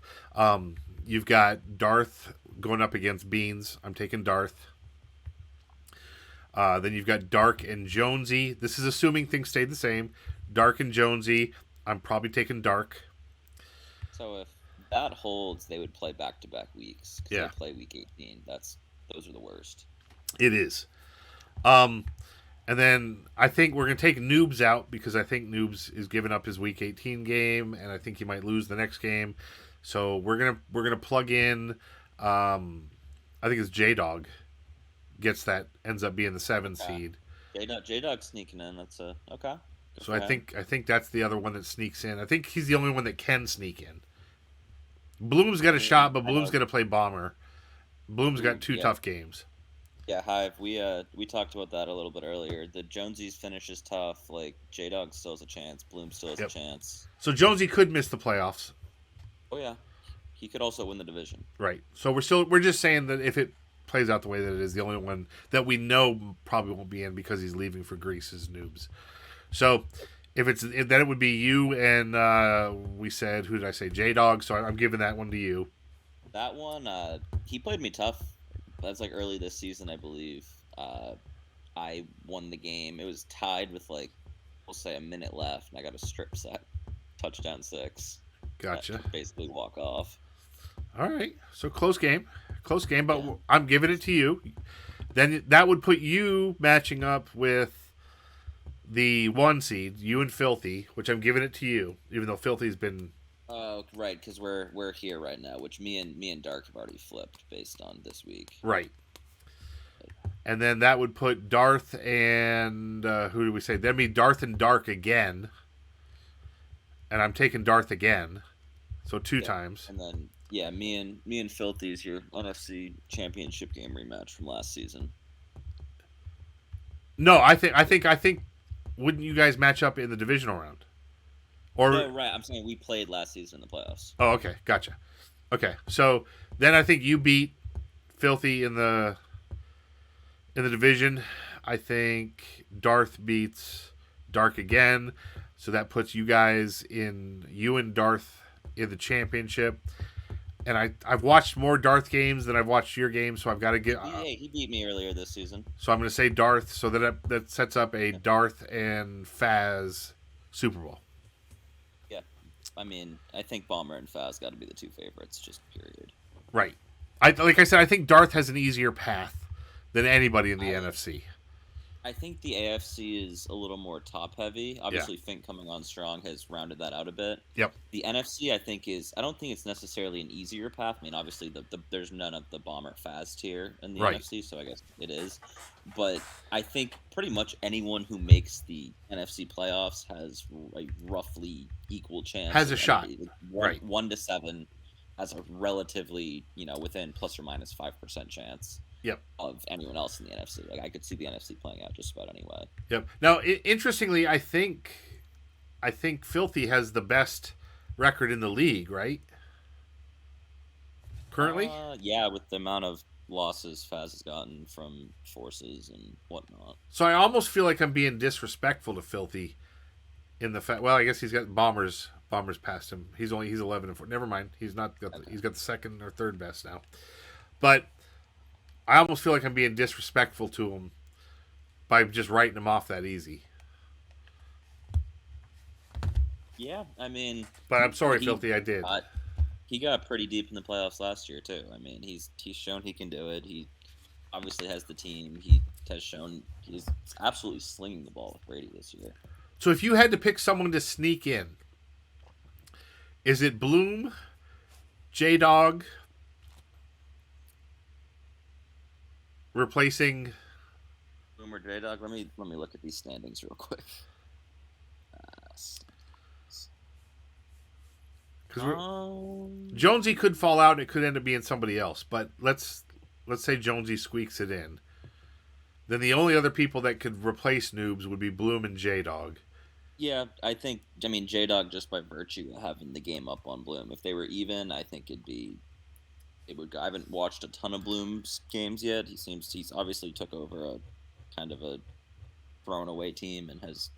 You've got Darth going up against Beans. I'm taking Darth. Then you've got Dark and Jonesy. This is assuming things stayed the same. Dark and Jonesy. I'm probably taking Dark. So if that holds, they would play back-to-back weeks. Yeah. They play week 18. Those are the worst. It is. And then I think we're going to take Noobs out because I think Noobs is giving up his week 18 game, and I think he might lose the next game. So we're gonna plug in. I think it's J-Dog ends up being the 7 seed. J-Dog sneaking in. That's okay. Good So for I him. think that's the other one that sneaks in. I think he's the only one that can sneak in. Bloom's got a shot, but Bloom's going to play Bomber. Bloom's got two tough games. Yeah, Hive. We talked about that a little bit earlier. The Jonesy's finish is tough. Like J-Dog still has a chance. Bloom still has a chance. So Jonesy could miss the playoffs. Oh yeah, he could also win the division. Right. So we're just saying that if it plays out the way that it is, the only one that we know probably won't be in because he's leaving for Greece is Noobs. So then it would be you and we said, who did I say? J-Dog. So I'm giving that one to you. That one, he played me tough. That's like early this season, I believe. I won the game. It was tied with we'll say a minute left, and I got a strip sack, touchdown 6. Gotcha. Basically walk off. All right. So close game, but I'm giving it to you. Then that would put you matching up with the 1 seed, you and Filthy, which I'm giving it to you, even though Filthy's been. Oh, right, because we're here right now, which me and Dark have already flipped based on this week. Right. And then that would put Darth and who do we say? That'd be Darth and Dark again. And I'm taking Darth again, so 2 times. And then me and Filthy's your NFC Championship game rematch from last season. No, I think. Wouldn't you guys match up in the divisional round? Or no, right. I'm saying we played last season in the playoffs. Oh, okay, gotcha. Okay, so then I think you beat Filthy in the division. I think Darth beats Dark again, so that puts you and Darth in the championship. And I've watched more Darth games than I've watched your games, so I've got to get. Yeah, he beat me earlier this season. So I'm going to say Darth, so that sets up a Darth and Faz Super Bowl. Yeah, I mean, I think Bomber and Faz got to be the 2 favorites, just period. Right. Like I said, I think Darth has an easier path than anybody in the NFC. I think the AFC is a little more top heavy. Obviously, Fink coming on strong has rounded that out a bit. Yep. The NFC, I don't think it's necessarily an easier path. I mean, obviously, there's none of the Bomber Faz tier in the NFC, so I guess it is. But I think pretty much anyone who makes the NFC playoffs has a roughly equal chance. Has a shot. Right. 1 to 7 has a relatively, within plus or minus 5% chance. Yep. Of anyone else in the NFC. I could see the NFC playing out just about anyway. Yep. Now, interestingly, I think Filthy has the best record in the league, right? Currently? Yeah, with the amount of losses Faz has gotten from forces and whatnot. So I almost feel like I'm being disrespectful to Filthy in the fact. Well, I guess he's got Bombers past him. He's 11-4. Never mind. He's not got he's got the 2nd or 3rd best now. But I almost feel like I'm being disrespectful to him by just writing him off that easy. Yeah, I mean... But I'm sorry, Filthy, I did. He got pretty deep in the playoffs last year, too. I mean, he's shown he can do it. He obviously has the team. He has shown he's absolutely slinging the ball with Brady this year. So if you had to pick someone to sneak in, is it Bloom, J-Dog, replacing Bloom or J-Dog? Let me look at these standings real quick. Jonesy could fall out and it could end up being somebody else, but let's say Jonesy squeaks it in. Then the only other people that could replace Noobs would be Bloom and J-Dog. Yeah, I mean, J-Dog, just by virtue of having the game up on Bloom. If they were even, I think it would go. I haven't watched a ton of Bloom's games yet. He's obviously took over a kind of a thrown away team and has,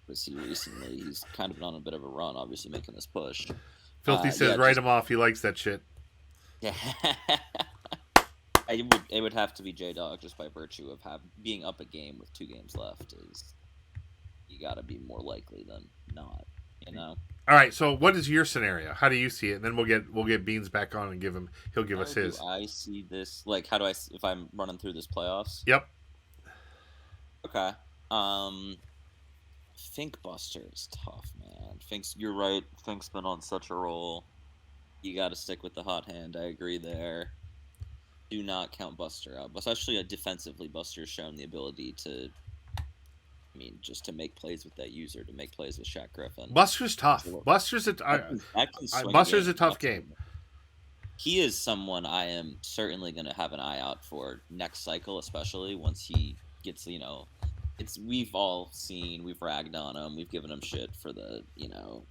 was he recently, he's kind of been on a bit of a run, obviously making this push. Filthy says write him off. He likes that shit. Yeah. It would have to be J-Dog just by virtue of being up a game with 2 games left. You got to be more likely than not, you know. All right, so what is your scenario? How do you see it? And then we'll get Beans back on and he'll give us his. I see this, like, if I'm running through this playoffs? Yep. Okay. Fink Buster is tough, man. You're right. Fink's been on such a roll. You got to stick with the hot hand. I agree there. Do not count Buster out, especially defensively. Buster's shown the ability to, just to make plays with that user, to make plays with Shaq Griffin. Buster's tough. Buster's a tough game. He is someone I am certainly going to have an eye out for next cycle, especially once he gets, we've all seen, we've ragged on him, we've given him shit for the, the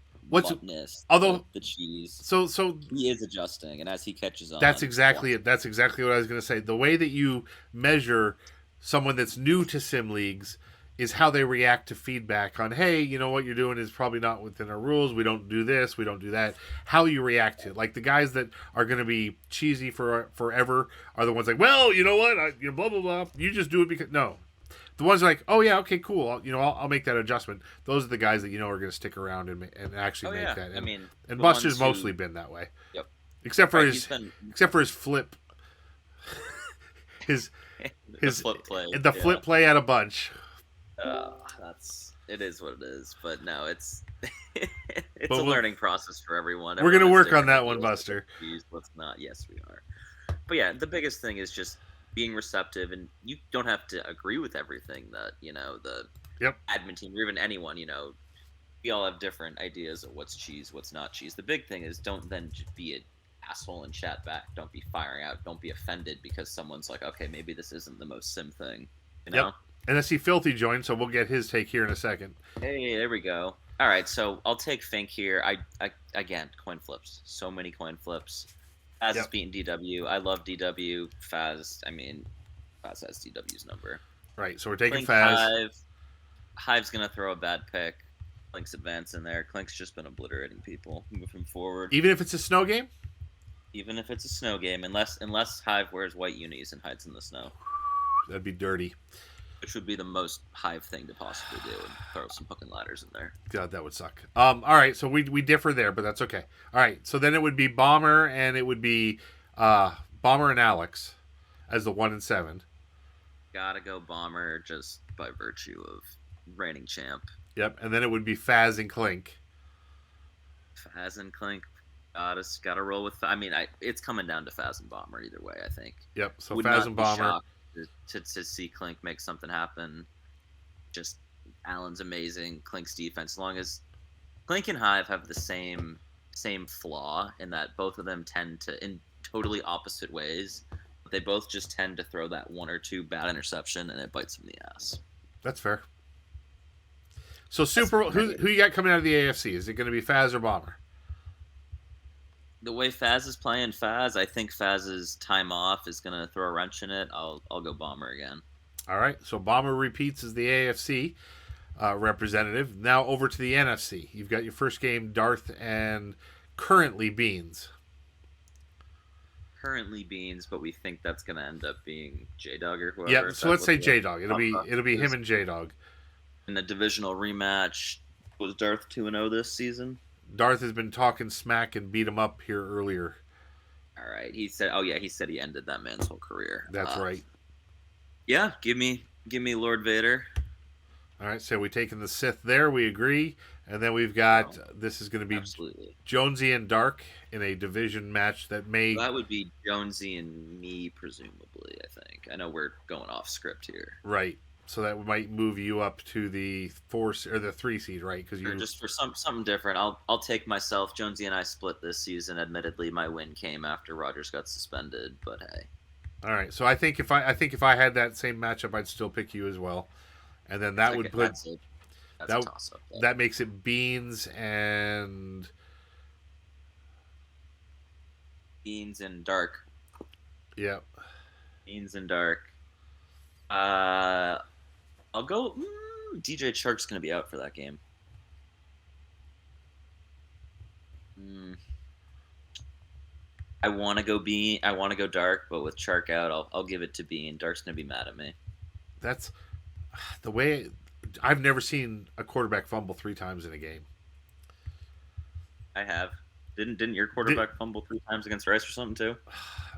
cheese. So he is adjusting, and as he catches on, that's exactly it. That's exactly what I was going to say. The way that you measure someone that's new to sim leagues is how they react to feedback on, hey, what you're doing is probably not within our rules. We don't do this. We don't do that. How you react to it. Like the guys that are going to be cheesy for forever are the ones like, well, you know what? Blah, blah, blah. You just do it because, no. The ones like, oh yeah, okay, cool. I'll make that adjustment. Those are the guys that are going to stick around and actually make that. And Buster's mostly been that way. Yep. Except for his flip. his flip play. The flip play at a bunch. It is what it is. But no, it's a learning process for everyone. We're going to work on that one, Buster. Let's not. Yes, we are. But yeah, the biggest thing is just being receptive, and you don't have to agree with everything that the admin team or even anyone. We all have different ideas of what's cheese, what's not cheese. The big thing is don't then just be an asshole and chat back. Don't be firing out. Don't be offended because someone's like, okay, maybe this isn't the most sim thing. Yep. And I see Filthy joined, so we'll get his take here in a second. Hey, there we go. All right, so I'll take Fink here. I again, coin flips. So many coin flips. Faz is beating DW. I love DW. Faz has DW's number. Right, so we're taking Clink, Faz. Hive's going to throw a bad pick. Clink's advancing there. Clink's just been obliterating people. Moving forward. Even if it's a snow game? Even if it's a snow game. Unless Hive wears white unis and hides in the snow. That'd be dirty. Which would be the most Hive thing to possibly do, and throw some hook and ladders in there. God, that would suck. All right, so we differ there, but that's okay. All right, so then it would be Bomber, and it would be Bomber and Alex as the 1 and 7. Gotta go Bomber just by virtue of reigning champ. Yep, and then it would be Faz and Clink. Faz and Clink. Gotta roll with. It's coming down to Faz and Bomber either way. I think. Yep. So Faz and Bomber. To see Clink make something happen. Just Allen's amazing. Clink's defense, as long as Clink and Hive have the same flaw in that both of them tend to, in totally opposite ways, they both just tend to throw that 1 or 2 bad interception and it bites them in the ass. That's fair. So who you got coming out of the AFC? Is it going to be Faz or Bomber? The way Faz is playing Faz, I think Faz's time off is going to throw a wrench in it. I'll go Bomber again. All right, so Bomber repeats as the AFC representative. Now over to the NFC. You've got your first game, Darth and currently Beans. Currently Beans, but we think that's going to end up being J-Dog or whoever. Yeah, so let's say J-Dog. It'll be him and J-Dog. In the divisional rematch, was Darth 2-0 this season? Darth has been talking smack and beat him up here earlier. All right. He said he ended that man's whole career. That's right. Yeah, give me Lord Vader. All right, so we taking the Sith there. We agree, and then we've got this is going to be Jonesy and Dark in a division match that may. That would be Jonesy and me, presumably. I think. I know we're going off script here. Right. So that might move you up to the 4 or the 3 seed, right? Because you just for something different. I'll take myself. Jonesy and I split this season. Admittedly, my win came after Rogers got suspended, but hey. All right. So I think if I had that same matchup, I'd still pick you as well, and then that would put that makes it Beans and Dark. Yeah. Beans and Dark. I'll go. DJ Chark's gonna be out for that game. I want to go Bean. I want to go Dark, but with Chark out, I'll give it to Bean. Dark's gonna be mad at me. That's the way. I've never seen a quarterback fumble 3 times in a game. I have. Didn't your quarterback fumble 3 times against Rice or something too?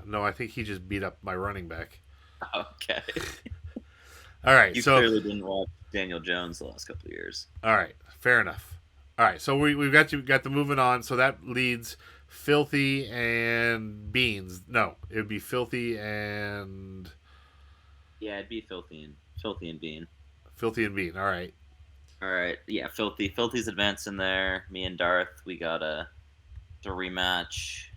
No, I think he just beat up my running back. Okay. All right. You so clearly didn't watch Daniel Jones the last couple of years. All right. Fair enough. All right. So we've got the moving on. So that leads Filthy and Beans. No, it would be Filthy and. Yeah, it'd be Filthy and Bean. Filthy and Bean. All right. All right. Yeah, Filthy. Filthy's advancing there. Me and Darth, we got a rematch.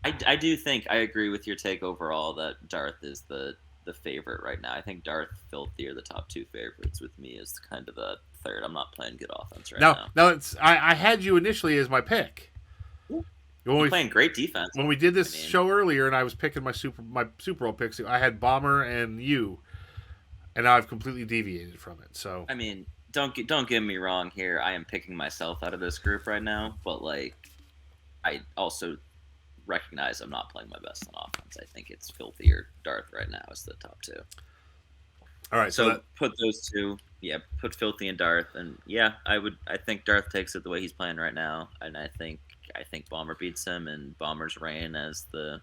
I do think I agree with your take overall that Darth is the favorite right now. I think Darth, Filthy are the top 2 favorites with me as kind of the third. I'm not playing good offense right now. No, it's I had you initially as my pick. You're playing great defense. When we did this show earlier, and I was picking my Super Bowl picks, I had Bomber and you, and now I've completely deviated from it. So I mean, don't get me wrong here. I am picking myself out of this group right now, but I also recognize I'm not playing my best on offense. I think it's Filthy or Darth right now as the top 2. All right, so put those 2. Yeah, put Filthy and Darth, and yeah, I think Darth takes it the way he's playing right now, and I think Bomber beats him, and Bomber's reign as the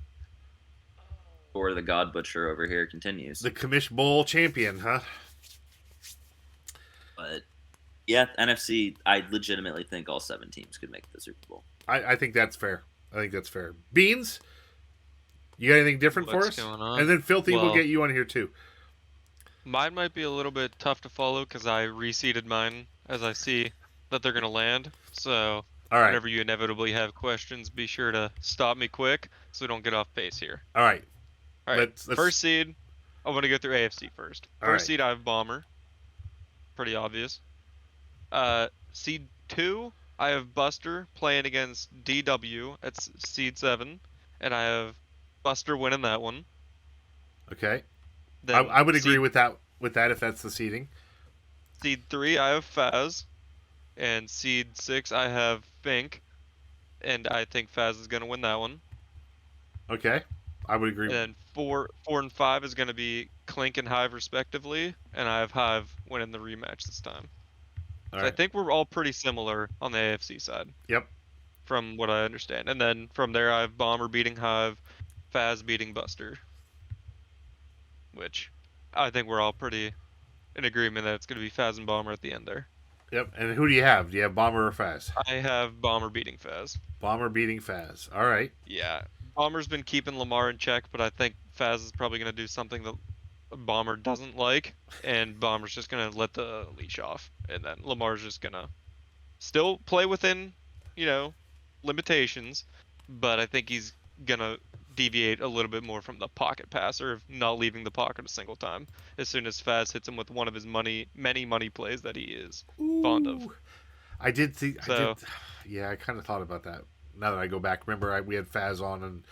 God Butcher over here continues. The Commish Bowl champion, huh? But yeah, NFC, I legitimately think all 7 teams could make the Super Bowl. I think that's fair. Beans, you got anything different for us? Going on? And then Filthy, we'll get you on here too. Mine might be a little bit tough to follow because I reseeded mine as I see that they're going to land. So whenever you inevitably have questions, be sure to stop me quick so we don't get off base here. All right. Let's... First seed, I want to go through AFC first. First seed, I have Bomber. Pretty obvious. Seed 2, I have Buster playing against DW at seed 7, and I have Buster winning that one. Okay. I would agree with that if that's the seeding. Seed 3, I have Faz, and seed 6, I have Fink, and I think Faz is going to win that one. Okay, I would agree. And then 4 and 5 is going to be Clink and Hive respectively, and I have Hive winning the rematch this time. So I think we're all pretty similar on the AFC side. Yep. From what I understand. And then from there I have Bomber beating Hive, Faz beating Buster. Which I think we're all pretty in agreement that it's going to be Faz and Bomber at the end there. Yep. And who do you have? Do you have Bomber or Faz? I have Bomber beating Faz. Bomber beating Faz. All right. Yeah. Bomber's been keeping Lamar in check, but I think Faz is probably going to do something that Bomber doesn't like, and Bomber's just going to let the leash off. And then Lamar's just going to still play within, limitations, but I think he's going to deviate a little bit more from the pocket passer of not leaving the pocket a single time as soon as Faz hits him with one of his many money plays that he is fond of. I did think, yeah, I kind of thought about that. Now that I go back, remember we had Faz on, and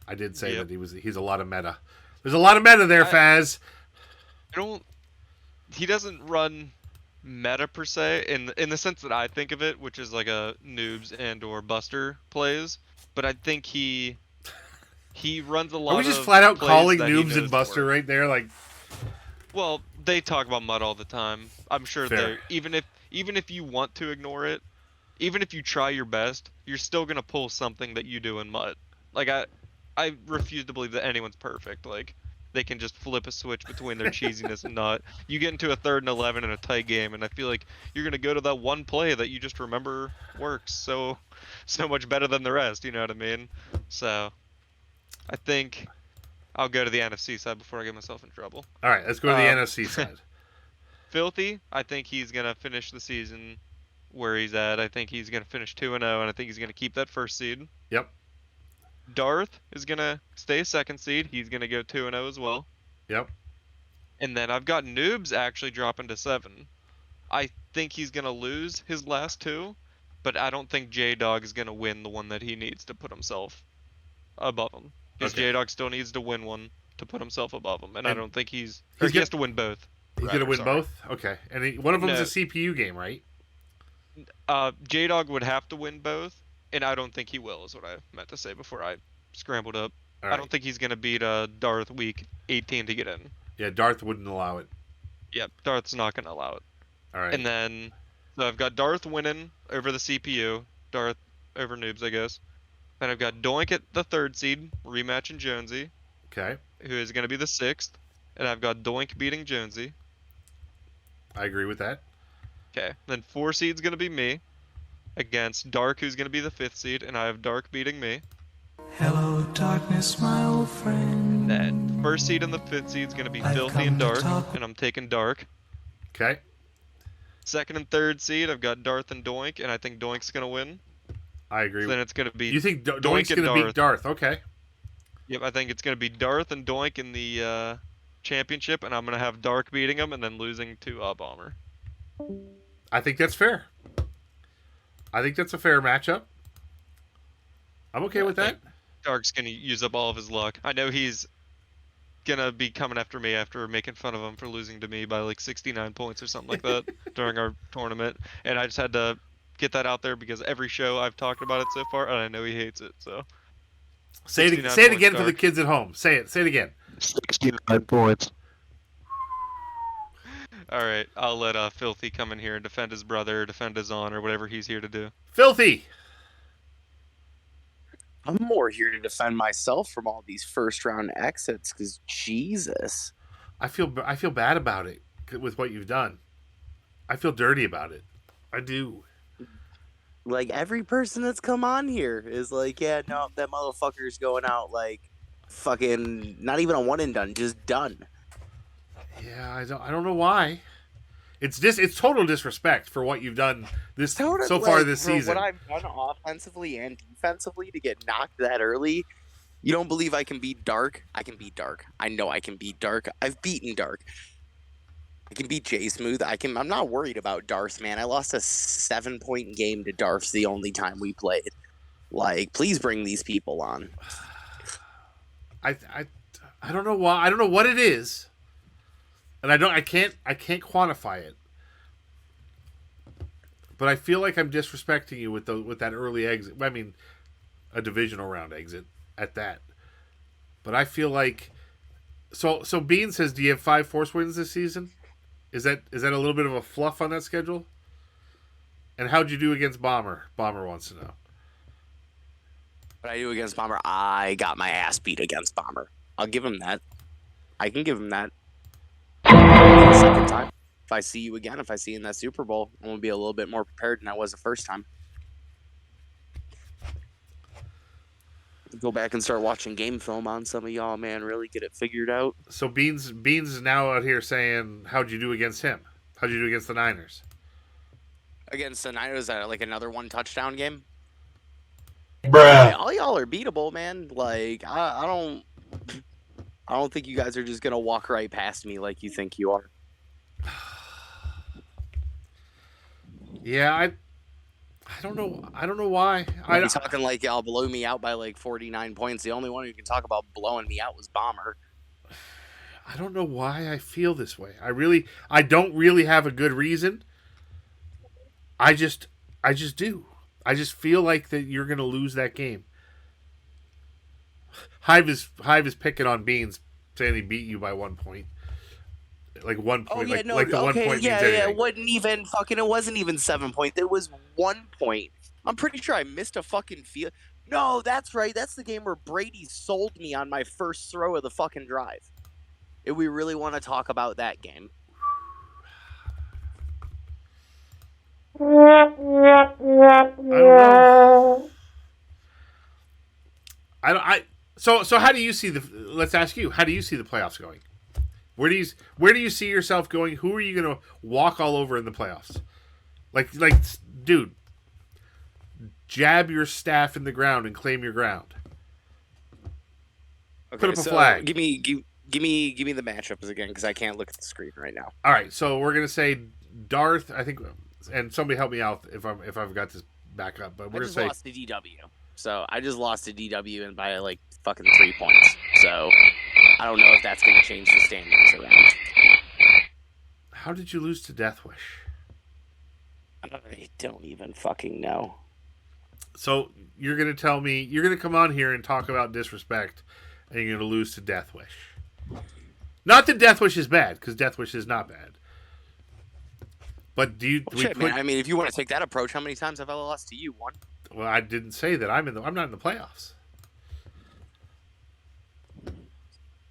I did say that he's a lot of meta. There's a lot of meta there, Faz. He doesn't run meta per se in the sense that I think of it, which is like a noobs and or Buster plays. But I think he runs a lot. Are we just of flat out plays calling that he noobs and knows Buster work. right there? Like, well, they talk about mud all the time. I'm sure they even if you want to ignore it, even if you try your best, you're still gonna pull something that you do in mud. Like I refuse to believe that anyone's perfect. Like they can just flip a switch between their cheesiness and not. You get into a 3rd and 11 in a tight game, and I feel like you're gonna go to that one play that you just remember works so much better than the rest. You know what I mean? So I think I'll go to the NFC side before I get myself in trouble. All right, let's go to the NFC side. Filthy, I think he's gonna finish the season where he's at. I think he's gonna finish 2-0, and I think he's gonna keep that 1st seed. Yep. Darth is gonna stay 2nd seed. He's gonna go 2-0 as well. Yep. And then I've got Noobs actually dropping to 7. I think he's gonna lose his last 2, but I don't think J-Dog is gonna win the one that he needs to put himself above him. Because J-Dog still needs to win one to put himself above him, and I don't think he has to win both. He's gonna win both. Okay, and one of them is a CPU game, right? J-Dog would have to win both. And I don't think he will, is what I meant to say before I scrambled up. Right. I don't think he's going to beat Darth week 18 to get in. Yeah, Darth wouldn't allow it. Yep, Darth's not going to allow it. All right. And then, so I've got Darth winning over the CPU. Darth over Noobs, I guess. Then I've got Doink at the 3rd seed, rematching Jonesy. Okay. Who is going to be the 6th. And I've got Doink beating Jonesy. I agree with that. Okay. Then 4 seed's going to be me. Against Dark, who's going to be the 5th seed, and I have Dark beating me. Hello, darkness, my old friend. Then 1st seed and the 5th seed is going to be Filthy and Dark, and I'm taking Dark. Okay. 2nd and 3rd seed, I've got Darth and Doink, and I think Doink's going to win. I agree. So then it's going to be. You think Doink's going to beat Darth? Okay. Yep, I think it's going to be Darth and Doink in the championship, and I'm going to have Dark beating him and then losing to Bomber. I think that's fair. I think that's a fair matchup. I'm okay with that. Dark's going to use up all of his luck. I know he's going to be coming after me after making fun of him for losing to me by like 69 points or something like that during our tournament. And I just had to get that out there because every show I've talked about it so far, and I know he hates it. So say it again Dark. for the kids at home. Say it again. 69 points. All right, I'll let Filthy come in here and defend his brother, defend his honor, whatever he's here to do. Filthy! I'm more here to defend myself from all these first-round exits, because Jesus. I feel bad about it with what you've done. I feel dirty about it. I do. Like, every person that's come on here is like, yeah, no, that motherfucker's going out, like, fucking, not even a one and done, just done. Yeah, I don't know why. It's total disrespect for what you've done so far this season. What I've done offensively and defensively to get knocked that early, you don't believe I can beat Dark? I can beat Dark. I know I can beat Dark. I've beaten Dark. I can beat J Smooth. I'm not worried about Darth, man. I lost a 7-point game to Darth the only time we played. Like, please bring these people on. I don't know why. I don't know what it is. And I can't quantify it. But I feel like I'm disrespecting you with that early exit. I mean, a divisional round exit at that. But I feel like so Bean says, do you have 5 force wins this season? Is that a little bit of a fluff on that schedule? And how'd you do against Bomber? Bomber wants to know. What I do against Bomber, I got my ass beat against Bomber. I'll give him that. I can give him that. The second time. If I see you again, if I see you in that Super Bowl, I'm going to be a little bit more prepared than I was the first time. Go back and start watching game film on some of y'all, man. Really get it figured out. So Beans is now out here saying, how'd you do against him? How'd you do against the Niners? Against the Niners, like another 1 touchdown game? Bruh. All y'all are beatable, man. Like, I don't think you guys are just going to walk right past me like you think you are. Yeah, I don't know. I don't know why. I'm talking like y'all blow me out by like 49 points. The only one who can talk about blowing me out was Bomber. I don't know why I feel this way. I don't really have a good reason. I just do. I just feel like that you're going to lose that game. Hive is picking on Beans, saying he beat you by 1 point. Like 1 point. Oh, yeah, like the 1 point means anything. It wasn't even 7 points. It was 1 point. I'm pretty sure I missed a fucking field. No, that's right. That's the game where Brady sold me on my first throw of the fucking drive. if we really want to talk about that game. So how do you see let's ask you, how do you see the playoffs going? Where do you see yourself going? Who are you going to walk all over in the playoffs? Like dude, jab your staff in the ground and claim your ground. Okay, Put up a flag. Give me the matchups again, because I can't look at the screen right now. All right, so we're going to say Darth, I think, and somebody help me out if I've got this back up, but we're going to say lost to DW. So I just lost to DW and by like fucking 3 points. So I don't know if that's going to change the standings around. How did you lose to Deathwish? I don't even fucking know. So you're going to tell me, you're going to come on here and talk about disrespect, and you're going to lose to Deathwish. Not that Deathwish is bad, because Deathwish is not bad. But do you? Man, I mean, if you want to take that approach, how many times have I lost to you? One. Well, I didn't say that. I'm not in the playoffs.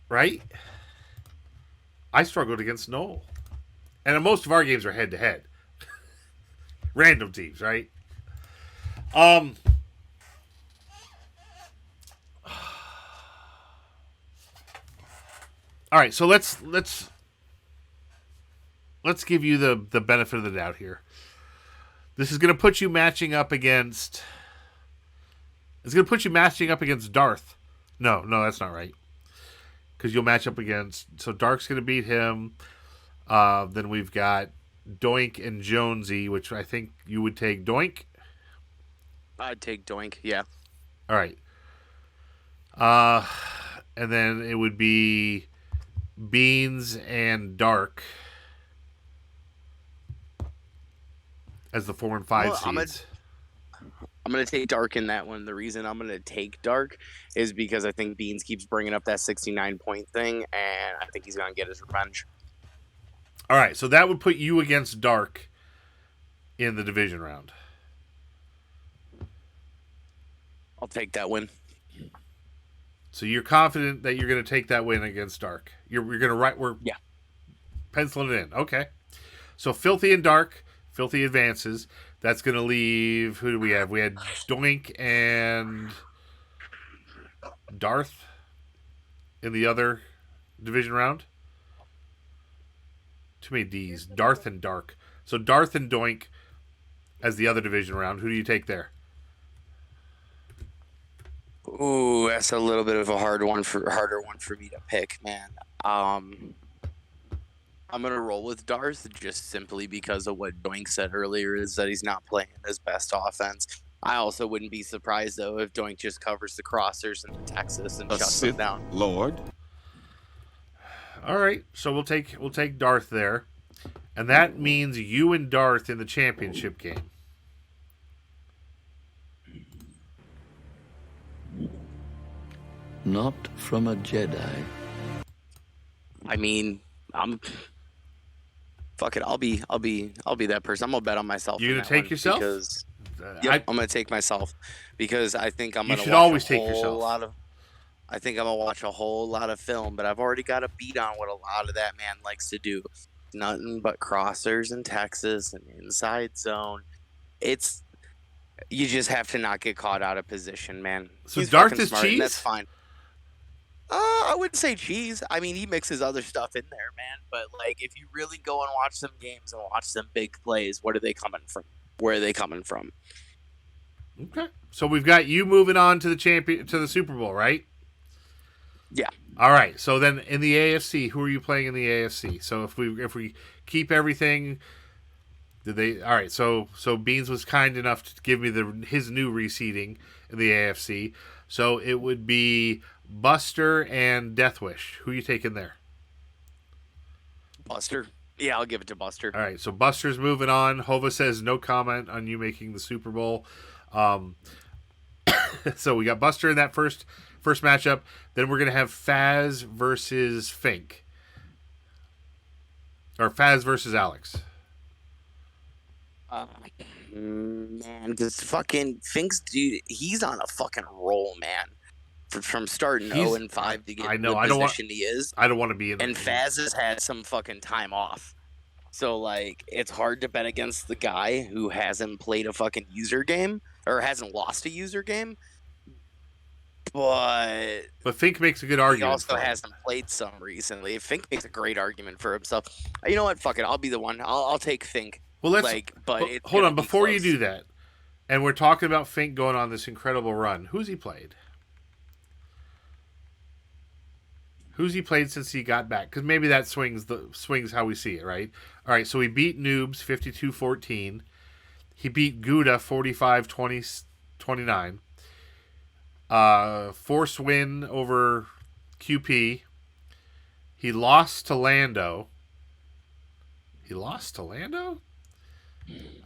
Right? I struggled against Noel. And most of our games are head to head. Random teams, right? All right, so let's give you the benefit of the doubt here. This is going to put you matching up against... It's going to put you matching up against Darth. No, that's not right. Because you'll match up against... So Dark's going to beat him. Then we've got Doink and Jonesy, which I think you would take Doink. I'd take Doink, yeah. All right. And then it would be Beans and Dark as the 4 and 5 seeds. I'm gonna take Dark in that one. The reason I'm gonna take Dark is because I think Beans keeps bringing up that 69-point thing, and I think he's gonna get his revenge. All right, so that would put you against Dark in the division round. I'll take that win. So you're confident that you're going to take that win against Dark. You're going to write. We're penciling it in. Okay. So Filthy and Dark. Filthy advances. That's going to leave. Who do we have? We had Doink and Darth in the other division round. Too many D's. Darth and Dark. So Darth and Doink as the other division round. Who do you take there? Ooh, that's a little bit of a harder one for me to pick, man. I'm gonna roll with Darth just simply because of what Doink said earlier, is that he's not playing his best offense. I also wouldn't be surprised though if Doink just covers the crossers in Texas and shuts them down. Lord. All right, so we'll take Darth there, and that means you and Darth in the championship game. Not from a Jedi. I mean, fuck it. I'll be that person. I'm gonna bet on myself. You're gonna take yourself? Because, I'm gonna take myself because I think I'm gonna. You should watch always a take whole yourself. Lot of, I think I'm gonna watch a whole lot of film, but I've already got a beat on what a lot of that man likes to do. Nothing but crossers in Texas and inside zone. You just have to not get caught out of position, man. So He's Darth fucking is smart, and cheese? that's fine. I wouldn't say cheese. I mean, he mixes other stuff in there, man. But like, if you really go and watch some games and watch some big plays, what are they coming from? Where are they coming from? Okay. So we've got you moving on to the Super Bowl, right? Yeah. All right. So then in the AFC, who are you playing in the AFC? So if we keep everything, all right. So Beans was kind enough to give me his new reseeding in the AFC. So it would be Buster and Deathwish. Who are you taking there? Buster. Yeah, I'll give it to Buster. All right, so Buster's moving on. Hova says no comment on you making the Super Bowl. So we got Buster in that first matchup. Then we're going to have Faz versus Fink. Or Faz versus Alex. Man, this fucking Fink's dude, he's on a fucking roll, man. from starting He's- 0-5 to get I know. the I don't want. position he is. I don't want to be in. And Faz has had some fucking time off. So, like, it's hard to bet against the guy who hasn't played a fucking user game or hasn't lost a user game. But Fink makes a good he argument. also for him. hasn't played some recently. Fink makes a great argument for himself. You know what? Fuck it. I'll be the one. I'll take Fink. Well, let's. But it's hold gonna on be before you close. do that, and we're talking about Fink going on this incredible run. Who's he played? Who's he played since he got back? Because maybe that swings how we see it, right? All right, so he beat Noobs 52-14. He beat Gouda 45-29. Force win over QP. He lost to Lando. He lost to Lando?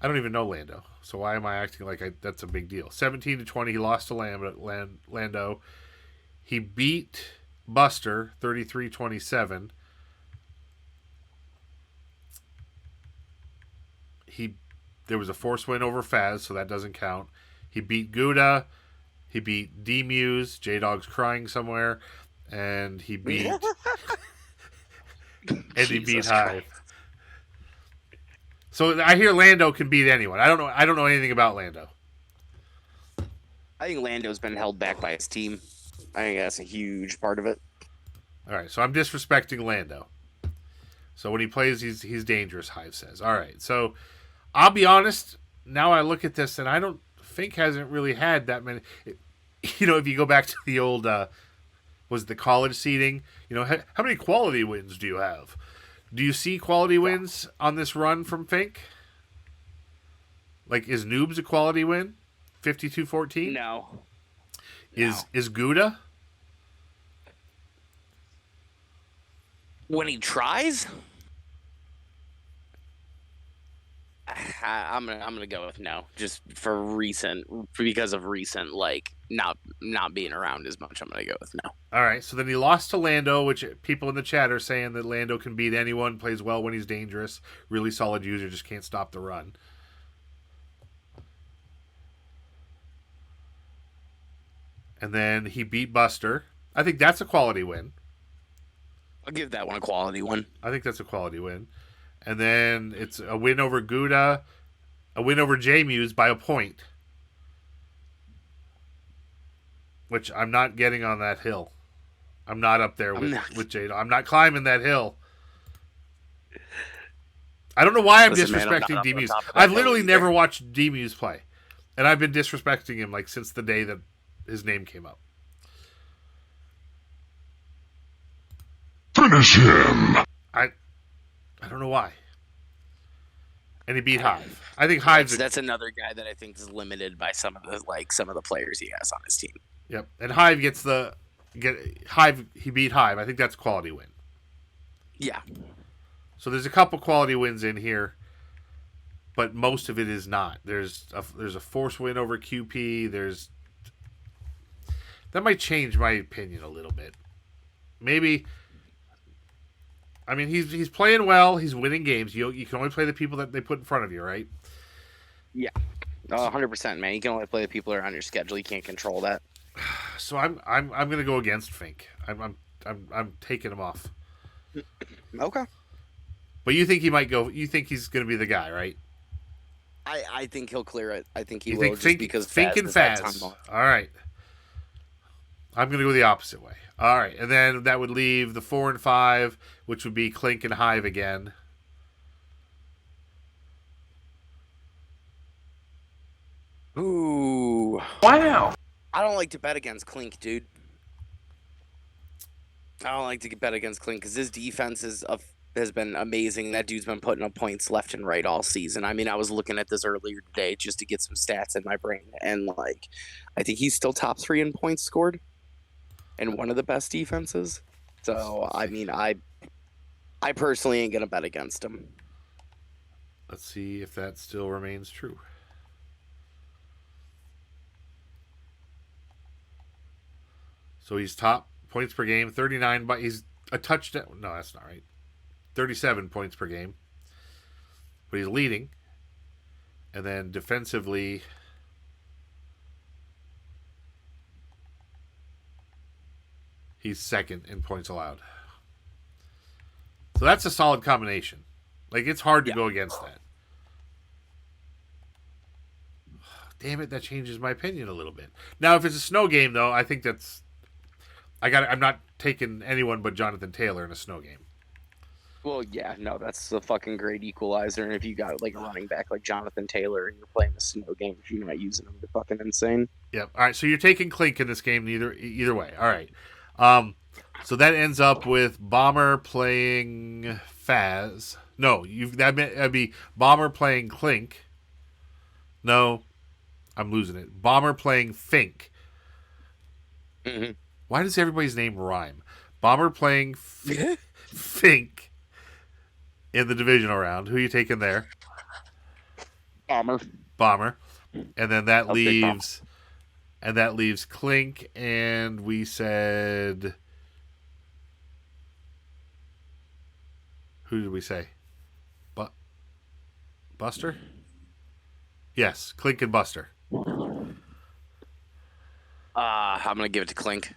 I don't even know Lando. So why am I acting like that's a big deal? 17-20, he lost to Lando. He beat Buster 33-27. There was a force win over Faz, so that doesn't count. He beat Gouda. He beat D-Muse. J-Dog's crying somewhere. And he beat he beat Hive. So I hear Lando can beat anyone. I don't know anything about Lando. I think Lando's been held back by his team. I think that's a huge part of it. All right, so I'm disrespecting Lando. So when he plays, he's dangerous, Hive says. All right, so I'll be honest. Now I look at this, and Fink hasn't really had that many. You know, if you go back to the old, was the college seeding, you know, how many quality wins do you have? Do you see quality wins on this run from Fink? Like, is Noobs a quality win? 52-14? No. Is Gouda? When he tries, I'm gonna go with no, just because of recent like not being around as much. I'm gonna go with no. All right, so then he lost to Lando, which people in the chat are saying that Lando can beat anyone, plays well when he's dangerous, really solid user, just can't stop the run. And then he beat Buster. I think that's a quality win. I'll give that one a quality win. I think that's a quality win. And then it's a win over Gouda, a win over J-Muse by a point. Which I'm not getting on that hill. I'm not up there with Jade. I'm not climbing that hill. I don't know why I'm disrespecting D-Muse. I've literally never watched D-Muse play. And I've been disrespecting him like since the day that his name came up. Finish him. I don't know why. And he beat Hive. I think Hive's that's another guy that I think is limited by some of the players he has on his team. Yep. And Hive he beat Hive. I think that's a quality win. Yeah. So there's a couple quality wins in here, but most of it is not. There's a force win over QP. That might change my opinion a little bit. Maybe. I mean, he's playing well. He's winning games. You can only play the people that they put in front of you, right? Yeah, 100%, man. You can only play the people that are on your schedule. You can't control that. So I'm gonna go against Fink. I'm taking him off. Okay. But you think he might go? You think he's gonna be the guy, right? I think he'll clear it. I think he You will. think Just Fink, because Fink and Faz. All right. I'm gonna go the opposite way. All right, and then that would leave the 4 and 5, which would be Clink and Hive again. Ooh. Wow. I don't like to bet against Clink, dude. I don't like to bet against Clink because his defense has been amazing. That dude's been putting up points left and right all season. I mean, I was looking at this earlier today just to get some stats in my brain, and I think he's still top 3 in points scored. And one of the best defenses. So, I mean, I personally ain't going to bet against him. Let's see if that still remains true. So he's top points per game, 39, but he's a touchdown. No, that's not right. 37 points per game. But he's leading. And then defensively... He's second in points allowed. So that's a solid combination. Like, it's hard to go against that. Damn it, that changes my opinion a little bit. Now, if it's a snow game, though, I think that's... I'm not taking anyone but Jonathan Taylor in a snow game. Well, yeah, no, that's a fucking great equalizer. And if you got like a running back like Jonathan Taylor and you're playing a snow game, if you're not using him, you're fucking insane. Yep. All right, so you're taking Clink in this game either way. All right. So that ends up with Bomber playing Faz. No, that'd be Bomber playing Clink. No, I'm losing it. Bomber playing Fink. Mm-hmm. Why does everybody's name rhyme? Bomber playing Fink in the divisional round. Who are you taking there? Bomber. And then that leaves Clink, and we said, who did we say? Buster? Yes, Clink and Buster. I'm gonna give it to Clink.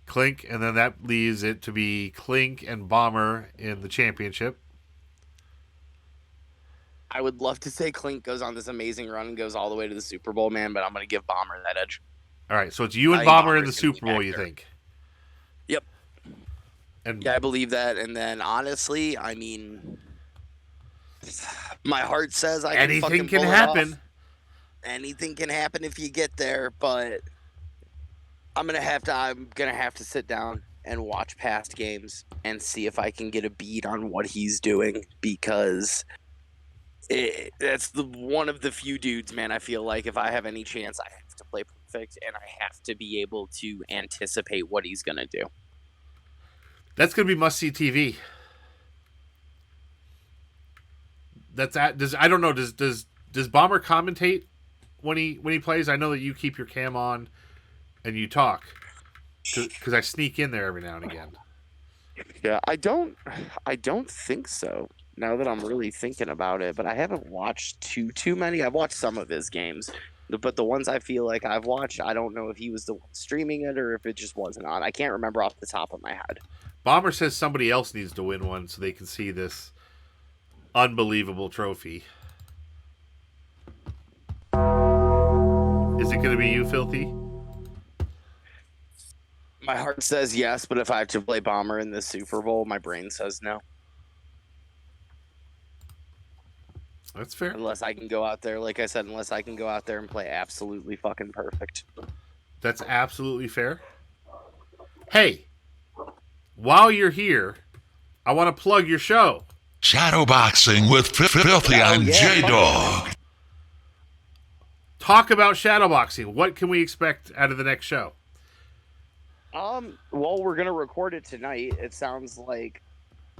Clink, and then that leaves it to be Clink and Bomber in the championship. I would love to say Clink goes on this amazing run and goes all the way to the Super Bowl, man, but I'm going to give Bomber that edge. All right, so it's you and Bomber in the Super Bowl, you think? Yep. And yeah, I believe that. And then, honestly, I mean, my heart says I can anything fucking can pull it happen. off. Anything can happen if you get there, but I'm gonna have to sit down and watch past games and see if I can get a beat on what he's doing, because that's one of the few dudes, man. I feel like if I have any chance, I have to play perfect, and I have to be able to anticipate what he's gonna do. That's gonna be must-see TV. I don't know. Does Bomber commentate when he plays? I know that you keep your cam on and you talk, because I sneak in there every now and again. Yeah, I don't think so. Now that I'm really thinking about it, but I haven't watched too many. I've watched some of his games, but the ones I feel like I've watched, I don't know if he was the one streaming it or if it just wasn't on. I can't remember off the top of my head. Bomber says somebody else needs to win one so they can see this unbelievable trophy. Is it going to be you, Filthy? My heart says yes, but if I have to play Bomber in the Super Bowl, my brain says no. That's fair. Unless I can go out there, like I said, and play absolutely fucking perfect. That's absolutely fair. Hey, while you're here, I want to plug your show. Shadowboxing with Filthy and J-Dog. Talk about shadowboxing. What can we expect out of the next show? Well, we're gonna record it tonight. It sounds like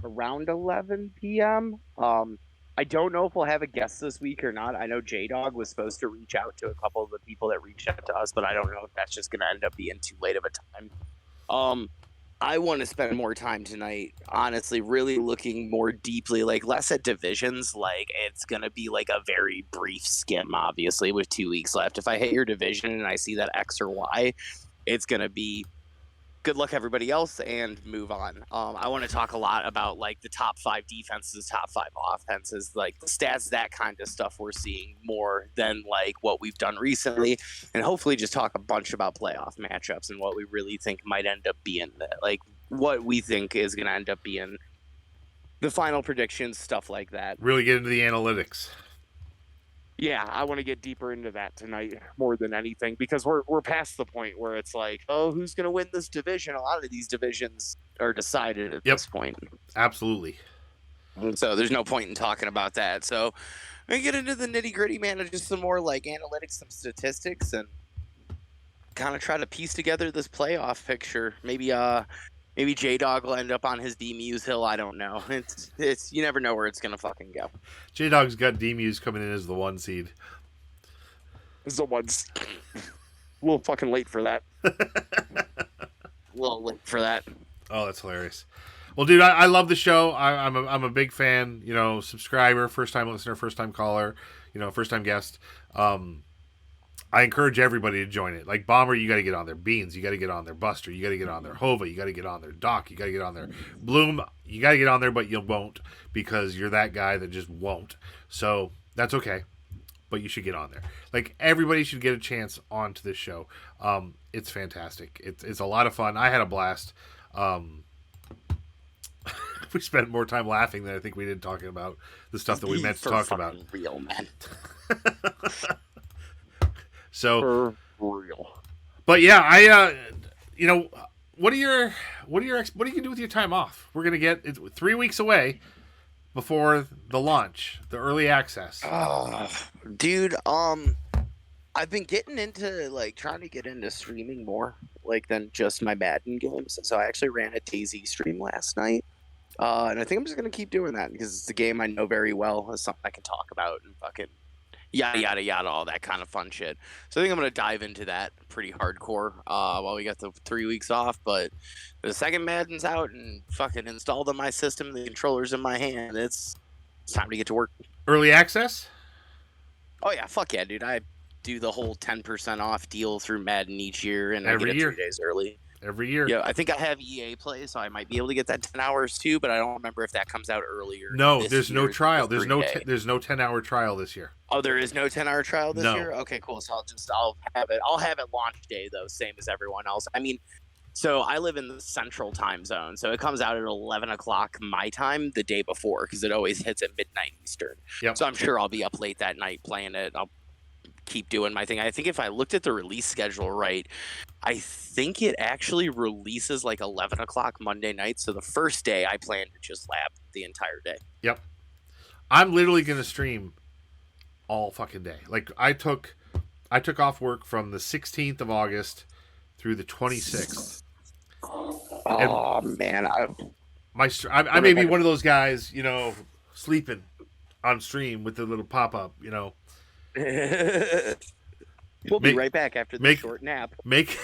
around 11 p.m. I don't know if we'll have a guest this week or not. I know J-Dog was supposed to reach out to a couple of the people that reached out to us, but I don't know if that's just gonna end up being too late of a time. I want to spend more time tonight, honestly, really looking more deeply, like less at divisions. Like, it's going to be like a very brief skim, obviously, with 2 weeks left. If I hit your division and I see that X or Y, it's going to be good luck everybody else and move on. I want to talk a lot about like the top 5 defenses, top 5 offenses, like the stats, that kind of stuff we're seeing more than like what we've done recently, and hopefully just talk a bunch about playoff matchups and what we really think might end up being like what we think is going to end up being the final predictions, stuff like that. Really get into the analytics. Yeah, I want to get deeper into that tonight more than anything, because we're past the point where it's like, oh, who's going to win this division? A lot of these divisions are decided at this point. Absolutely. So there's no point in talking about that. So we get into the nitty gritty, man, and just some more like analytics, some statistics, and kind of try to piece together this playoff picture. Maybe J-Dog will end up on his D-Muse hill. I don't know. It's you never know where it's gonna fucking go. J-Dog's got D-Muse coming in as the 1 seed. It's the ones. A little fucking late for that. Oh, that's hilarious. Well, dude, I love the show. I'm a big fan. You know, subscriber, first time listener, first time caller. You know, first time guest. I encourage everybody to join it. Like Bomber, you got to get on there. Beans, you got to get on there. Buster, you got to get on there. Hova, you got to get on there. Doc, you got to get on there. Bloom, you got to get on there, but you won't because you're that guy that just won't. So that's okay, but you should get on there. Like everybody should get a chance onto this show. It's fantastic. It's a lot of fun. I had a blast. We spent more time laughing than I think we did talking about the stuff that we meant to talk about. Real, man. So For real. But yeah, what are you gonna do with your time off? We're gonna get 3 weeks away before the launch, the early access. Dude, I've been getting into trying to get into streaming more than just my Madden games. So I actually ran a DayZ stream last night. And I think I'm just gonna keep doing that because it's a game I know very well. It's something I can talk about and fucking yada yada yada, all that kind of fun shit. So I think I'm gonna dive into that pretty hardcore while we got the 3 weeks off. But the second Madden's out and fucking installed on my system, the controller's in my hand. It's time to get to work. Early access? Oh yeah, fuck yeah, dude. I do the whole 10% off deal through Madden each year, and Every I get year. it 3 days early. Every year. Yeah, I think I have EA Play, so I might be able to get that 10 hours too, but I don't remember if that comes out earlier. No, this there's no year, trial. the There's no 10-hour trial this year. Oh, there is no 10-hour trial this No. year? Okay, cool. So I'll have it. I'll have it launch day though, same as everyone else. I mean, so I live in the central time zone, so it comes out at 11 o'clock my time the day before because it always hits at midnight Eastern. Yep. So I'm sure I'll be up late that night playing it. I'll keep doing my thing. I think if I looked at the release schedule right, I think it actually releases 11 o'clock Monday night. So the first day I plan to just lab the entire day. Yep. I'm literally gonna stream all fucking day. I took off work from the 16th of August through the 26th. Oh man, I may be one of those guys, sleeping on stream with the little pop up, We'll be right back after the short nap. Make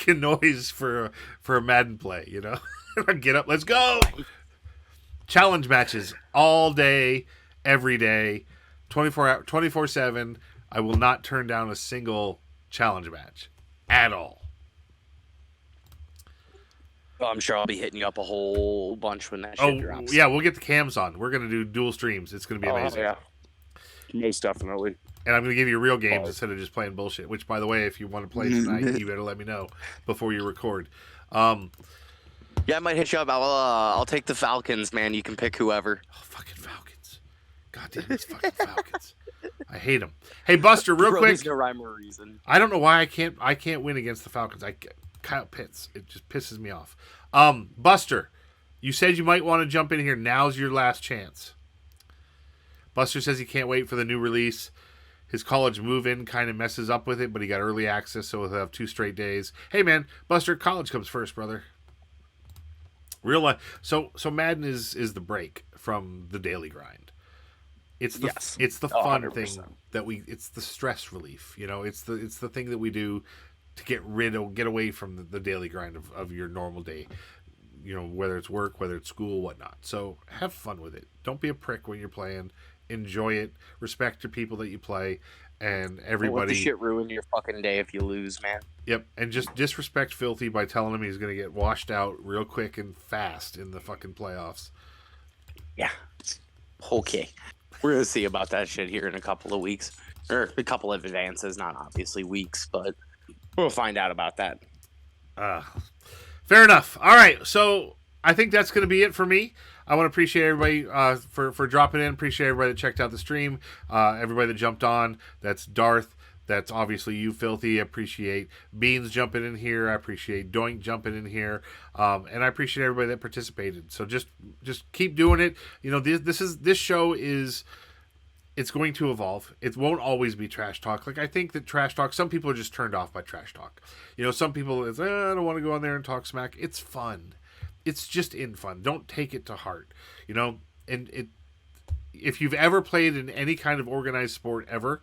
a noise for a Madden play, Get up, let's go. Challenge matches all day, every day, 24/7. I will not turn down a single challenge match at all. Well, I'm sure I'll be hitting you up a whole bunch when that shit drops. Yeah, we'll get the cams on. We're gonna do dual streams. It's gonna be amazing. Yeah. Most definitely. And I'm going to give you real games instead of just playing bullshit. Which, by the way, if you want to play tonight, you better let me know before you record. Yeah, I might hit you up. I'll take the Falcons, man. You can pick whoever. Oh, fucking Falcons! God damn these fucking Falcons! I hate them. Hey, Buster, real quick. There's no rhyme or reason. I don't know why I can't win against the Falcons. Kyle Pitts. It just pisses me off. Buster, you said you might want to jump in here. Now's your last chance. Buster says he can't wait for the new release. His college move-in kind of messes up with it, but he got early access, so he'll have 2 straight days. Hey, man, Buster, college comes first, brother. Real life. So Madden is the break from the daily grind. It's the it's the fun 100%. thing that it's the stress relief. It's the thing that we do to get away from the daily grind of your normal day. Whether it's work, whether it's school, whatnot. So have fun with it. Don't be a prick when you're playing. Enjoy it. Respect your people that you play, and everybody. Don't let the shit ruin your fucking day if you lose, man. Yep, and just disrespect Filthy by telling him he's going to get washed out real quick and fast in the fucking playoffs. Yeah. Okay. We're going to see about that shit here in a couple of weeks. Or a couple of advances, not obviously weeks, but we'll find out about that. Fair enough. All right, so I think that's going to be it for me. I want to appreciate everybody for dropping in. Appreciate everybody that checked out the stream. Everybody that jumped on. That's Darth. That's obviously you, Filthy. I appreciate Beans jumping in here. I appreciate Doink jumping in here. And I appreciate everybody that participated. So just keep doing it. This show is it's going to evolve. It won't always be trash talk. I think that trash talk, some people are just turned off by trash talk. Some people is I don't want to go on there and talk smack. It's fun. It's just in fun. Don't take it to heart, and if you've ever played in any kind of organized sport ever,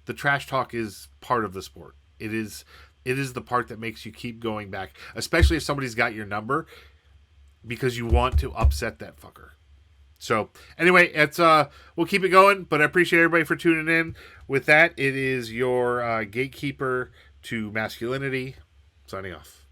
the trash talk is part of the sport. It is the part that makes you keep going back, especially if somebody's got your number because you want to upset that fucker. So anyway, it's we'll keep it going, but I appreciate everybody for tuning in. With that, it is your gatekeeper to masculinity signing off.